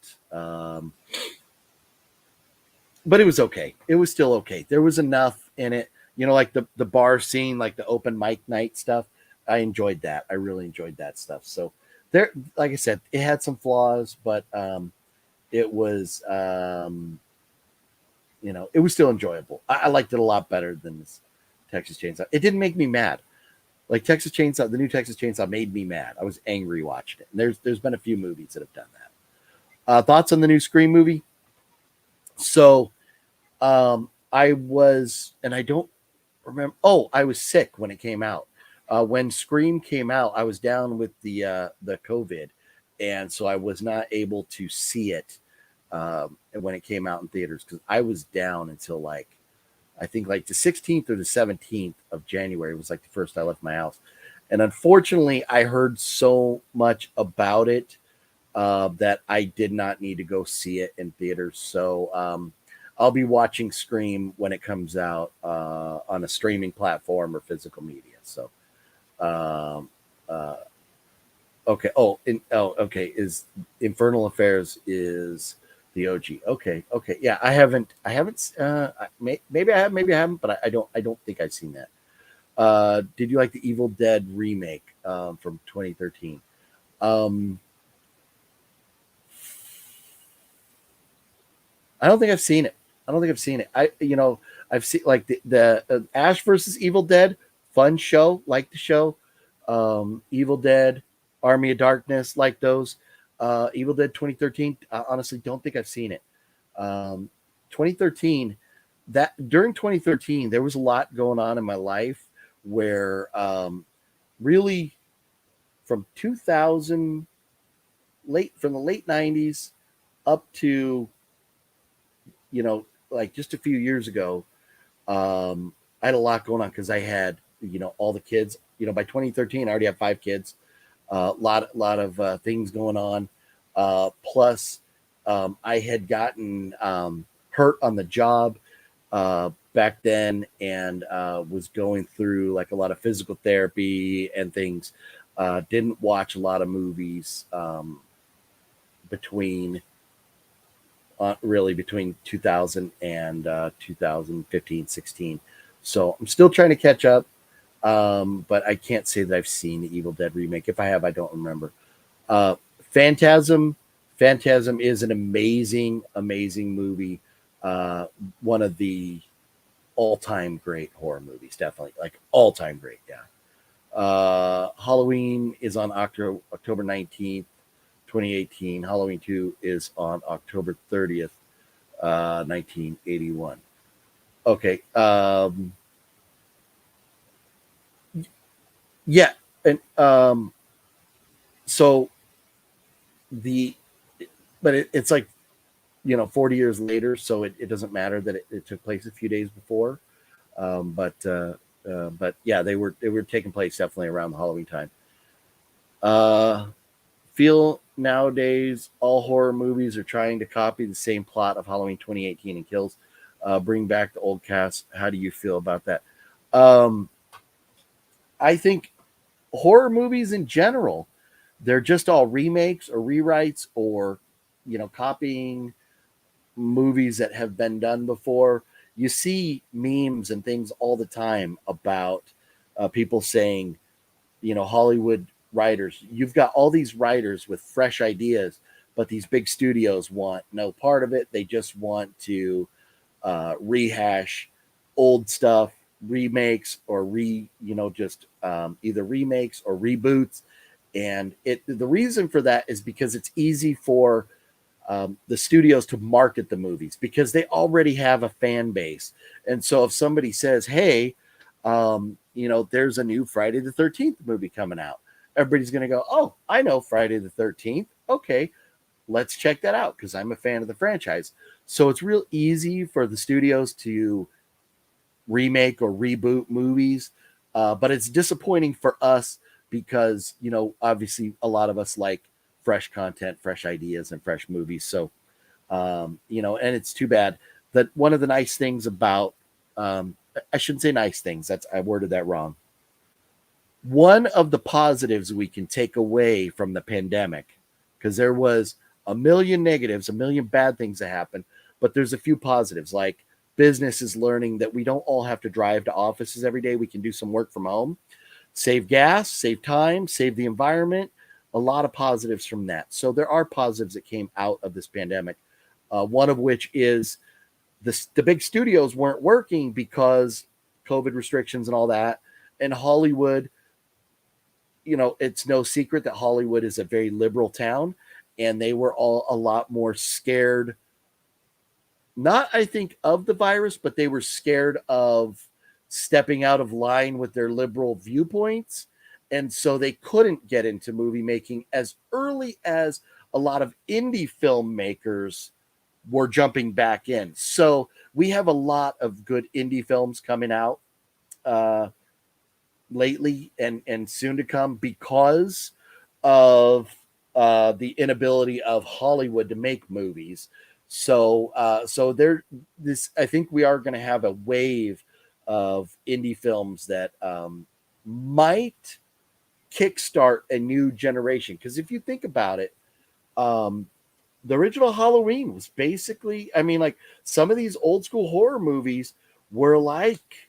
But it was okay. It was still okay. There was enough in it, like the bar scene, like the open mic night stuff. I enjoyed that. I really enjoyed that stuff. So there, like I said, it had some flaws, but it was, it was still enjoyable. I liked it a lot better than this Texas Chainsaw. It didn't make me mad. Like Texas Chainsaw, the new Texas Chainsaw made me mad. I was angry watching it. And there's been a few movies that have done that. Thoughts on the new Scream movie? So I was, and I don't remember. Oh, I was sick when it came out. When Scream came out, I was down with the COVID, and so I was not able to see it when it came out in theaters because I was down until I think the 16th or the 17th of January was like the first I left my house, and unfortunately, I heard so much about it that I did not need to go see it in theaters. So I'll be watching Scream when it comes out on a streaming platform or physical media. So, okay. Okay. Is Infernal Affairs is the OG? Okay. Yeah, I haven't. Maybe I have. Maybe I haven't. But I don't. I don't think I've seen that. Did you like the Evil Dead remake from 2013? I don't think I've seen it. I've seen like the Ash versus Evil Dead, fun show, like the show. Evil Dead, Army of Darkness, like those. Evil Dead 2013. I honestly don't think I've seen it. 2013. That during 2013, there was a lot going on in my life where really from 2000 from the late 90s up to like just a few years ago, I had a lot going on because I had, all the kids. By 2013, I already have 5 kids. Lot of things going on. Plus, I had gotten hurt on the job back then, and was going through like a lot of physical therapy and things. Didn't watch a lot of movies between. Really between 2000 and 2015, 16. So I'm still trying to catch up, but I can't say that I've seen the Evil Dead remake. If I have, I don't remember. Phantasm is an amazing movie. One of the all-time great horror movies, definitely. Like all-time great, yeah. Halloween is on October 19th. 2018. Halloween 2 is on October 30th, 1981. Okay. Yeah. And so it's like, 40 years later, so it doesn't matter that it took place a few days before. But yeah, they were taking place definitely around the Halloween time. Feel nowadays all horror movies are trying to copy the same plot of Halloween 2018 and Kills, bring back the old cast. How do you feel about that? I think horror movies in general, they're just all remakes or rewrites or copying movies that have been done before. You see memes and things all the time about people saying, Hollywood writers, you've got all these writers with fresh ideas, but these big studios want no part of it. They just want to rehash old stuff, remakes, or either remakes or reboots. And the reason for that is because it's easy for the studios to market the movies because they already have a fan base. And so if somebody says, hey, there's a new Friday the 13th movie coming out, everybody's going to go, oh, I know Friday the 13th. Okay, let's check that out because I'm a fan of the franchise. So it's real easy for the studios to remake or reboot movies. But it's disappointing for us because, obviously a lot of us like fresh content, fresh ideas, and fresh movies. So, and it's too bad that one of the nice things about, I shouldn't say nice things. I worded that wrong. One of the positives we can take away from the pandemic because there was a million negatives, a million bad things that happened, but there's a few positives, like business is learning that we don't all have to drive to offices every day. We can do some work from home, save gas, save time, save the environment. A lot of positives from that. So there are positives that came out of this pandemic. One of which is the big studios weren't working because COVID restrictions and all that. And Hollywood, it's no secret that Hollywood is a very liberal town, and they were all a lot more scared. Not, I think, of the virus, but they were scared of stepping out of line with their liberal viewpoints. And so they couldn't get into movie making as early as a lot of indie filmmakers were jumping back in. So we have a lot of good indie films coming out lately and soon to come because of the inability of Hollywood to make movies. So I think we are going to have a wave of indie films that might kickstart a new generation. Because if you think about it, the original Halloween was basically, like some of these old school horror movies were like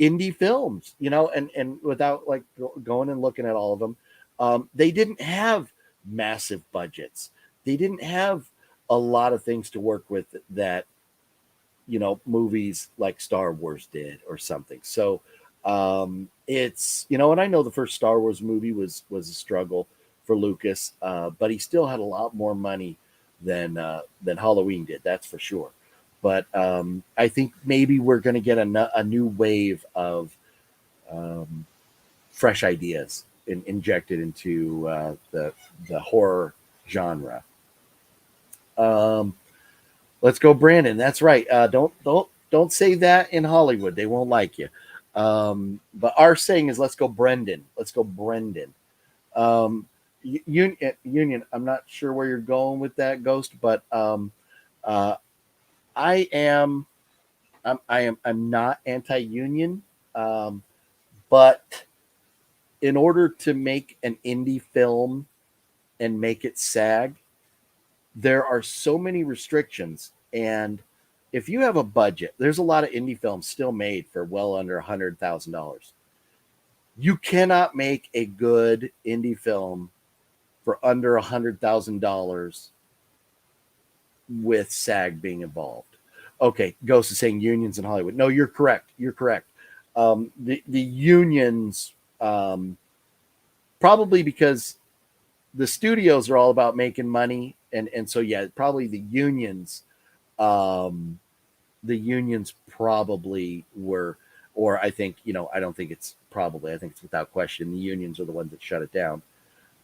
indie films, and without like going and looking at all of them, they didn't have massive budgets. They didn't have a lot of things to work with that, movies like Star Wars did or something. So it's, and I know the first Star Wars movie was a struggle for Lucas, but he still had a lot more money than Halloween did. That's for sure. But I think maybe we're going to get a new wave of fresh ideas injected into the horror genre. Let's go, Brandon. That's right. Don't say that in Hollywood. They won't like you. But our saying is, let's go, Brendan. Let's go, Brendan. Union. I'm not sure where you're going with that, Ghost, but I'm not anti-union, but in order to make an indie film and make it SAG, there are so many restrictions. And if you have a budget, there's a lot of indie films still made for well under $100,000. You cannot make a good indie film for under $100,000 with SAG being involved. Okay, Ghost is saying unions in Hollywood. No, you're correct. You're correct. The unions, probably because the studios are all about making money, and so yeah, probably the unions probably were, or I think, I don't think it's probably, I think it's without question, the unions are the ones that shut it down.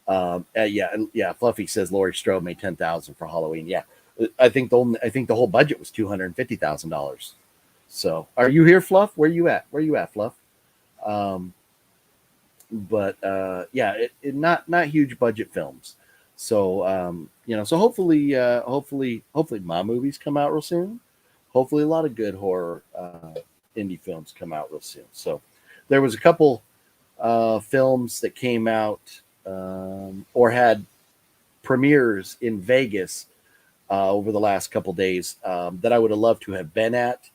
Yeah. Fluffy says Laurie Strode made $10,000 for Halloween. Yeah, I think the whole budget was $250,000. So, are you here, Fluff? Where you at? Fluff? But yeah, it not huge budget films. So so hopefully my movies come out real soon. Hopefully a lot of good horror indie films come out real soon. So there was a couple films that came out or had premieres in Vegas over the last couple days that I would have loved to have been at,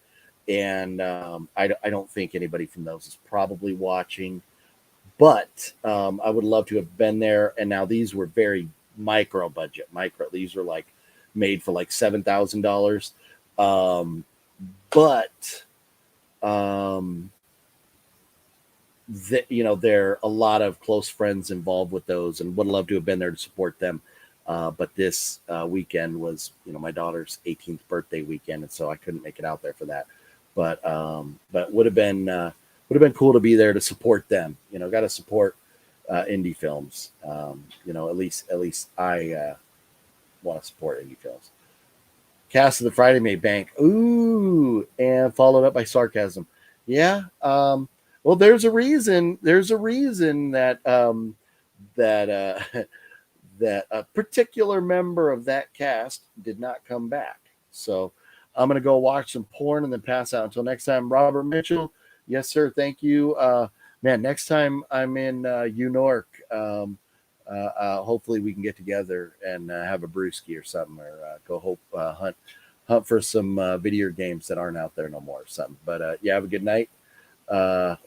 and I don't think anybody from those is probably watching, but I would love to have been there. And now these were very micro budget. These were like made for like $7,000, but there are a lot of close friends involved with those, and would love to have been there to support them. But this weekend was, my daughter's 18th birthday weekend, and so I couldn't make it out there for that. But would have been cool to be there to support them. Got to support indie films. At least I want to support indie films. Cast of the Friday May Bank. Ooh, and followed up by sarcasm. Yeah. Well, there's a reason. There's a reason that that a particular member of that cast did not come back. So I'm gonna go watch some porn and then pass out. Until next time, Robert Mitchell. Yes, sir. Thank you. Man, next time I'm in New York, hopefully we can get together and have a brewski or something, or go hunt for some video games that aren't out there no more or something. But yeah, have a good night.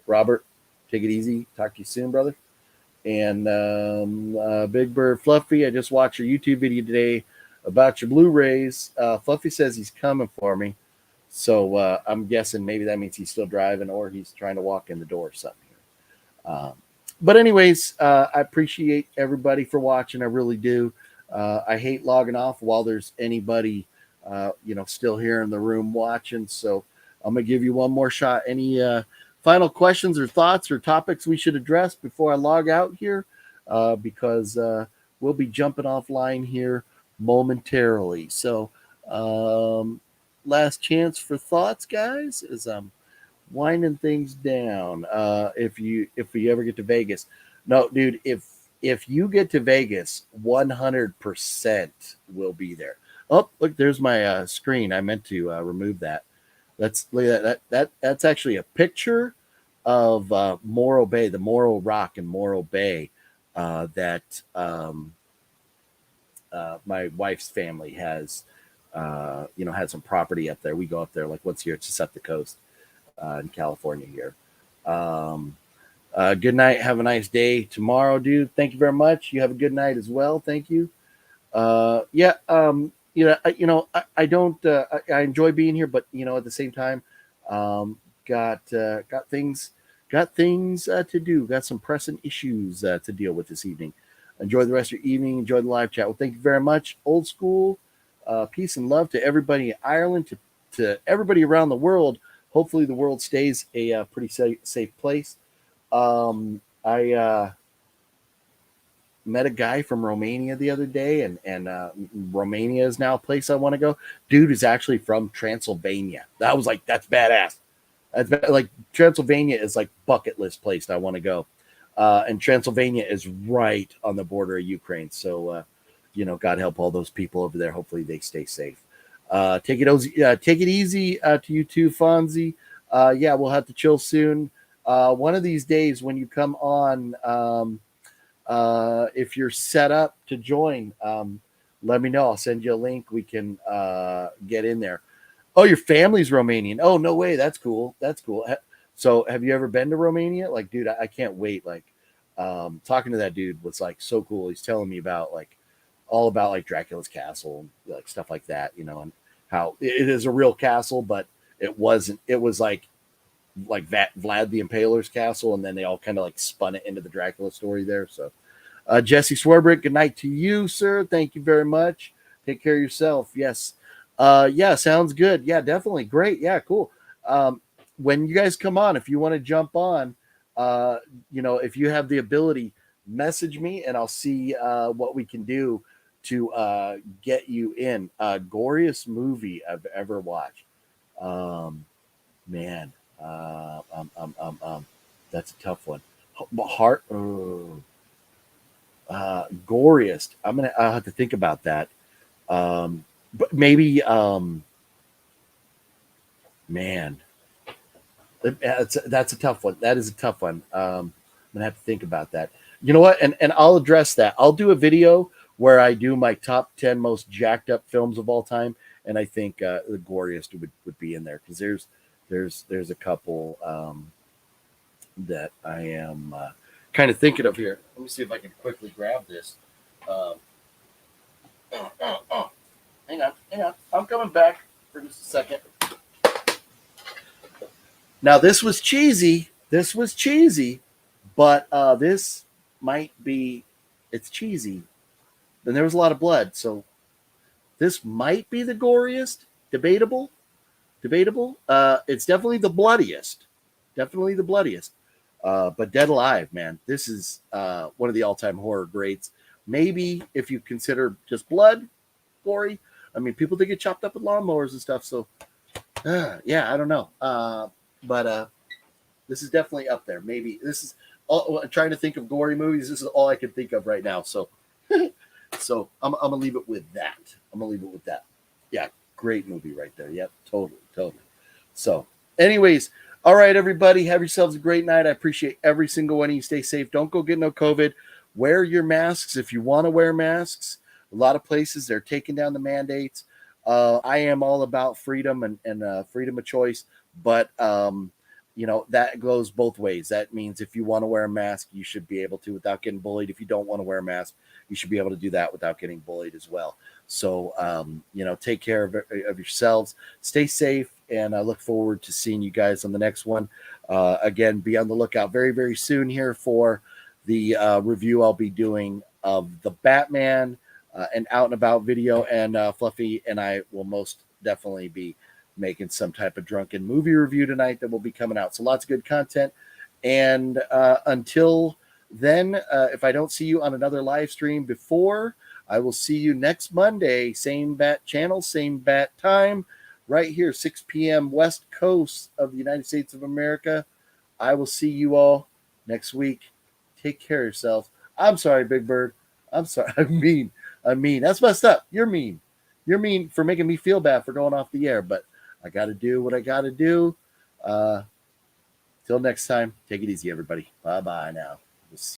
Robert, take it easy. Talk to you soon, brother. And Big Bird Fluffy, I just watched your YouTube video today about your Blu-rays. Fluffy says he's coming for me. So I'm guessing maybe that means he's still driving or he's trying to walk in the door or something. But anyways, I appreciate everybody for watching. I really do. I hate logging off while there's anybody, still here in the room watching. So I'm going to give you one more shot. Any final questions or thoughts or topics we should address before I log out here? Because we'll be jumping offline here momentarily. So last chance for thoughts, guys, as I'm winding things down. If you ever get to Vegas, no, dude, if you get to Vegas, 100% will be there. Oh, look, there's my screen. I meant to remove that. Let's look at that. That's actually a picture of Morro Bay, the Morro Rock in Morro Bay, that my wife's family has. Had some property up there. We go up there like once a year to set the coast in California here. Good night. Have a nice day tomorrow, dude. Thank you very much. You have a good night as well. Thank you. I enjoy being here, but at the same time, got things to do. Got some pressing issues to deal with this evening. Enjoy the rest of your evening. Enjoy the live chat. Well, thank you very much. Old school. Peace and love to everybody in Ireland, to everybody around the world. Hopefully the world stays a pretty safe place. I met a guy from Romania the other day, and Romania is now a place I want to go. Dude is actually from Transylvania. That was like, that's badass. Like Transylvania is like bucket list place I want to go. And Transylvania is right on the border of Ukraine. So, God help all those people over there. Hopefully they stay safe. Take it easy to you too, Fonzie. We'll have to chill soon. One of these days when you come on, if you're set up to join, let me know. I'll send you a link. We can get in there. Oh, your family's Romanian. Oh, no way. That's cool. That's cool. So have you ever been to Romania? Like, dude, I can't wait. Like, talking to that dude was like so cool. He's telling me about all about like Dracula's castle and like stuff like that, and how it is a real castle, but it wasn't. It was like Vlad the Impaler's castle, and then they all kind of like spun it into the Dracula story there. So, Jesse Swerbrick, good night to you, sir. Thank you very much. Take care of yourself. Yes. Sounds good. Yeah, definitely. Great. Yeah, cool. When you guys come on, if you want to jump on, if you have the ability, message me and I'll see what we can do to get you in. Goriest movie I've ever watched. That's a tough one. Goriest. I'll have to think about that. But maybe that's a tough one. That is a tough one. I'm gonna have to think about that. You know what? And I'll address that. I'll do a video where I do my top 10 most jacked up films of all time, and I think the goriest would be in there because there's a couple that I am kind of thinking of here. Let me see if I can quickly grab this. Hang on. I'm coming back for just a second. Now this was cheesy, but this might be. It's cheesy. Then there was a lot of blood, so this might be the goriest. Debatable. It's definitely the bloodiest. But Dead Alive, man, this is one of the all-time horror greats. Maybe if you consider just blood, gory. I mean, people did get chopped up with lawnmowers and stuff. So, I don't know. But this is definitely up there. Maybe this is all. I'm trying to think of gory movies. This is all I can think of right now. So, I'm gonna leave it with that. Yeah, great movie right there. Yep, totally. So, anyways, all right, everybody, have yourselves a great night. I appreciate every single one of you. Stay safe. Don't go get no COVID. wear your masks if you want to wear masks. A lot of places they're taking down the mandates. I am all about freedom and freedom of choice, but that goes both ways. That means if you want to wear a mask, you should be able to without getting bullied. If you don't want to wear a mask, you should be able to do that without getting bullied as well. So, take care of yourselves, stay safe, and I look forward to seeing you guys on the next one. Again, be on the lookout very, very soon here for the review I'll be doing of the Batman and Out and About video, and Fluffy and I will most definitely be making some type of drunken movie review tonight that will be coming out. So lots of good content. And until then, if I don't see you on another live stream before, I will see you next Monday, same bat channel, same bat time, right here, 6 p.m. West Coast of the United States of America. I will see you all next week. Take care of yourselves. I'm sorry, Big Bird. I'm sorry. I'm mean. That's messed up. You're mean. You're mean for making me feel bad for going off the air, but I got to do what I got to do. Till next time, take it easy, everybody. Bye-bye now. We'll see